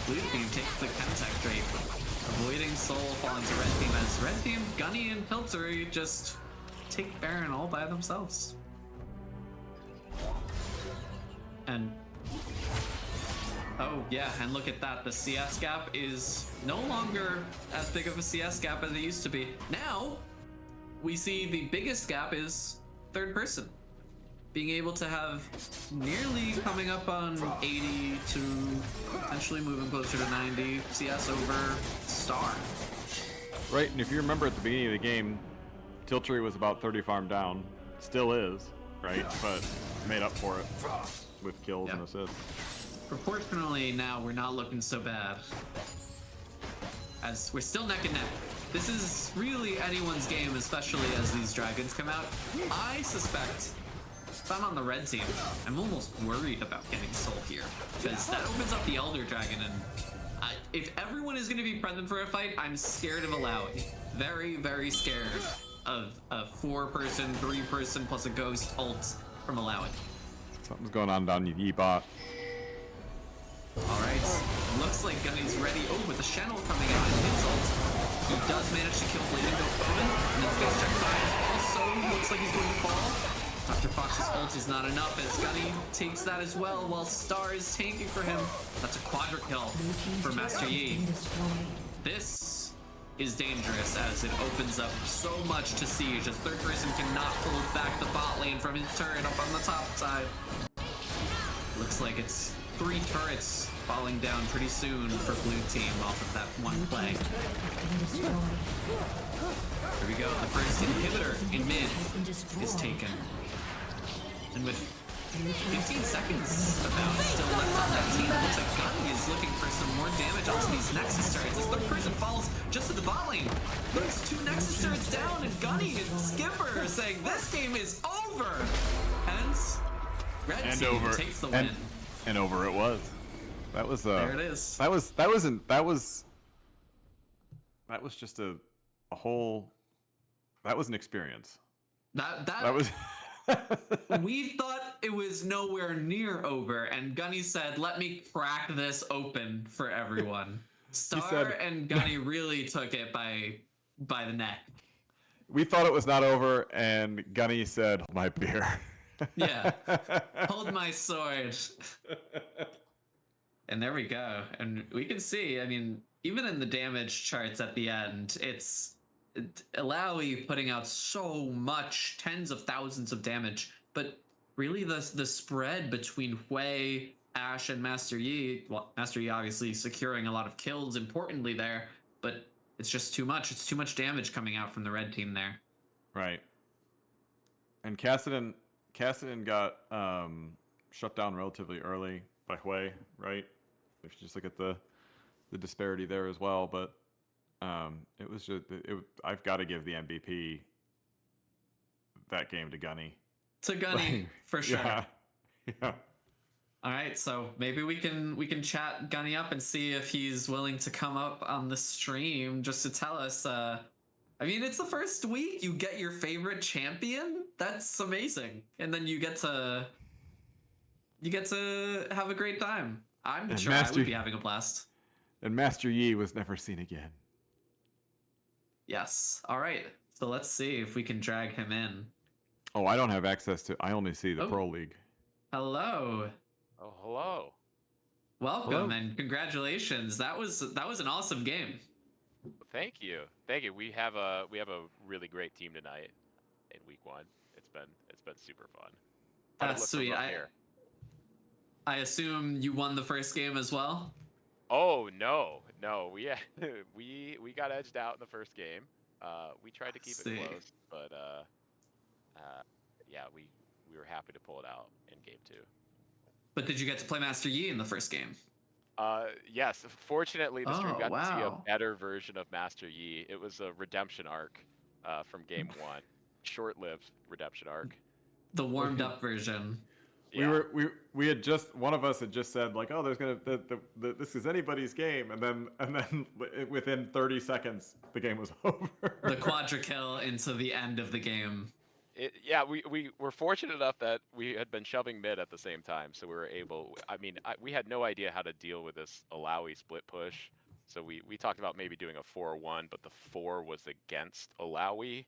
Blue team takes the contact drape, avoiding soul falling to red team as red team, Gunny and Piltory just take Baron all by themselves. And Oh yeah, and look at that. The CS gap is no longer as big of a CS gap as it used to be. Now, we see the biggest gap is third person. Being able to have nearly coming up on 80 to potentially moving closer to 90 CS over Star. Right, and if you remember at the beginning of the game, Tiltree was about 30 farm down. Still is, right? But made up for it with kills and assists. Proportionally now, we're not looking so bad. As we're still neck and neck. This is really anyone's game, especially as these dragons come out. I suspect, if I'm on the red team, I'm almost worried about getting Soul here. Because that opens up the Elder Dragon, and if everyone is going to be present for a fight, I'm scared of Alawi. Very, very scared of a 4-person, 3-person plus a ghost ult from Alawi. Something's going on down the E-bot. Alright, looks like Gunny's ready. Oh, with the Channel coming out in his ult. He does manage to kill Blade and go Omen. And then Space Check 5 also looks like he's going to fall. Dr. Fox's ult is not enough as Gunny takes that as well while Star is tanking for him. That's a quadra kill for Master Yi. This is dangerous as it opens up so much to Siege as third person cannot hold back the bot lane from his turret up on the top side. Looks like it's 3 turrets falling down pretty soon for blue team off of that one play. Here we go, the first inhibitor in mid is taken. And with 15 seconds about still left on that team, it looks like Gunny is looking for some more damage onto these Nexus turrets as third person falls just to the bot lane. There's 2 Nexus turrets down and Gunny and Skipper are saying this game is over! Hence, red team takes the win. And over it was. That was there it is. That was just a whole. That was an experience. That was. We thought it was nowhere near over, and Gunny said, "Let me crack this open for everyone." Star and Gunny really took it by the neck. We thought it was not over, and Gunny said, "Hold my beer." Yeah, hold my sword. And there we go. And we can see, I mean, even in the damage charts at the end, it's Alawi putting out so much, tens of thousands of damage. But really the spread between Hui, Ashe, and Master Yi, well, Master Yi obviously securing a lot of kills importantly there, but it's just too much. It's too much damage coming out from the red team there. Right. And Kassadin got shut down relatively early by Hui, right? If you just look at the disparity there as well, but it was just I've got to give the MVP that game to Gunny. To Gunny, for sure. Yeah. Yeah. All right, so maybe we can chat Gunny up and see if he's willing to come up on the stream just to tell us. I mean, it's the first week. You get your favorite champion. That's amazing, and then you get to have a great time. I'm sure I would be having a blast. And Master Yi was never seen again. Yes. All right. So let's see if we can drag him in. Oh, I don't have access to. I only see the Pro League. Hello. Oh, hello. Welcome and congratulations. That was an awesome game. Thank you. Thank you. We have a really great team tonight in week 1. It's been super fun. That's sweet. I assume you won the first game as well? Oh, no. We got edged out in the first game. We tried to keep it close, but yeah, we were happy to pull it out in game 2. But did you get to play Master Yi in the first game? Yes. Fortunately, the stream got to see a wow. better version of Master Yi. It was a redemption arc from game 1. Short-lived redemption arc. The warmed up version. Yeah. We had just, one of us had just said like, oh, there's gonna this is anybody's game, and then within 30 seconds the game was over. The quadra kill into the end of the game. Yeah, we were fortunate enough that we had been shoving mid at the same time, so we were able. I mean, we had no idea how to deal with this Alawi split push, so we talked about maybe doing a 4-1, but the 4 was against Alawi.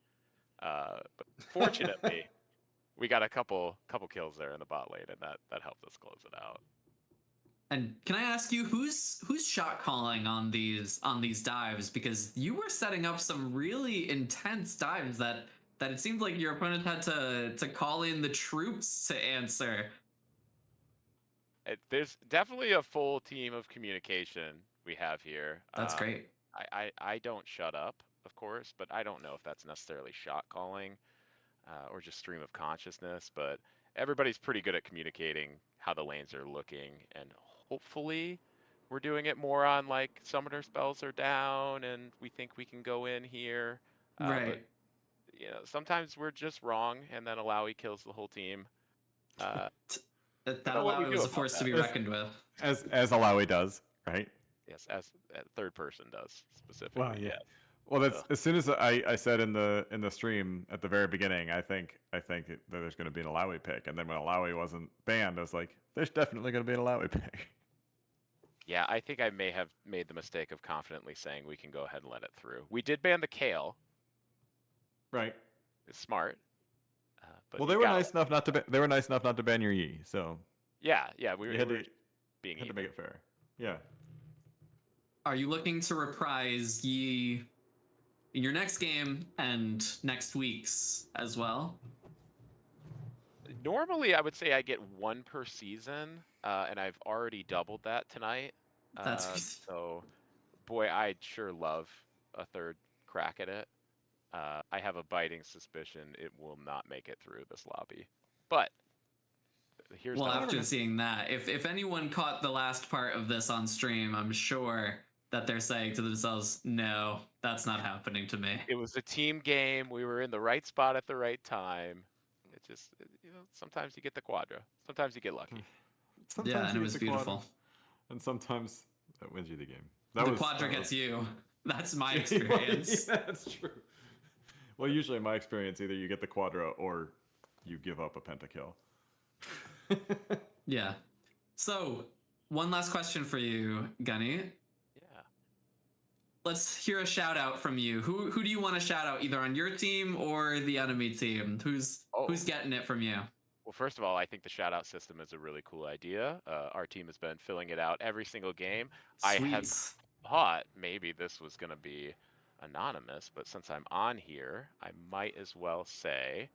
But fortunately, we got a couple kills there in the bot lane, and that helped us close it out. And can I ask you who's shot calling on these dives? Because you were setting up some really intense dives that it seemed like your opponent had to call in the troops to answer. There's definitely a full team of communication we have here. That's great. I don't shut up, of course, but I don't know if that's necessarily shot calling or just stream of consciousness. But everybody's pretty good at communicating how the lanes are looking, and hopefully we're doing it more on like summoner spells are down and we think we can go in here. Right. But you know, sometimes we're just wrong, and then Alawi kills the whole team. That know what we Alawi do was a about force to that. be reckoned with. As Alawi does, right? Yes, as third person does specifically. yeah. Well, that's as soon as I said in the stream at the very beginning, I think that there's going to be an Alawi pick, and then when Alawi wasn't banned, I was like, there's definitely going to be an Alawi pick. Yeah, I think I may have made the mistake of confidently saying we can go ahead and let it through. We did ban the Kale. Right. It's smart. But Well, you they were gotta- nice enough not to. They were nice enough not to ban your Yi, so Yeah, we you had were to being had to even. make it fair. Yeah. Are you looking to reprise Yi in your next game and next week's as well? Normally, I would say I get one per season, and I've already doubled that tonight. That's So, boy, I'd sure love a third crack at it. I have a biting suspicion it will not make it through this lobby. But here's well, the after seeing that, if anyone caught the last part of this on stream, I'm sure that they're saying to themselves, "No, that's not happening to me." It was a team game. We were in the right spot at the right time. It just, you know, sometimes you get the quadra. Sometimes you get lucky. Sometimes Yeah, and you it get was the quadra, beautiful. and sometimes that wins you the game. The quadra gets you. That's my experience. Yeah, that's true. Well, usually in my experience, either you get the quadra or you give up a pentakill. Yeah. So, one last question for you, Gunny. Yeah. Let's hear a shout out from you. Who do you want to shout out, either on your team or the enemy team? Who's getting it from you? Well, first of all, I think the shout out system is a really cool idea. Our team has been filling it out every single game. I had Sweet. thought maybe this was going to be anonymous, but since I'm on here, I might as well say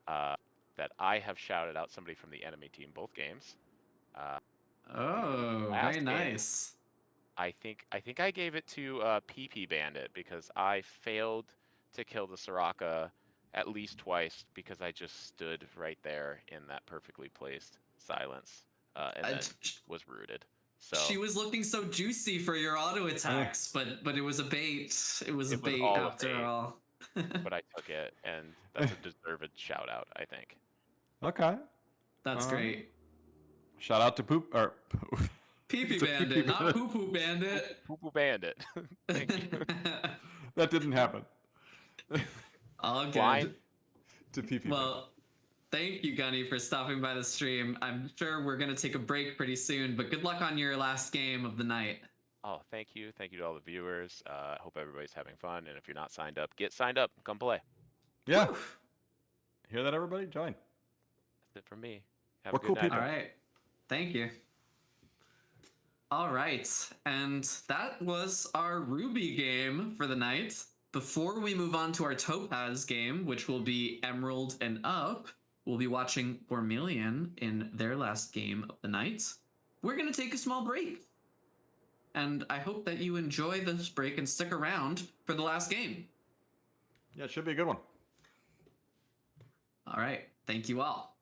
that I have shouted out somebody from the enemy team both games. Oh, last very game, nice. I think I gave it to PP Bandit because I failed to kill the Soraka at least twice because I just stood right there in that perfectly placed silence and then was rooted. So She was looking so juicy for your auto attacks, but it was a bait. It was a It was bait all a after bait. all. but I took it, and that's a deserved shout out, I think. Okay. That's great. Shout out to Poop or Pee Pee It's a Bandit, pee-pee not bandit. Poo Poo Bandit. Poo Poo Bandit. Thank you. that didn't happen. All good. Blind. To PP. Well, thank you, Gunny, for stopping by the stream. I'm sure we're going to take a break pretty soon, but good luck on your last game of the night. Oh, thank you. Thank you to all the viewers. I hope everybody's having fun. And if you're not signed up, get signed up. Come play. Yeah. Hear that, everybody? Join. That's it from me. Have We're a good cool night. people. All right. Thank you. All right. And that was our Ruby game for the night. Before we move on to our Topaz game, which will be Emerald and up, we'll be watching Bormelian in their last game of the night. We're going to take a small break. And I hope that you enjoy this break and stick around for the last game. Yeah, it should be a good one. All right. Thank you all.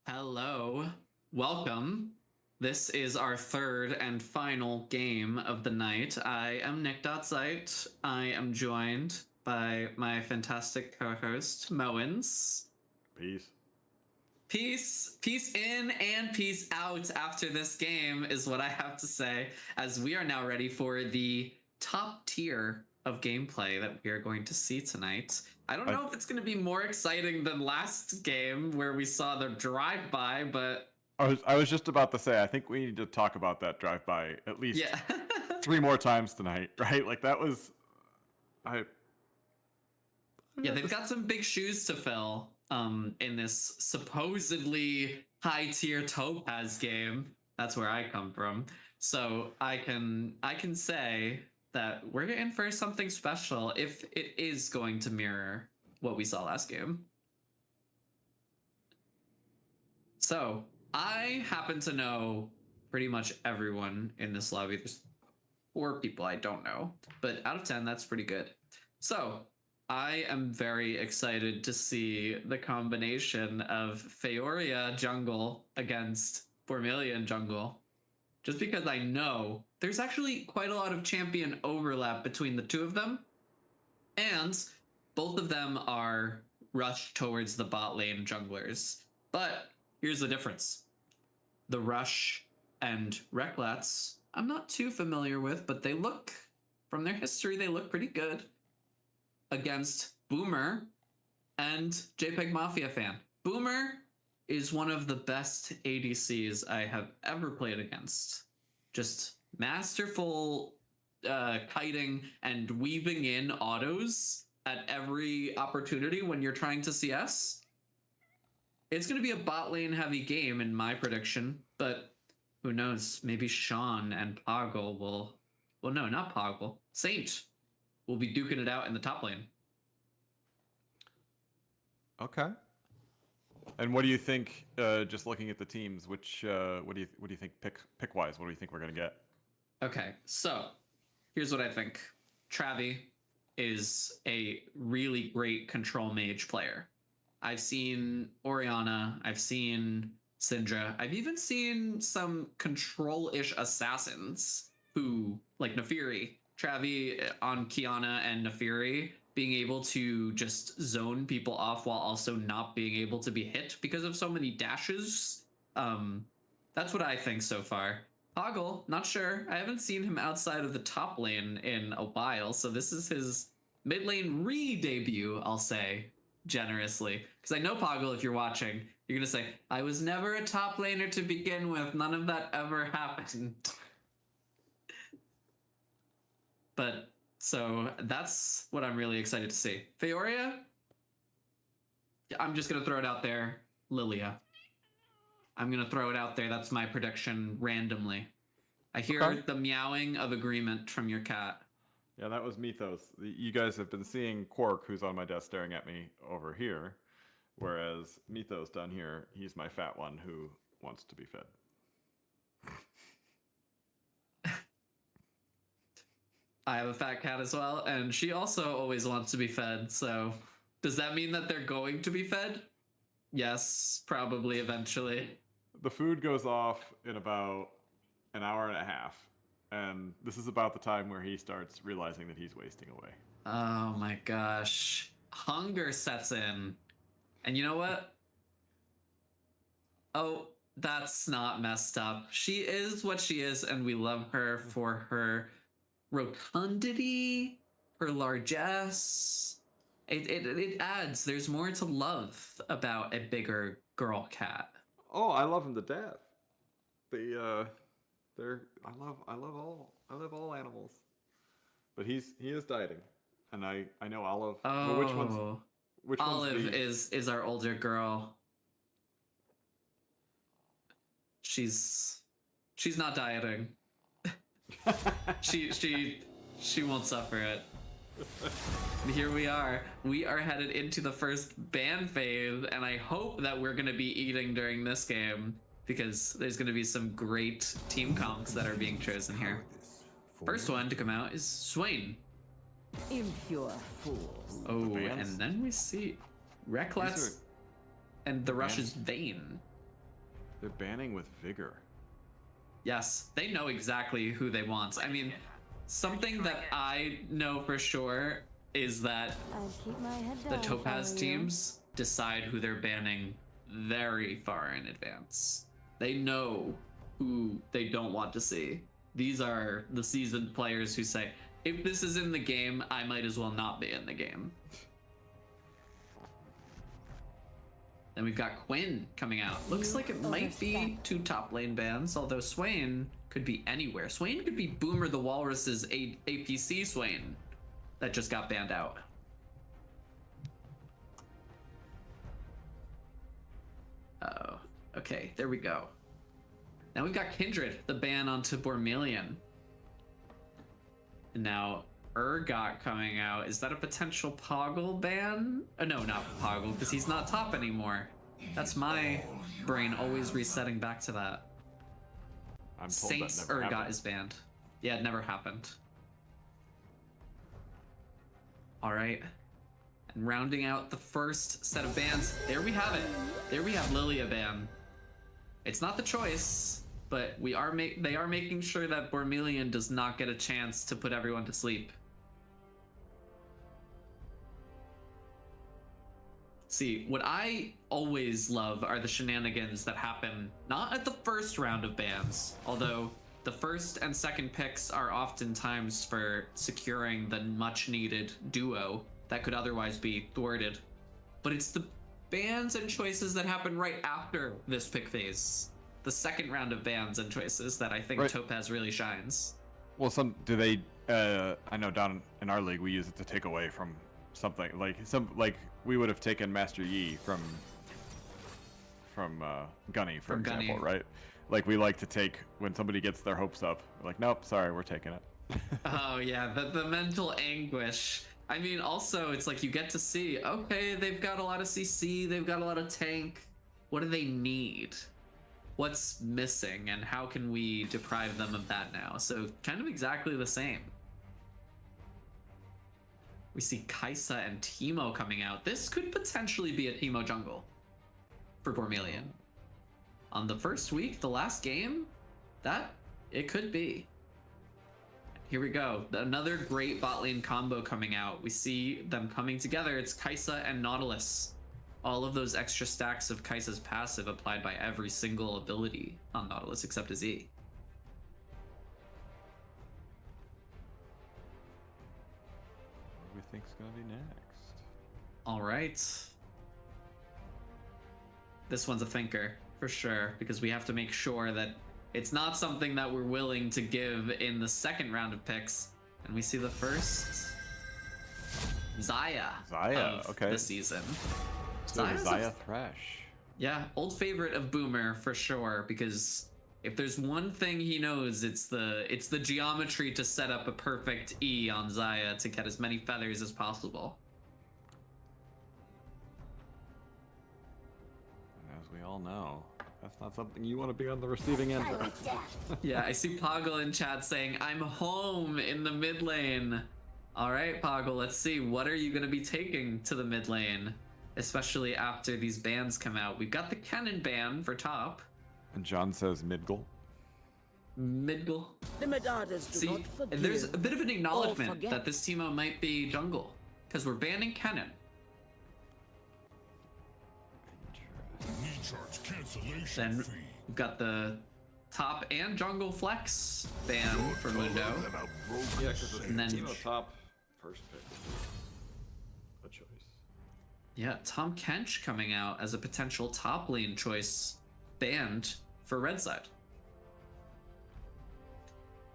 Hello, welcome. This is our third and final game of the night. I am Nick.Zeit. I am joined by my fantastic co-host, Moens. Peace. Peace in and peace out after this game is what I have to say, as we are now ready for the top tier of gameplay that we are going to see tonight. I don't know if it's going to be more exciting than last game where we saw the drive-by, but I was just about to say, I think we need to talk about that drive-by at least yeah. 3 more times tonight, right? Like that was, Yeah, they've got some big shoes to fill in this supposedly high-tier Topaz game. That's where I come from. So I can say that we're in for something special if it is going to mirror what we saw last game. So I happen to know pretty much everyone in this lobby. There's 4 people I don't know, but out of 10, that's pretty good. So I am very excited to see the combination of Feoria jungle against Formilian jungle, just because I know there's actually quite a lot of champion overlap between the 2 of them, and both of them are rushed towards the bot lane junglers. But here's the difference. The Rush and Reklats, I'm not too familiar with, but they look, from their history, they look pretty good against Boomer and JPEG Mafia fan. Boomer is one of the best ADCs I have ever played against. Just masterful kiting and weaving in autos at every opportunity when you're trying to CS. It's going to be a bot lane heavy game in my prediction, but who knows? Maybe Sean and Poggle will... Well, no, not Poggle. Saint will be duking it out in the top lane. okay. And what do you think? Just looking at the teams, which what do you think pick wise? What do you think we're gonna get? Okay, so here's what I think. Travi is a really great control mage player. I've seen Orianna, I've seen Syndra, I've even seen some control-ish assassins who, like Nafiri, Travi on Kiana and Nafiri, being able to just zone people off while also not being able to be hit because of so many dashes. That's what I think so far. Poggle, not sure. I haven't seen him outside of the top lane in a while, so this is his mid lane re-debut, I'll say, generously. Because I know, Poggle, if you're watching, you're going to say, I was never a top laner to begin with. None of that ever happened. But, so, that's what I'm really excited to see. Feoria? I'm just going to throw it out there. Lilia. I'm going to throw it out there. That's my prediction randomly. I hear the meowing of agreement from your cat. Yeah, that was Mythos. You guys have been seeing Quark, who's on my desk staring at me over here, whereas Mythos down here, he's my fat one who wants to be fed. I have a fat cat as well, and she also always wants to be fed, so does that mean that they're going to be fed? Yes, probably eventually. The food goes off in about an hour and a half, and this is about the time where he starts realizing that he's wasting away. Oh my gosh. Hunger sets in. And you know what? Oh, that's not messed up. She is what she is, and we love her for her rotundity, her largesse. It adds, there's more to love about a bigger girl cat. Oh, I love him to death. I love all animals. But he is dieting, and I know Olive. Oh, which one's Olive the... is our older girl. She's not dieting. she won't suffer it. Here we are. We are headed into the first ban phase, and I hope that we're going to be eating during this game, because there's going to be some great team comps that are being chosen here. First one to come out is Swain. Impure fools. Oh, and then we see Reklats and the Rush's Vayne. They're banning with vigor. Yes, they know exactly who they want. I mean, something that I know for sure is that I'd keep my head the down if I Topaz were you. teams decide who they're banning very far in advance. They know who they don't want to see. These are the seasoned players who say, if this is in the game, I might as well not be in the game. Then we've got Quinn coming out. Looks You like it might be overstepped. 2 top lane bans, although Swain could be anywhere. Swain could be Boomer the Walrus's APC Swain that just got banned out. Oh, okay, there we go. Now we've got Kindred, the ban onto Bormelian. And now Urgot coming out. Is that a potential Poggle ban? No, not Poggle, because he's not top anymore. That's my brain always resetting back to that. I'm told Saints that never Urgot happened. is banned. Yeah, it never happened. All right. And rounding out the first set of bans, there we have it. There we have Lilia ban. It's not the choice, but they are making sure that Bormelian does not get a chance to put everyone to sleep. See, what I always love are the shenanigans that happen not at the first round of bans, although the first and second picks are oftentimes for securing the much needed duo that could otherwise be thwarted. But it's the bans and choices that happen right after this pick phase. The second round of bans and choices that I think Right. Topaz really shines. Well, I know down in our league we use it to take away from something like we would have taken Master Yi from Gunny, for From example, Gunny. right? Like we like to take when somebody gets their hopes up. We're like, nope, sorry, we're taking it. Oh yeah, the mental anguish. I mean, also it's like you get to see, okay, they've got a lot of CC, they've got a lot of tank. What do they need? What's missing, and how can we deprive them of that now? So kind of exactly the same. We see Kaisa and Teemo coming out. This could potentially be a Teemo jungle for Bormelian. On the first week, the last game, it could be. Here we go. Another great bot lane combo coming out. We see them coming together. It's Kaisa and Nautilus. All of those extra stacks of Kaisa's passive applied by every single ability on Nautilus except his E. What do we think's gonna be next? All right. This one's a thinker for sure, because we have to make sure that it's not something that we're willing to give in the second round of picks. And we see the first Xayah of Okay. the season. So Xayah's a Xayah Thresh. Yeah, old favorite of Boomer for sure, because if there's one thing he knows, it's the geometry to set up a perfect E on Xayah to get as many feathers as possible. And as we all know, that's not something you want to be on the receiving end of. Silent death. Yeah, I see Poggle in chat saying, I'm home in the mid lane. All right, Poggle, let's see. What are you going to be taking to the mid lane? Especially after these bans come out. We've got the Kennen ban for top. And John says Midgle. Midgle. The Medadas do See, not and forgive. there's a bit of an acknowledgement forget. that this Teemo might be jungle. Because we're banning Kennen. Then we've got the top and jungle flex ban for Mundo. Yeah, because And then- top first pick. A choice. Yeah, Tom Kench coming out as a potential top lane choice banned for red side.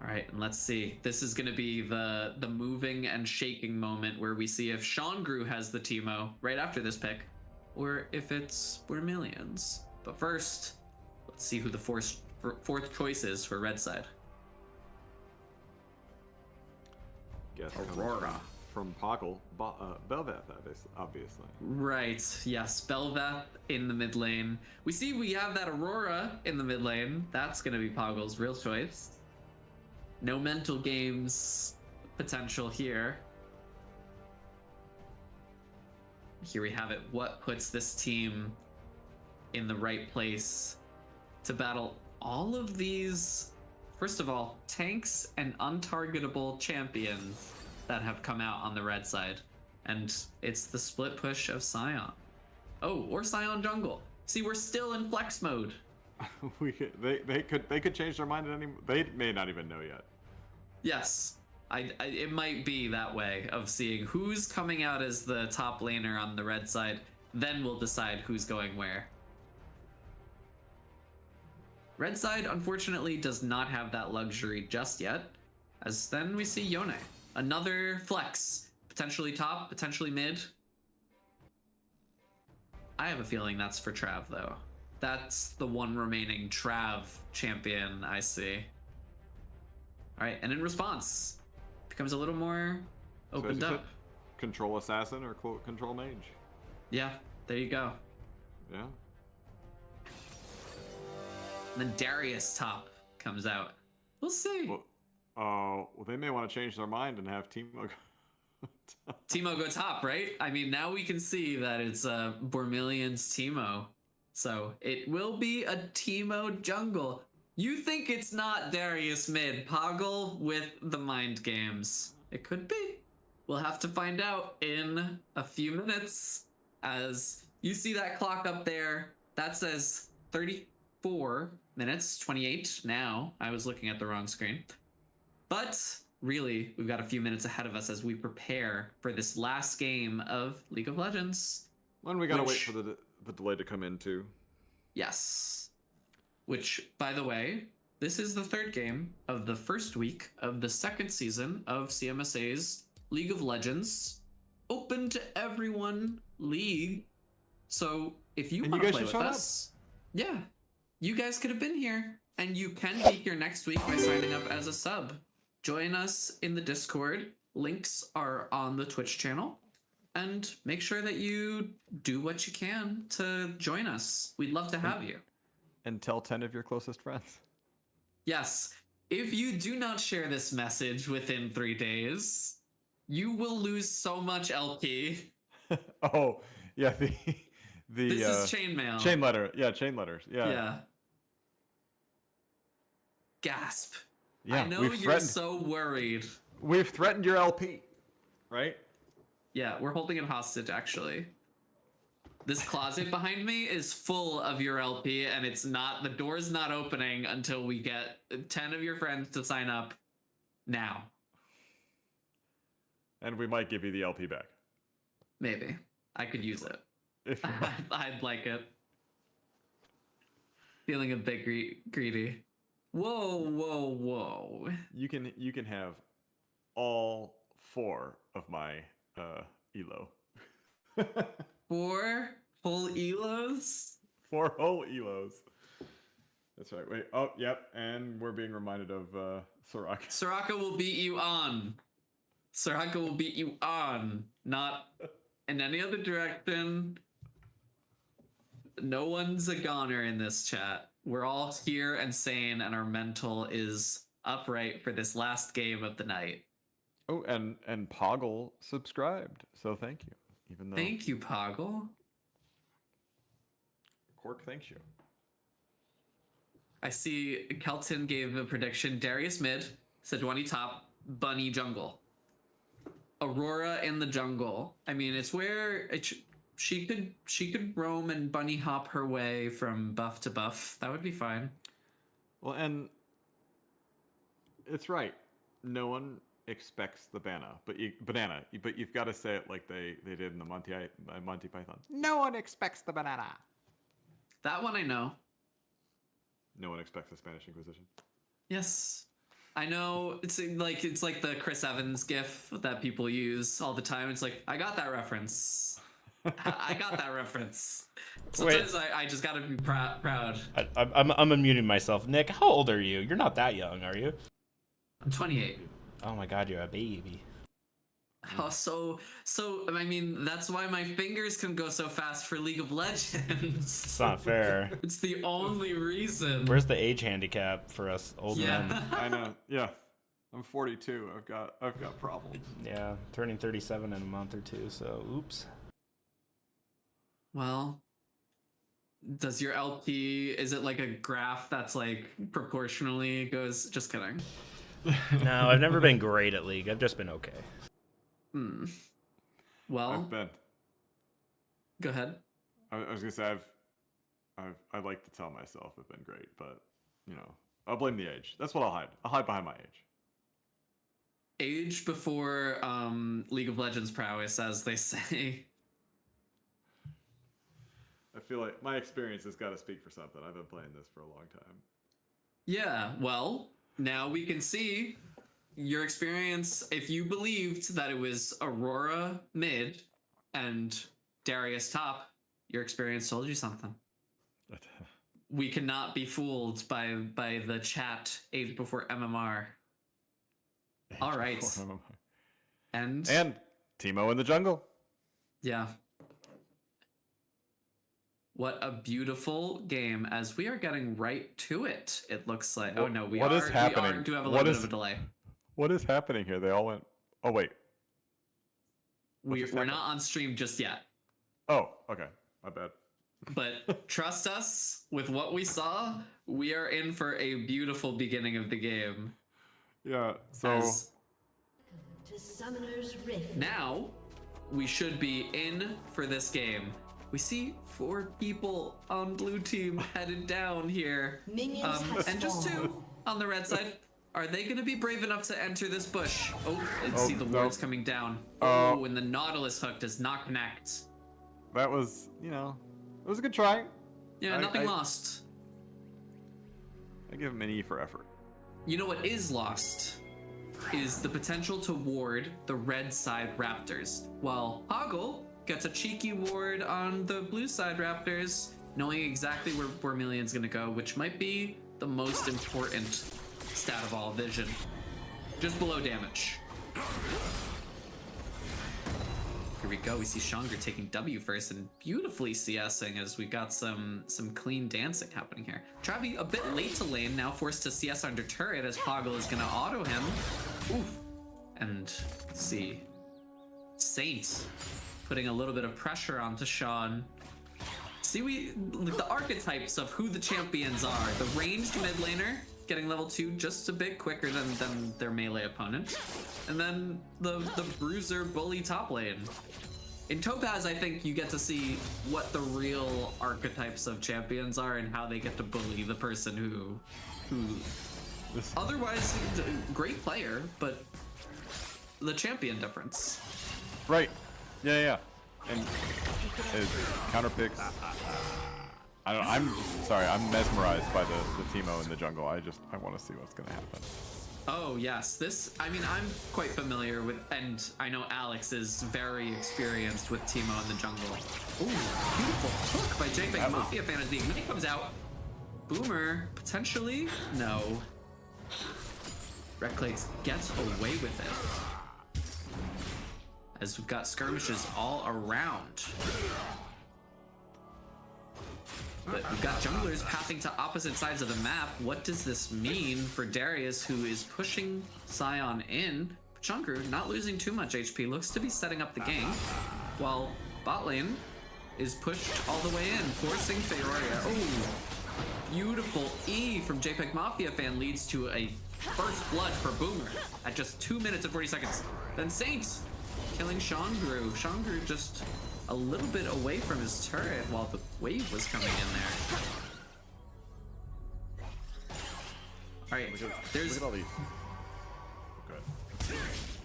All right, and let's see. This is going to be the moving and shaking moment where we see if Sean Grew has the Teemo right after this pick, or if it's Bormelians. But first, let's see who the fourth choice is for red side. Guess Aurora. from Poggle, Belveth, obviously. Right, yes, Belveth in the mid lane. We have that Aurora in the mid lane. That's going to be Poggle's real choice. No mental games potential here. Here we have it. What puts this team in the right place to battle all of these, first of all, tanks and untargetable champions that have come out on the red side. And it's the split push of Scion. Oh, or Scion jungle. See, we're still in flex mode. They could change their mind at any. They may not even know yet. Yes, it might be that way of seeing who's coming out as the top laner on the red side. Then we'll decide who's going where. Red side, unfortunately, does not have that luxury just yet. As then we see Yone. Another flex. Potentially top, potentially mid. I have a feeling that's for Trav, though. That's the one remaining Trav champion I see. All right, and in response, becomes a little more So as opened you said, up. control assassin or control mage. Yeah, there you go. Yeah. And then Darius top comes out. We'll see. Well, they may want to change their mind and have Teemo go. Teemo go top, right? I mean, now we can see that it's Bormillion's Teemo. So it will be a Teemo jungle. You think it's not Darius mid, Poggle with the mind games. It could be. We'll have to find out in a few minutes. As you see that clock up there, that says 34 minutes, 28 now. I was looking at the wrong screen. But really, we've got a few minutes ahead of us as we prepare for this last game of League of Legends. And we gotta wait Which- for the delay to come in too. Yes. Which, by the way, this is the third game of the first week of the second season of CMSA's League of Legends Open to Everyone League. So if you And want you to guys play should with show up. us, yeah, you guys could have been here. And you can be here next week by signing up as a sub. Join us in the Discord. Links are on the Twitch channel. And make sure that you do what you can to join us. We'd love to have you. And tell 10 of your closest friends. Yes, if you do not share this message within 3 days, you will lose so much LP. Oh, yeah, the This is chainmail. chain letter. Yeah, chain letters. Yeah. Yeah. Gasp. Yeah, I know we've you're threatened, so worried. we've threatened your LP, right? Yeah, we're holding it hostage, actually. This closet behind me is full of your LP, and it's not, the door's not opening until we get 10 of your friends to sign up now. And we might give you the LP back. Maybe. I could use it. If you want. I'd like it. Feeling a bit greedy. Whoa, whoa, whoa. You can have all 4 of my elo. 4 full elos? 4 whole elos. That's right. Wait. Oh, yep. And we're being reminded of Soraka. Soraka will beat you on. Soraka will beat you on, not in any other direction. No one's a goner in this chat. We're all here and sane, and our mental is upright for this last game of the night. Oh, and Poggle subscribed, so thank you. Even though Thank you, Poggle. Cork thanks you. I see Kelton gave a prediction. Darius mid, Sejuani top, Bunny jungle. Aurora in the jungle. I mean, it's where she could roam and bunny hop her way from buff to buff. That would be fine. Well, and it's right. No one expects the banana, but you've got to say it like they did in the Monty Python. No one expects the banana. That one I know. No one expects the Spanish Inquisition. Yes. I know it's like the Chris Evans gif that people use all the time. It's like, I got that reference. I got that reference. Sometimes I just gotta be proud. I'm unmuting myself. Nick, how old are you? You're not that young, are you? I'm 28. Oh my god, you're a baby. Oh, so I mean, that's why my fingers can go so fast for League of Legends. It's not fair. It's the only reason. Where's the age handicap for us old men? I know. Yeah, I'm 42. I've got problems. Yeah, turning 37 in a month or two. So, oops. Well, Does your LP, is it like a graph that's like proportionally goes? Just kidding. No, I've never been great at League. I've just been okay. Well, I've been. go ahead. I was gonna say I like to tell myself I've been great, but you know, I'll blame the age. That's what I'll hide. I'll hide behind my age. Age before League of Legends prowess, as they say. I feel like my experience has got to speak for something. I've been playing this for a long time. Yeah, well, now we can see your experience. If you believed that it was Aurora mid and Darius top, your experience told you something. We cannot be fooled by the chat age before MMR. All right. And Teemo in the jungle. yeah. What a beautiful game as we are getting right to it. It looks like. Oh no, we what are. is happening? We do have a What little bit is- of a delay. What is happening here? They all went. Oh wait. We're just not happened? on stream just yet. Oh, okay. My bad. But trust us, with what we saw, we are in for a beautiful beginning of the game. Yeah. So As To Summoner's Rift. now, we should be in for this game. We see 4 people on blue team headed down here. Minions have And just 2 spawned. on the red side. Are they going to be brave enough to enter this bush? Oh, let's Oh, see the no. wards coming down. Uh, Oh, and the Nautilus hook does not connect. that was, you know, it was a good try. Yeah, I- nothing I- lost. I give him an E for effort. You know what is lost? Is the potential to ward the red side Raptors, while Hoggle gets a cheeky ward on the blue side Raptors, knowing exactly where Bormillion's gonna go, which might be the most important stat of all, vision. Just below damage. Here we go. We see Chandra taking W first and beautifully CSing as we got some clean dancing happening here. Travi a bit late to lane, now forced to CS under turret as Poggle is gonna auto him. Oof. And let's see. Saint putting a little bit of pressure onto Sean. See, the archetypes of who the champions are. The ranged mid laner getting level 2 just a bit quicker than their melee opponent. And then the bruiser bully top lane. In Topaz, I think you get to see what the real archetypes of champions are and how they get to bully the person who otherwise great player, but the champion difference. Right. Yeah. And his counter picks. I'm sorry. I'm mesmerized by the Teemo in the jungle. I want to see what's gonna happen. Oh yes, this, I mean, I'm quite familiar with, and I know Alex is very experienced with Teemo in the jungle. Ooh, beautiful hook by JPEG Mafia fan as the Ignite comes out. Boomer, potentially? No. Reclades gets away with it. As we've got skirmishes all around. But we've got junglers pathing to opposite sides of the map. What does this mean for Darius, who is pushing Sion in? Chunker, not losing too much HP, looks to be setting up the gank, while bot lane is pushed all the way in, forcing Feoria. Oh, beautiful E from JPEG Mafia fan leads to a first blood for Boomer at just 2 minutes and 40 seconds. Then Saint killing Shangru. Shangru just a little bit away from his turret while the wave was coming in there. All right, there's Look at all these. Good.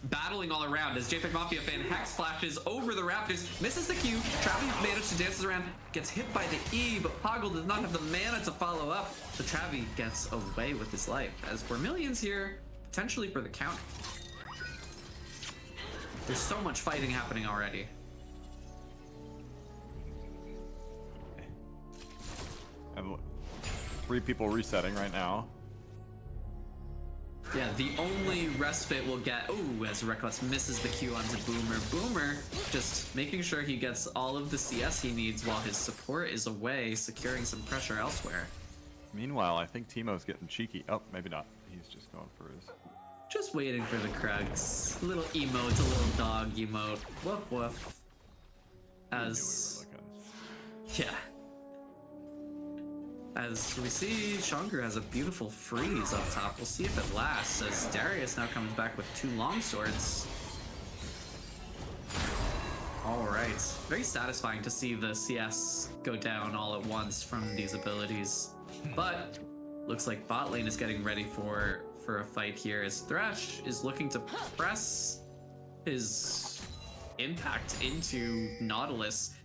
battling all around as JPEG Mafia fan Hex flashes over the Raptors, misses the Q. Travi manages to dance around, gets hit by the E, but Poggle does not have the mana to follow up. So Travi gets away with his life as Vermillion's here, potentially for the count. There's so much fighting happening already. And 3 people resetting right now. Yeah, the only respite we'll get, ooh, as Reckless misses the Q onto Boomer. Boomer just making sure he gets all of the CS he needs while his support is away, securing some pressure elsewhere. Meanwhile, I think Teemo's getting cheeky. Oh, maybe not. He's just going for his. Just waiting for the Krugs. Little emote, a little dog emote. Woof woof. We knew we were As, looking. yeah. As we see, Shangur has a beautiful freeze up top. We'll see if it lasts, as Darius now comes back with 2 long swords. Alright, very satisfying to see the CS go down all at once from these abilities. But, looks like bot lane is getting ready for a fight here, as Thresh is looking to press his impact into Nautilus.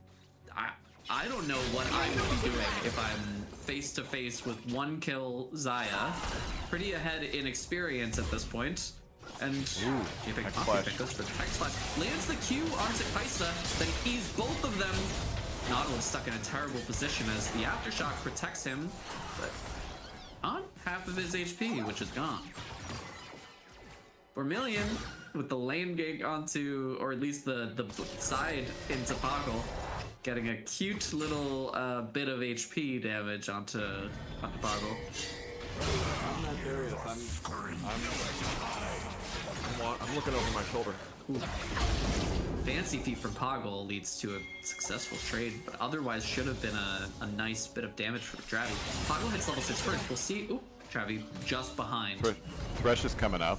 I don't know what I would be doing if I'm face to face with 1 kill Xayah. Pretty ahead in experience at this point. And JPEG Hex Mafia Flash. goes for the Hex Flash. Lands the Q onto Kaisa, then keys both of them. Nautilus stuck in a terrible position as the Aftershock protects him, but on half of his HP, which is gone. Vermilion with the lane gank onto, or at least the side into Poggle, getting a cute little bit of HP damage onto Poggle. I'm not Darius. I'm looking over my shoulder. Fancy feat from Poggle leads to a successful trade, but otherwise should have been a nice bit of damage for Travi. Poggle hits level 6 first. We'll see. Ooh, Travi just behind. Thresh is coming up.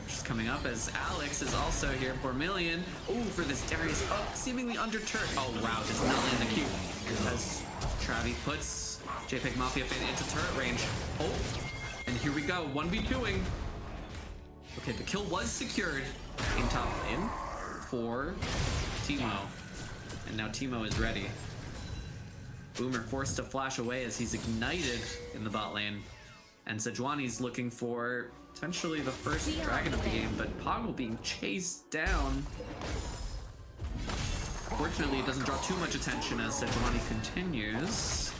Just coming up as Alex is also here. Bormillion. Ooh, for this Darius. Oh, seemingly under turret. Oh, wow. Does not land the Q. As Travi puts JPEG Mafia Fan into turret range. Oh, and here we go. 1v2ing. Okay, the kill was secured in top lane for Teemo. And now Teemo is ready. Boomer forced to flash away as he's ignited in the bot lane. And Sejuani's looking for potentially the first dragon of the game, but Poggle being chased down. Fortunately, it doesn't draw too much attention as Sejuani continues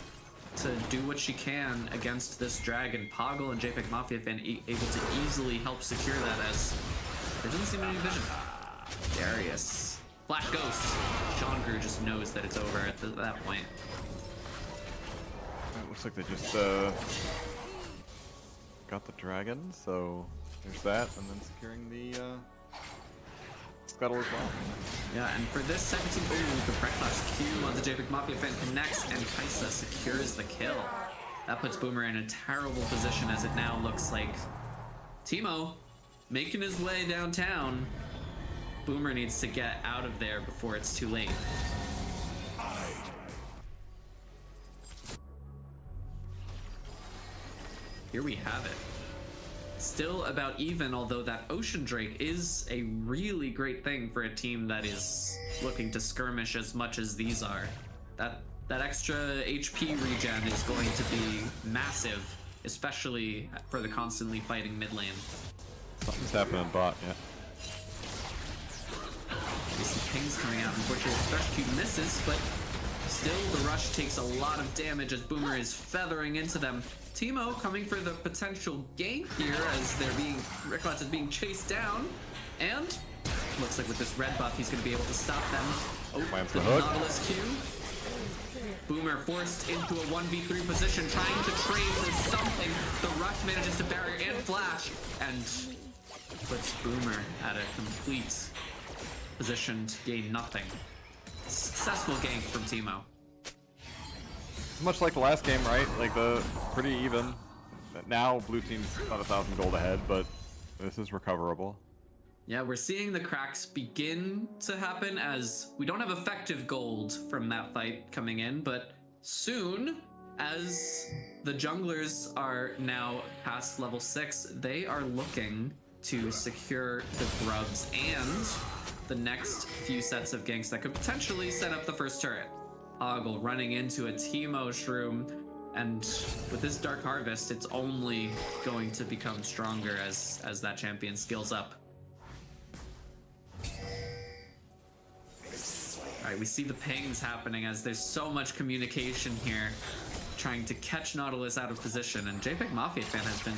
to do what she can against this dragon. Poggle and JPEG Mafia Fan able to easily help secure that as there doesn't seem any vision. Darius. Flash Ghost. Shangur just knows that it's over at that point. It looks like they just got the dragon, so there's that, and then securing the scuttle as well. Yeah, and for this second team, ooh, the Breakfast Q on the JPEG Mafia Fan connects, and Kaisa secures the kill. That puts Boomer in a terrible position as it now looks like Teemo making his way downtown. Boomer needs to get out of there before it's too late. Here we have it. Still about even, although that Ocean Drake is a really great thing for a team that is looking to skirmish as much as these are. That extra HP regen is going to be massive, especially for the constantly fighting mid lane. Something's happening bot, yeah. We see pings coming out. Unfortunately, the Thresh Q misses, but still the rush takes a lot of damage as Boomer is feathering into them. Teemo coming for the potential gank here as they're being Rek'Lats is being chased down, and looks like with this red buff he's going to be able to stop them. Oh, Lands the the hook. Nautilus Q. Boomer forced into a 1v3 position, trying to trade for something. The rush manages to barrier and flash, and puts Boomer at a complete position to gain nothing. Successful gank from Teemo. Much like the last game, right? Like pretty even. Now blue team's about 1,000 gold ahead, but this is recoverable. Yeah, we're seeing the cracks begin to happen as we don't have effective gold from that fight coming in, but soon, as the junglers are now past level 6, they are looking to secure the grubs and the next few sets of ganks that could potentially set up the first turret. Poggle running into a Teemo Shroom, and with this Dark Harvest, it's only going to become stronger as that champion skills up. Alright, we see the pings happening as there's so much communication here, trying to catch Nautilus out of position, and JPEG Mafia Fan has been,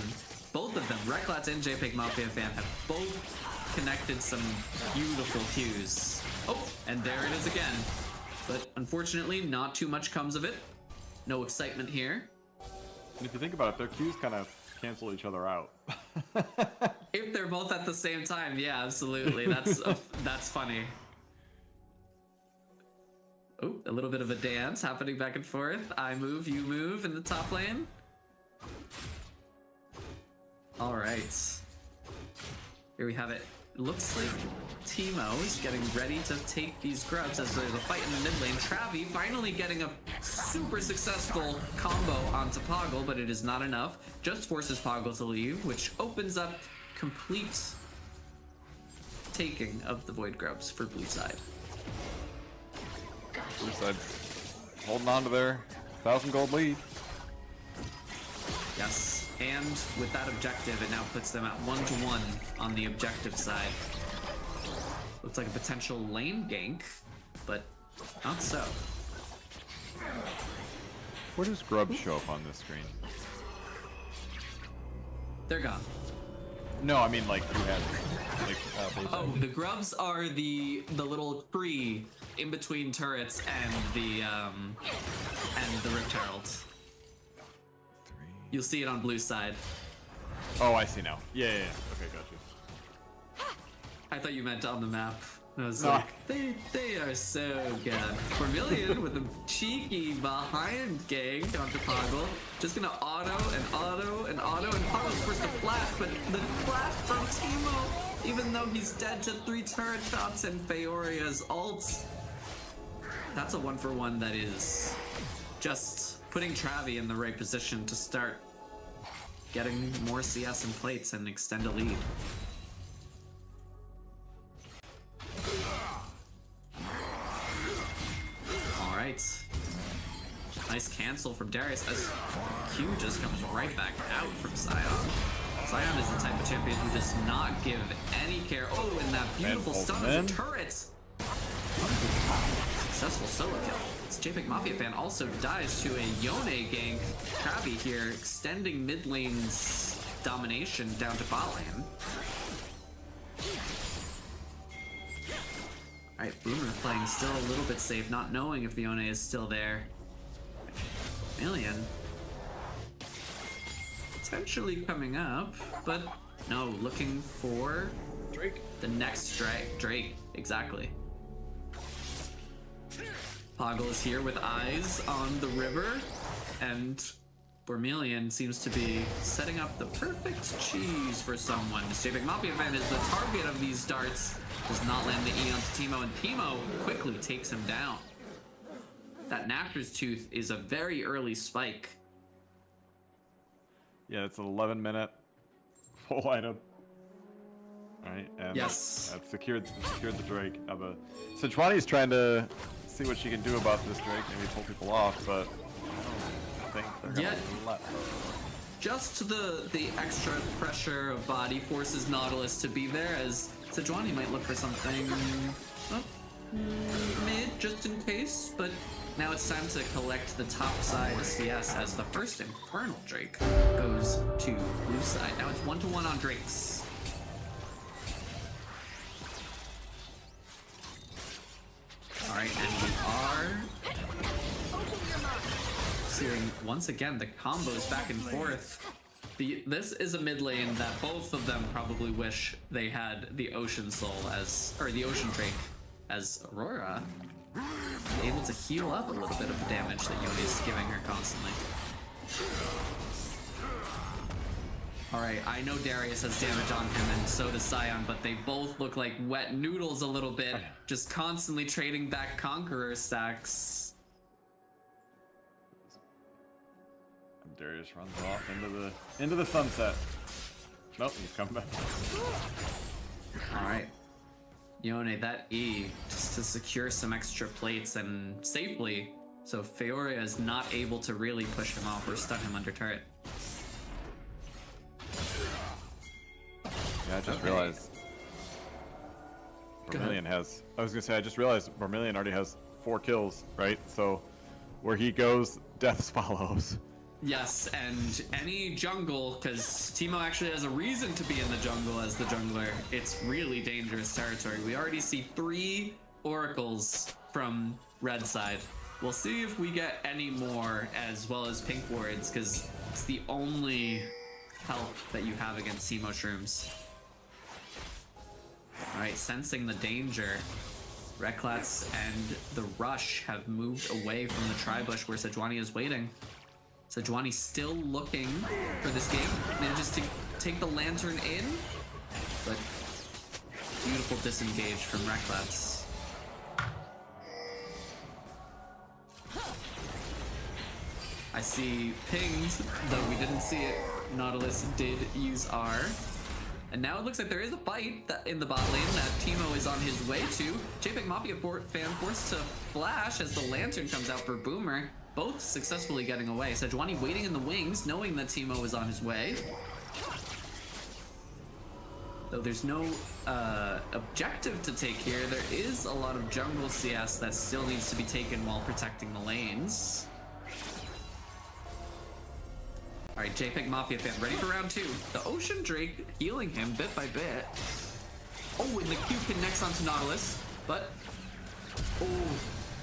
both of them, Rek'Lats and JPEG Mafia Fan have both connected some beautiful cues. Oh, and there it is again. But unfortunately, not too much comes of it. No excitement here. And if you think about it, their Qs kind of cancel each other out. If they're both at the same time, yeah, absolutely. That's that's funny. Oh, a little bit of a dance happening back and forth. I move, you move in the top lane. All right. Here we have it. Looks like Teemo is getting ready to take these grubs as there's a fight in the mid lane. Travi finally getting a super successful combo onto Poggle, but it is not enough. Just forces Poggle to leave, which opens up complete taking of the Void Grubs for blue side. Blue side holding on to their 1,000 gold lead. Yes, and with that objective, it now puts them at 1-1 on the objective side. Looks like a potential lane gank, but not so. Where does Grub show up on this screen? They're gone. No, I mean like who has it? Like, blue Oh, side. the grubs are the little tree in between turrets and the Rift Herald. You'll see it on blue side. Oh, I see now. Yeah. Okay, got you. I thought you meant on the map. I was No. like, they are so good. Vermilion with a cheeky behind gank onto Poggle. Just gonna auto and auto and auto, and Poggle's first to flash, but the flash from Teemo, even though he's dead to 3 turret shots and Feoria's ult. That's a 1-for-1 that is just putting Travi in the right position to start getting more CS and plates and extend a lead. Alright. Nice cancel from Darius as Q just comes right back out from Sion. Sion is the type of champion who does not give any care. Oh, and that beautiful stun of the turret! Successful solo kill. This JPEG Mafia fan also dies to a Yone gank. Travi here extending mid lane's domination down to bot lane. Alright, Boomer playing still a little bit safe, not knowing if Yone is still there. Million. Potentially coming up, but no, looking for Drake. the next Drake, exactly. Poggle is here with eyes on the river, and Vermilion seems to be setting up the perfect cheese for someone. This JPEG Mafia fan is the target of these darts. Does not land the E onto Teemo, and Teemo quickly takes him down. That Nacre's Tooth is a very early spike. Yeah, it's an 11-minute full item. Alright, and Yes. I've secured the Drake. Sejuani's trying to see what she can do about this Drake, maybe pull people off, but I don't think they're gonna let her. Just the extra pressure of body forces Nautilus to be there, as Sejuani might look for something mid just in case, but now it's time to collect the top side of CS as the first Infernal Drake goes to blue side. Now it's 1-1 on Drakes. Alright, and we are seeing once again the combos back and forth. This is a mid lane that both of them probably wish they had the Ocean Soul or the Ocean Drake, as Aurora able to heal up a little bit of the damage that Yone is giving her constantly. Alright, I know Darius has damage on him and so does Sion, but they both look like wet noodles a little bit, just constantly trading back Conqueror stacks. Darius runs off into the sunset. Nope, he's coming back. Alright. Yone, that E, just to secure some extra plates and safely, so Feoria is not able to really push him off or stun him under turret. Yeah, I just Okay. realized Vermilion has. I was gonna say I just realized Vermilion already has 4 kills, right? So where he goes, death follows. Yes, and any jungle, because Teemo actually has a reason to be in the jungle as the jungler, it's really dangerous territory. We already see 3 oracles from red side. We'll see if we get any more, as well as pink wards, because it's the only help that you have against sea mushrooms. Alright, sensing the danger. Rek'Lats and the Rush have moved away from the Tribush where Sejuani is waiting. Sejuani still looking for this game. Manages to take the Lantern in, but beautiful disengage from Rek'Lats. I see pinged, though we didn't see it. Nautilus did use R. And now it looks like there is a fight in the bot lane that Teemo is on his way to. JPEG Mafia fan forced to flash as the Lantern comes out for Boomer. Both successfully getting away. Sejuani waiting in the wings, knowing that Teemo is on his way. Though there's no objective to take here, there is a lot of jungle CS that still needs to be taken while protecting the lanes. All right, JPEG Mafia fan, ready for round 2. The Ocean Drake healing him bit by bit. Oh, and the Q connects onto Nautilus, but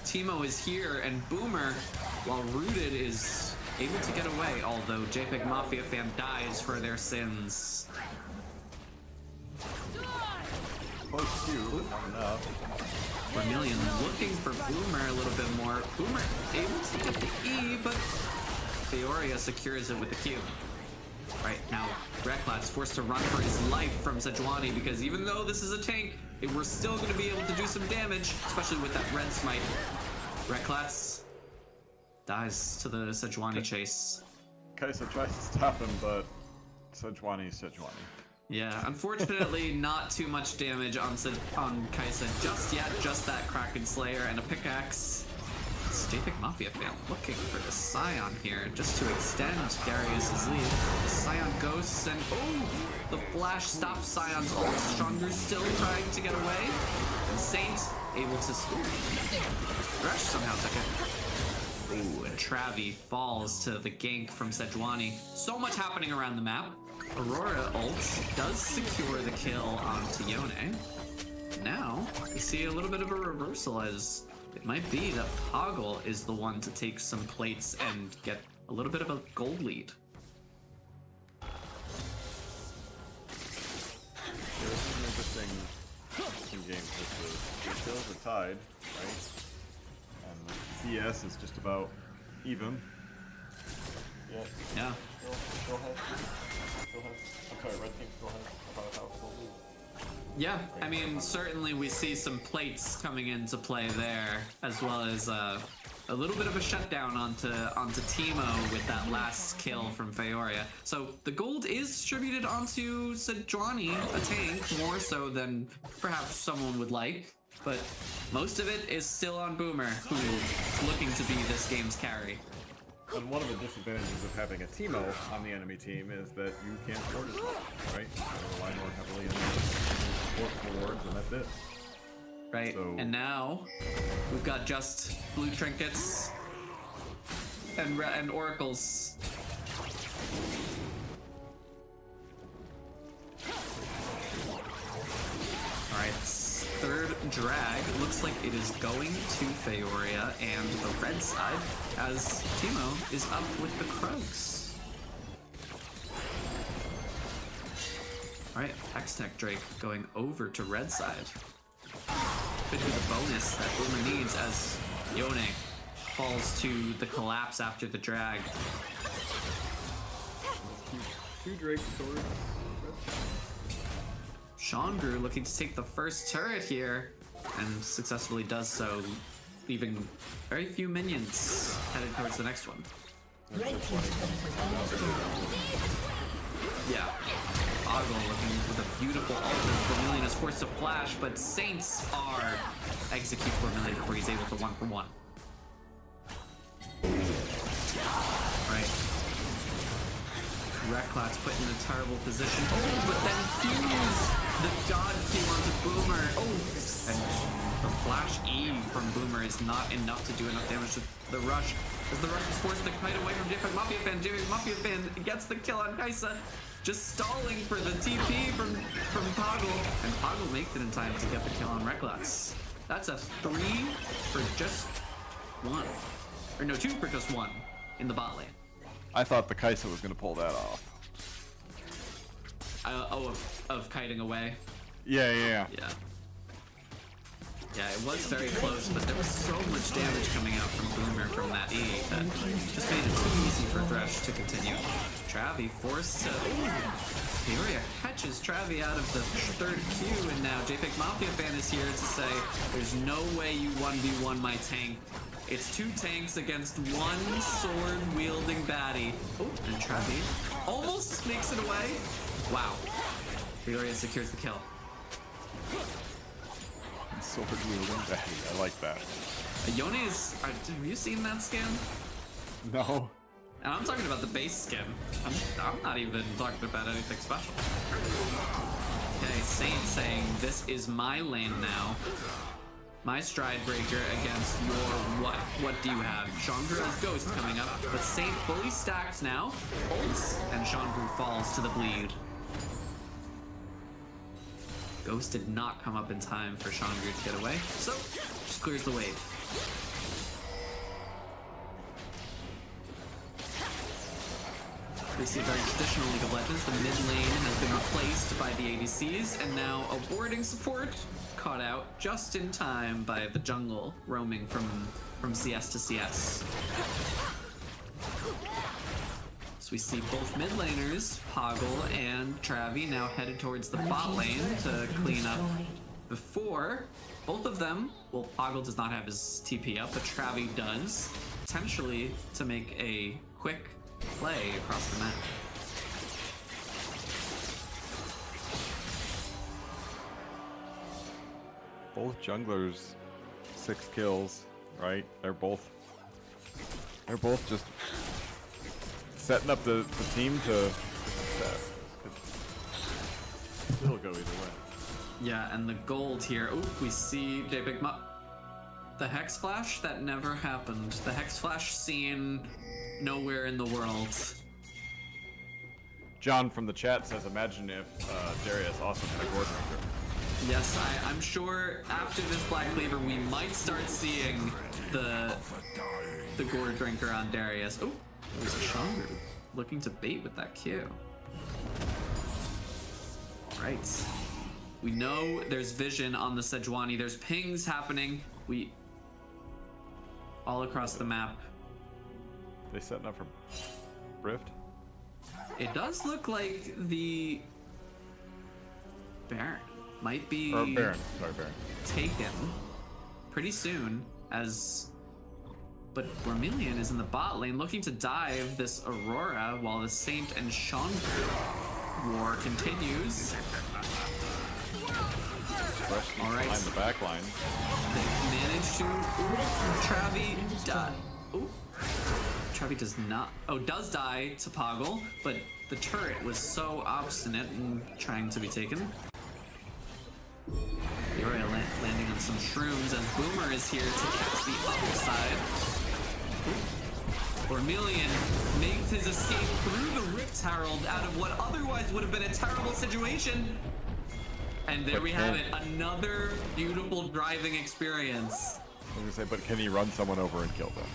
Teemo is here, and Boomer, while rooted, is able to get away, although JPEG Mafia fan dies for their sins. Close Q, not enough. Vermilion looking for Boomer a little bit more. Boomer able to get the E, but Feoria secures it with the Q. Right now, Rek'Lats forced to run for his life from Sejuani because even though this is a tank, we're still going to be able to do some damage, especially with that red smite. Rek'Lats dies to the Sejuani chase. Kai'Sa tries to stop him, but Sejuani's Sejuani. Yeah, unfortunately, not too much damage on Kai'Sa just yet. Just that Kraken Slayer and a pickaxe. JPEG Mafia fan looking for the Scion here just to extend Darius's lead. The Scion ghosts and the flash stops Scion's ult. Stronger still trying to get away. And Saint able to Rush somehow took it. Ooh, and Travi falls to the gank from Sejuani. So much happening around the map. Aurora ult does secure the kill onto Yone. Now we see a little bit of a reversal as it might be that Poggle is the one to take some plates and get a little bit of a gold lead. There's an interesting game because the kills are tied, right? And CS is just about even. Yeah. Still has. I'm sorry, red team still has about a gold lead. Yeah, I mean, certainly we see some plates coming into play there, as well as a little bit of a shutdown onto Teemo with that last kill from Feoria. So the gold is distributed onto Sejuani, a tank, more so than perhaps someone would like, but most of it is still on Boomer, who is looking to be this game's carry. And one of the disadvantages of having a Teemo on the enemy team is that you can't afford as much, right? You rely more heavily on the support rewards, and that's it. Right, So- and now we've got just blue trinkets and oracles. All right, third drag. Looks like it is going to Feoria and the red side as Teemo is up with the Krugs. All right, Hextech Drake going over to red side. Could be the bonus that Boomer needs as Yone falls to the collapse after the drag. Two Drake swords. Chandru looking to take the first turret here and successfully does so, leaving very few minions headed towards the next one. Yeah. Poggle looking with a beautiful ult as Vermilion is forced to flash, but Saints are execute Vermilion before he's able to 1-for-1. Right. Rek'Lats put in a terrible position. Oh, but then Fuse the God Q onto Boomer. Oh, and the flash E from Boomer is not enough to do enough damage to the Rush. As the Rush is forced to kite away from JPEG Mafia fan. JPEG Mafia fan gets the kill on Kai'Sa. Just stalling for the TP from Poggle. And Poggle makes it in time to get the kill on Rek'Lats. That's a 3 for just 1. Or no, 2 for just 1 in the bot lane. I thought the Kai'Sa was going to pull that off. Of kiting away. Yeah. Yeah. Yeah, it was very close, but there was so much damage coming out from Boomer from that E that just made it too easy for Thresh to continue. Travi forced to... Peoria catches Travi out of the third Q, and now JPEG Mafia fan is here to say, there's no way you 1v1 my tank. It's 2 tanks against 1 sword-wielding baddie. Oh, and Travi almost sneaks it away. Wow. Peoria secures the kill. Sword wielding baddie. I like that. Yone is... have you seen that skin? No. And I'm talking about the base skin. I'm not even talking about anything special. Okay, Saint saying, this is my lane now. My stride breaker against your what? What do you have? Chandra is Ghost coming up, but Saint fully stacked now. Ults, and Chandra falls to the bleed. Ghost did not come up in time for Chandra to get away, so just clears the wave. We see a very traditional League of Legends. The mid lane has been replaced by the ADCs, and now a warding support caught out just in time by the jungle roaming from CS to CS. So we see both mid laners, Poggle and Travi, now headed towards the bot lane to clean up before. Both of them, well, Poggle does not have his TP up, but Travi does, potentially to make a quick play across the map. Both junglers, 6 kills, right? They're both just setting up the team to success. It'll go either way. Yeah, and the gold here. Oh, we see JPEG the Hex Flash, that never happened. The Hex Flash seen nowhere in the world. John from the chat says, imagine if Darius also had a Gordon Ranger. Yes, I'm sure after this Black Cleaver, we might start seeing the Gore Drinker on Darius. Oh, there's a Chandra looking to bait with that Q. Right. We know there's vision on the Sejuani. There's pings happening. All across the map. They setting up for Rift? It does look like the Baron might be Baron. Sorry, Baron. taken pretty soon but Vermilion is in the bot lane looking to dive this Aurora while the Saint and Chandra war continues. All right. Behind the back line. They managed to Travi does not does die to Poggle, but the turret was so obstinate in trying to be taken. Leroy landing on some shrooms as Boomer is here to catch the other side. Vermilion makes his escape through the Rift Herald out of what otherwise would have been a terrible situation. And there we have it, another beautiful driving experience. I was gonna say, but can he run someone over and kill them?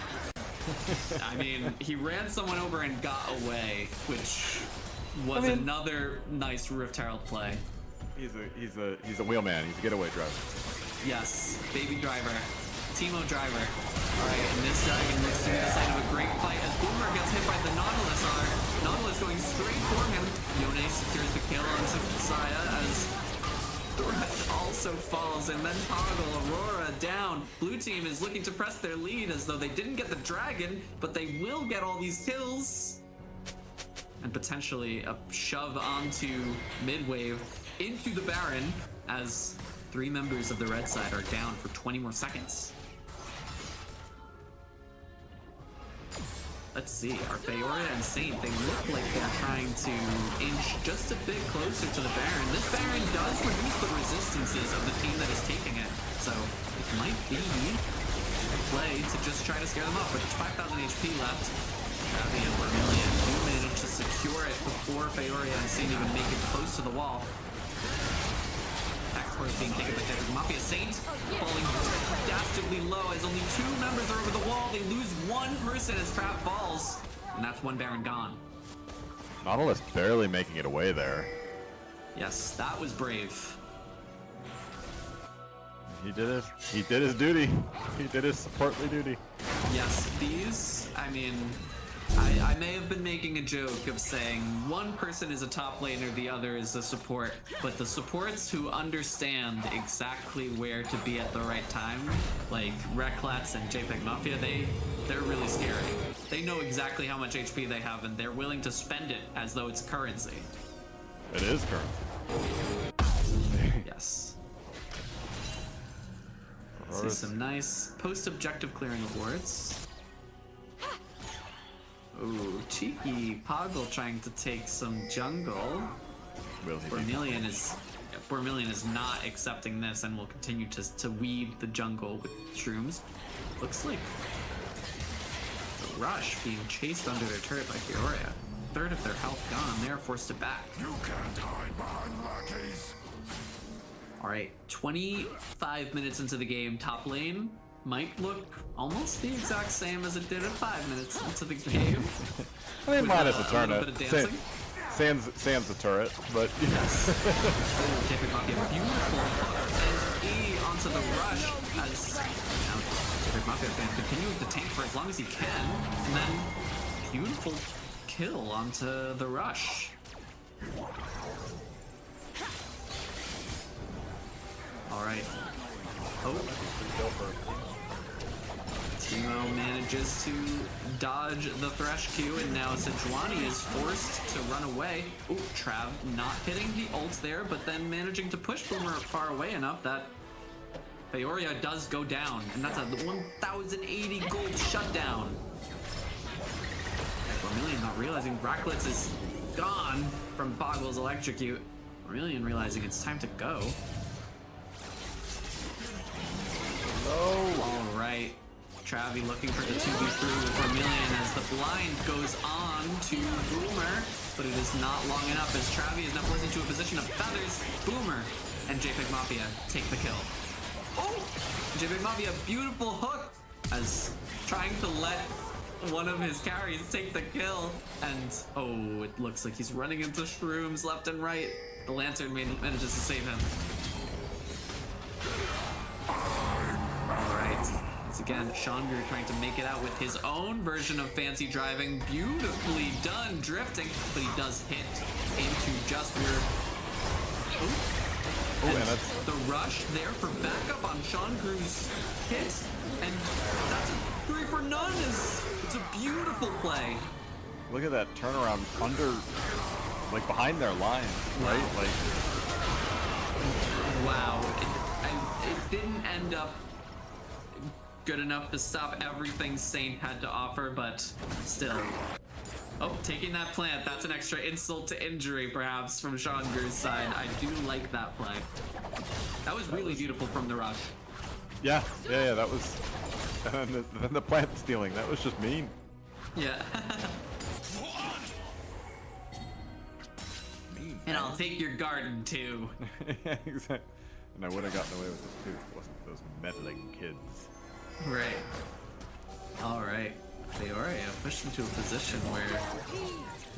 I mean, he ran someone over and got away, which was another nice Rift Herald play. He's a wheelman. He's a getaway driver. Yes, baby driver, Teemo driver. All right, and this dragon looks to be the sign of a great fight as Boomer gets hit by the Nautilus. Nautilus going straight for him. Yone secures the kill onto Saya as Thresh also falls, and then Poggle, Aurora down. Blue team is looking to press their lead as though they didn't get the dragon, but they will get all these kills. And potentially a shove onto mid-wave into the Baron as 3 members of the red side are down for 20 more seconds. Let's see, are Feoria and Saint, they look like they're trying to inch just a bit closer to the Baron. This Baron does reduce the resistances of the team that is taking it, so it might be a play to just try to scare them off, but it's 5,000 HP left. Travi and Vermilion do manage to secure it before Feoria and Saint even make it close to the wall. Is being taken by Devin Mafia. Saint falling dastardly low as only 2 members are over the wall. They lose 1 person as Trap falls, and that's 1 Baron gone. Nautilus barely making it away there. Yes, that was brave. He did it. He did his duty. He did his supportly duty. Yes, these, I mean, I may have been making a joke of saying one person is a top laner, the other is a support, but the supports who understand exactly where to be at the right time, like Recklets and JPEG Mafia, they're really scary. They know exactly how much HP they have, and they're willing to spend it as though it's currency. It is currency. Yes. See some nice post-objective clearing awards. Ooh, cheeky Poggle trying to take some jungle. Will he? Vermilion is not accepting this and will continue to weed the jungle with shrooms. Looks like the Rush being chased under their turret by Fioria. Third of their health gone. They are forced to back. You can't hide behind lackeys. All right, 25 minutes into the game, top lane might look almost the exact same as it did at 5 minutes into the game. I mean, With minus a the turnip. little bit of dancing. Sans the turret, but Yes. Oh, JPEG Mafia, beautiful hook and E onto the Rush as now JPEG Mafia can continue with the tank for as long as he can, and then beautiful kill onto the Rush. All right. Oh. Teemo manages to dodge the Thresh Q, and now Sejuani is forced to run away. Ooh, Trav not hitting the ult there, but then managing to push Boomer far away enough that Feoria does go down, and that's a 1,080 gold shutdown. Vermilion not realizing Bracklitz is gone from Boggle's electrocute. Vermilion realizing it's time to go. All right. Travi looking for the 2v3 with Vermilion as the blind goes on to Boomer, but it is not long enough as Travi is now forced into a position of feathers. Boomer and JPEG Mafia take the kill. Oh! JPEG Mafia, beautiful hook as trying to let one of his carries take the kill, and oh, it looks like he's running into shrooms left and right. The Lantern manages to save him. Alright, once again, Sean trying to make it out with his own version of fancy driving. Beautifully done drifting, but he does hit into just where... Oh, and that's... the rush there for backup on Sean Gru's hit, and that's a 3 for none. It's a beautiful play. Look at that turnaround under, like behind their lines, right? Like, wow, it didn't end up good enough to stop everything Saint had to offer, but still. Oh, taking that plant, that's an extra insult to injury, perhaps, from Sean Gru's side. I do like that play. That was really beautiful from the rush. yeah, that was... And then the plant stealing, that was just mean. Yeah. And I'll take your garden, too. Yeah, exactly. And I would have gotten away with it, too, if it wasn't those meddling kids. Right. All right. Feoria pushed into a position where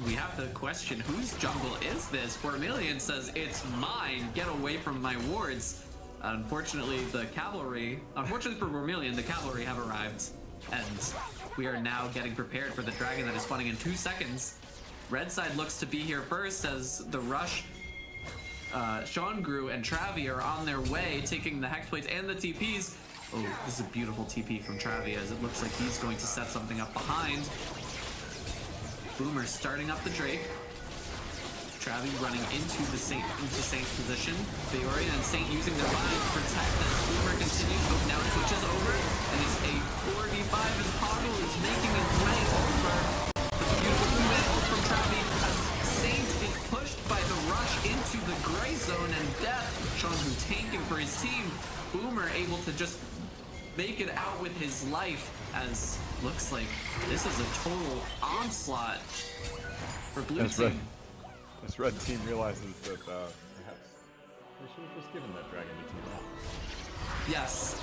we have to question whose jungle is this? Vermilion says, it's mine, get away from my wards. Unfortunately for Vermilion, the cavalry have arrived, and we are now getting prepared for the dragon that is spawning in 2 seconds. Red side looks to be here first as the rush, Sean Gru and Travi are on their way, taking the hex plates and the TPs. Oh, this is a beautiful TP from Travi as it looks like he's going to set something up behind. Boomer starting up the Drake. Travi running into Saint's position. Feoria and Saint using their body to protect as Boomer continues. Oh, now it switches over and it's a 4v5 as Poggle is making his way over. The beautiful movement from Travi as Saint is pushed by the rush into the gray zone and death. Sean Gru tanking for his team. Boomer able to just make it out with his life as looks like this is a total onslaught for blue team. This red team realizes that perhaps they should have just given that dragon to Teemo. Yes,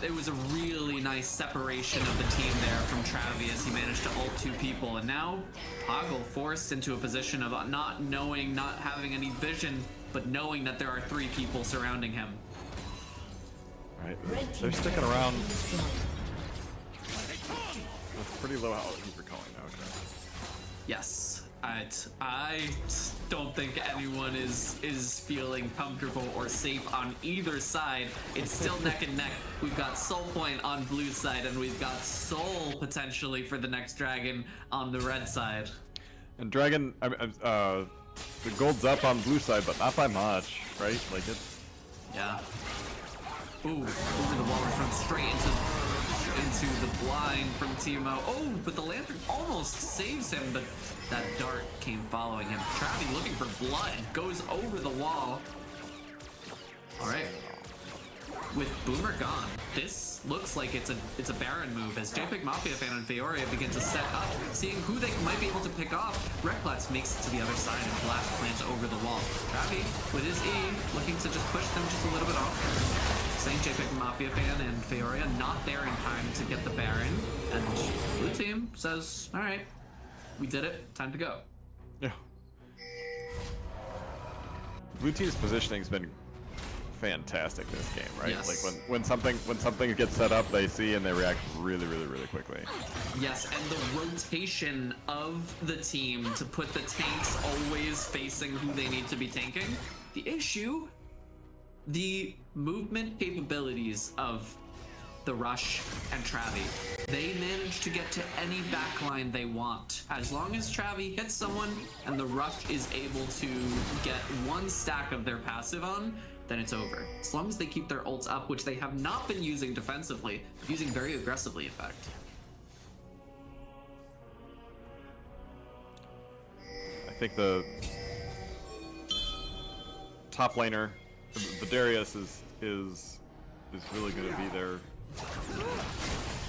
it was a really nice separation of the team there from Travi as he managed to ult 2 people, and now Poggle forced into a position of not knowing, not having any vision, but knowing that there are 3 people surrounding him. Right, Red they're team's sticking turret around. has been destroyed. That's pretty low health. He's recalling now. Okay. Yes, I don't think anyone is feeling comfortable or safe on either side. It's still neck and neck. We've got Soul Point on blue side, and we've got Soul potentially for the next dragon on the red side. And Dragon, the gold's up on blue side, but not by much, right? Like it's. Yeah. Ooh, over the wall in front, straight into the blind from Timo. Oh, but the lantern almost saves him, but that dart came following him. Travi looking for blood, goes over the wall. All right. With Boomer gone, this looks like it's a Baron move as JPEG Mafia fan and Feoria begin to set up, seeing who they might be able to pick off. Rek'Lats makes it to the other side and Blast plants over the wall. Travi, with his E, looking to just push them just a little bit off. Same JPEG Mafia fan and Feoria not there in time to get the Baron, and blue team says, all right, we did it, time to go. Yeah. Blue team's positioning's been fantastic this game, right? Yes. Like when something gets set up, they see and they react really quickly. Yes, and the rotation of the team to put the tanks always facing who they need to be tanking. The issue, the movement capabilities of the Rush and Travi. They manage to get to any backline they want. As long as Travi hits someone and the Rush is able to get one stack of their passive on, then it's over. As long as they keep their ults up, which they have not been using defensively, using very aggressively in fact. I think the top laner, the Darius is really going to be their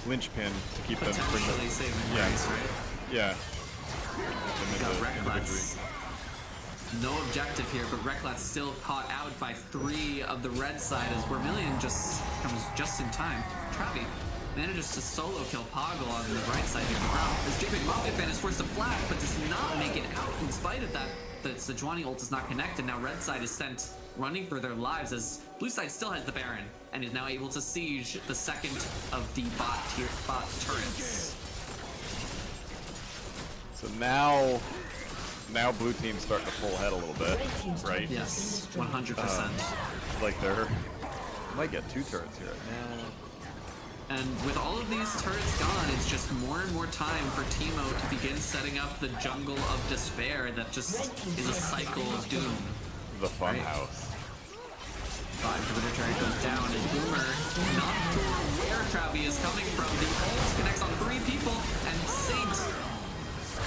linchpin to keep them from Potentially saving yeah. Grace, right? Yeah. Got Rek'Lats. No objective here, but Rek'Lats still caught out by 3 of the red side as Vermilion just comes just in time. Travi manages to solo kill Poggle on the right side of the ground. As JPEG Mafia fan is forced to flash, but does not make it out in spite of that. The Sejuani ult is not connected. Now red side is sent running for their lives as blue side still has the Baron and is now able to siege the second of the bot turrets. So now blue team's starting to pull ahead a little bit, right? Yes, 100%. Like they're might get 2 turrets here. And with all of these turrets gone, it's just more and more time for Teemo to begin setting up the jungle of despair that just is a cycle of doom. The fun house. 5 Twitter turret goes down as Boomer, not sure where Travi is coming from. The ult connects on 3 people, and Saint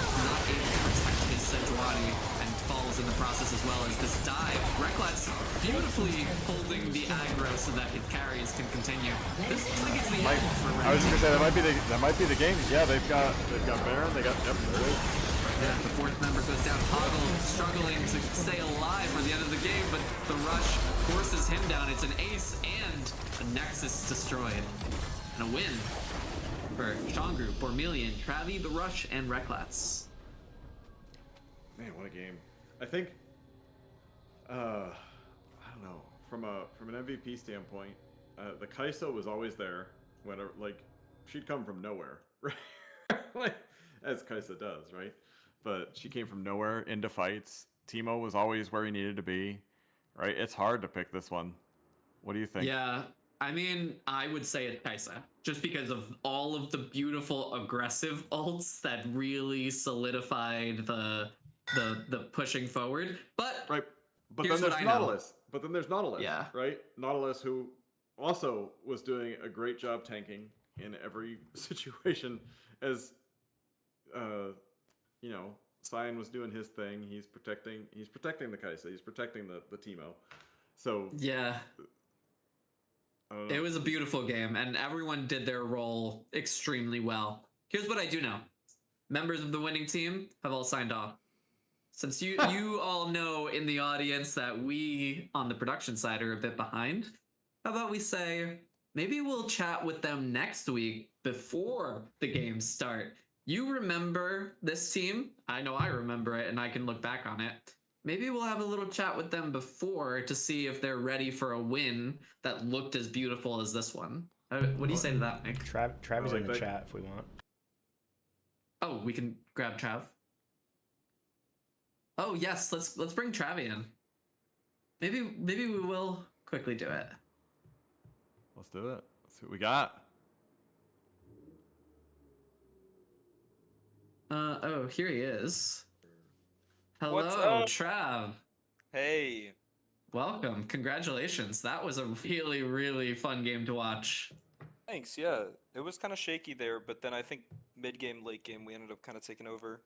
not able to protect his Sejuani and falls in the process as well as this dive. Rek'Lats beautifully holding the aggro so that his carries can continue. This looks like it's the end for Red I was Team. gonna say that might be the game. Yeah, they've got Baron. They got there it is. Yeah, the 4th member goes down. Poggle struggling to stay alive for the end of the game, but the Rush forces him down. It's an ace and a Nexus destroyed. And a win for Sean Group, Bormelian, Travi, the Rush, and Rek'Lats. Man, what a game! I think, I don't know, from an MVP standpoint, the Kai'Sa was always there. Whenever, like, she'd come from nowhere, right? Like, as Kai'Sa does, right? But she came from nowhere into fights. Teemo was always where he needed to be, right? It's hard to pick this one. What do you think? Yeah, I mean, I would say it's Kai'Sa, just because of all of the beautiful aggressive ults that really solidified the pushing forward. But Right. But here's then what there's I know. Nautilus. But then there's Nautilus. Yeah. Right? Nautilus, who also was doing a great job tanking in every situation as you know, Cyan was doing his thing. He's protecting the Kai'Sa, he's protecting the Teemo. So yeah, I don't know. it was a beautiful game, and everyone did their role extremely well. Here's what I do know. Members of the winning team have all signed off. Since you all know in the audience that we, on the production side, are a bit behind, how about we say, maybe we'll chat with them next week before the games start. You remember this team? I know I remember it, and I can look back on it. maybe we'll have a little chat with them before to see if they're ready for a win that looked as beautiful as this one. What do you say to that, Mike? Travis like in the that. chat if we want. Oh, we can grab Trav. Oh yes, let's bring Travi in. Maybe we will quickly do it. Let's do it. Let's see what we got. Oh, here he is. Hello, What's up? Trav. Hey, Welcome. Congratulations. That was a really, really fun game to watch. thanks. Yeah, it was kind of shaky there, but then I think mid game, late game, we ended up kind of taking over.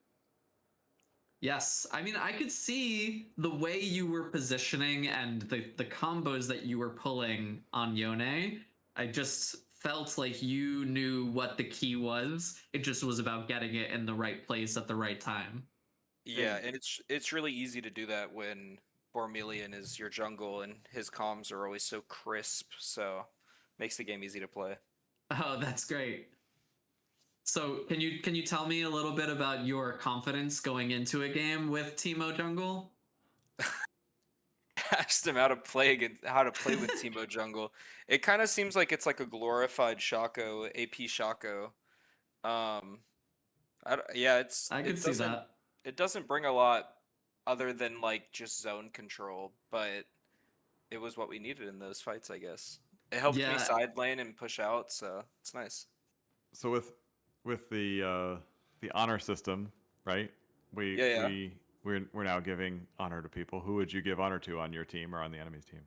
Yes, I mean, I could see the way you were positioning and the combos that you were pulling on Yone. I just felt like you knew what the key was. It just was about getting it in the right place at the right time. Yeah, and it's really easy to do that when Bormelian is your jungle and his comms are always so crisp, so makes the game easy to play. Oh, that's great. So can you tell me a little bit about your confidence going into a game with Teemo Jungle? Asked him how to play with Teemo jungle. It kind of seems like it's like a glorified Shaco, AP Shaco. Yeah, I could see that. It doesn't bring a lot other than like just zone control, but it was what we needed in those fights, I guess. It helped Yeah. me side lane and push out, so it's nice. So with the honor system, right? Yeah. We're now giving honor to people. Who would you give honor to on your team or on the enemy's team?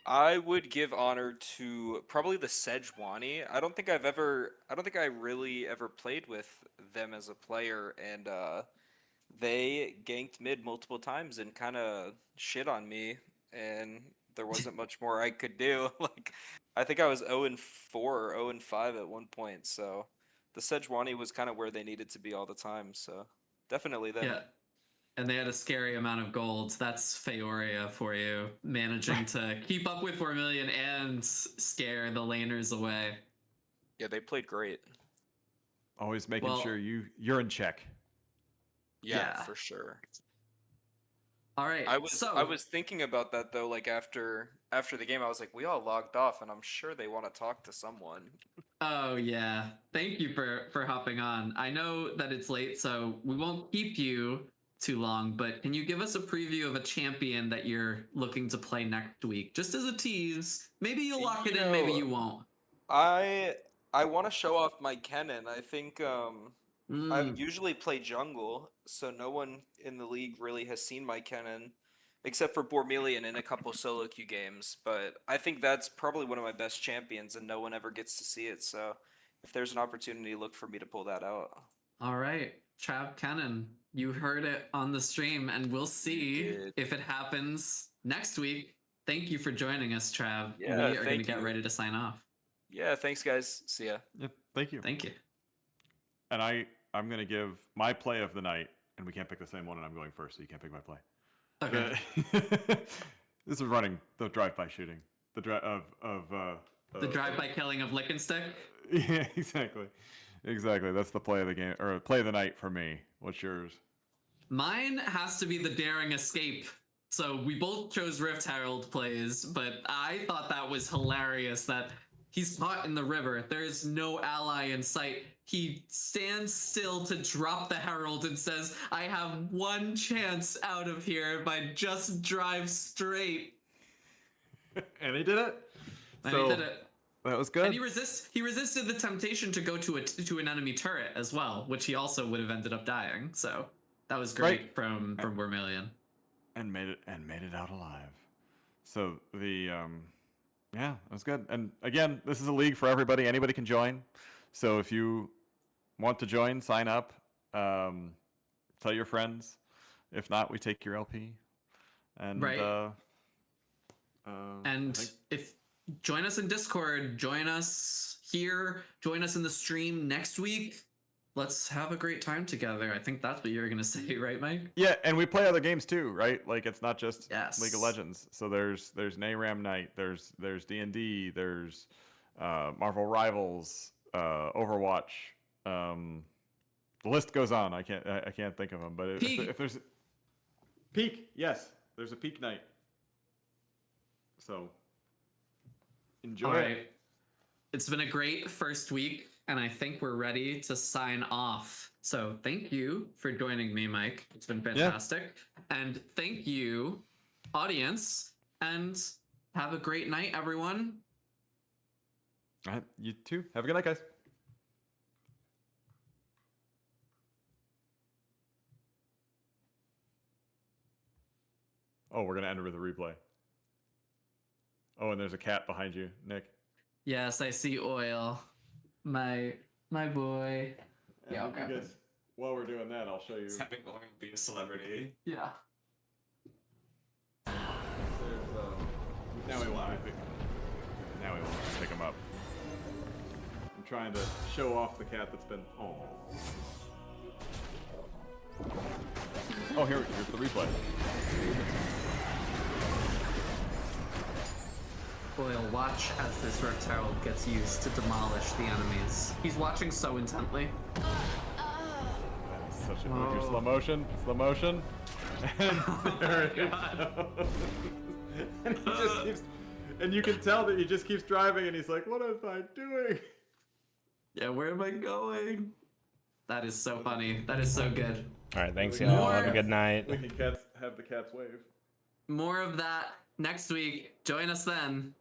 I would give honor to probably the Sejuani. I don't think I really ever played with them as a player, and they ganked mid multiple times and kind of shit on me, and there wasn't much more I could do. Like, I think I was 0-4 or 0-5 at one point, so the Sejuani was kind of where they needed to be all the time, so definitely them. Yeah. And they had a scary amount of gold. That's Feoria for you, managing to keep up with 4 million and scare the laners away. Yeah, they played great. Always making Well- sure you're in check. Yeah, Yeah. for sure. All right. I was thinking about that though, like after the game, I was like, we all logged off, and I'm sure they want to talk to someone. Oh yeah. Thank you for hopping on. I know that it's late, so we won't keep you too long, but can you give us a preview of a champion that you're looking to play next week? Just as a tease. Maybe you'll lock it in, maybe you won't. I want to show off my Kennen. I think I Mm, usually play jungle, so no one in the league really has seen my Kennen, except for Bormelian in a couple solo queue games. But I think that's probably one of my best champions, and no one ever gets to see it. So if there's an opportunity, look for me to pull that out. all right. Trav Cannon, you heard it on the stream, and we'll see did. if it happens next week. Thank you for joining us, Trav. Yeah, we are going to thank get you. ready to sign off. Yeah, thanks guys. See ya. Yep. Thank you. Thank you. And I'm gonna give my play of the night, and we can't pick the same one, and I'm going first, so you can't pick my play. Okay. This is running the drive-by shooting. The The drive-by killing of Lickenstick. Yeah, exactly. That's the play of the game, or play of the night for me. What's yours? Mine has to be the daring escape. So we both chose Rift Herald plays, but I thought that was hilarious that he's caught in the river. There's no ally in sight. He stands still to drop the Herald and says, I have one chance out of here if I just drive straight. And he did it. And he did it. That was good. And he resisted the temptation to go to an enemy turret as well, which he also would have ended up dying. So that was great Right. from Vermilion. and made it out alive. So the yeah, it was good. And again, this is a league for everybody. Anybody can join. So if you want to join, sign up. Tell your friends. If not, we take your LP. And Right. I And think- if join us in Discord, join us here, join us in the stream next week. Let's have a great time together. I think that's what you were gonna say, right, Mike? yeah, and we play other games too, right? Like it's not just Yes. League of Legends. So there's NARAM Night, there's D&D, there's Marvel Rivals, Overwatch. The list goes on. I can't think of them, but if Peak. there's Peak, yes. There's a peak night. So enjoy All it. right. It's been a great first week, and I think we're ready to sign off. So thank you for joining me, Mike. It's been fantastic. And thank you, audience, and have a great night, everyone. All right, you too. Have a good night, guys. Oh, we're gonna end it with a replay. Oh, and there's a cat behind you, Nick. Yes, I see Oil. My boy. Yeah, And okay. guys, while we're doing that, I'll show you. Having Oil be a celebrity. Yeah. There's, now we want to pick. Now we want to pick him up. I'm trying to show off the cat that's been. Oh. Oh, here's the replay. Oil, watch as this Rift Herald gets used to demolish the enemies. He's watching so intently. That is such a look. Your slow motion. Slow motion. And there it goes. And he just keeps. And you can tell that he just keeps driving, and he's like, "What am I doing?" Yeah, where am I going? That is so funny. That is so good. All right, thanks y'all. Have a good night. We can have the cats wave. More of that next week. Join us then.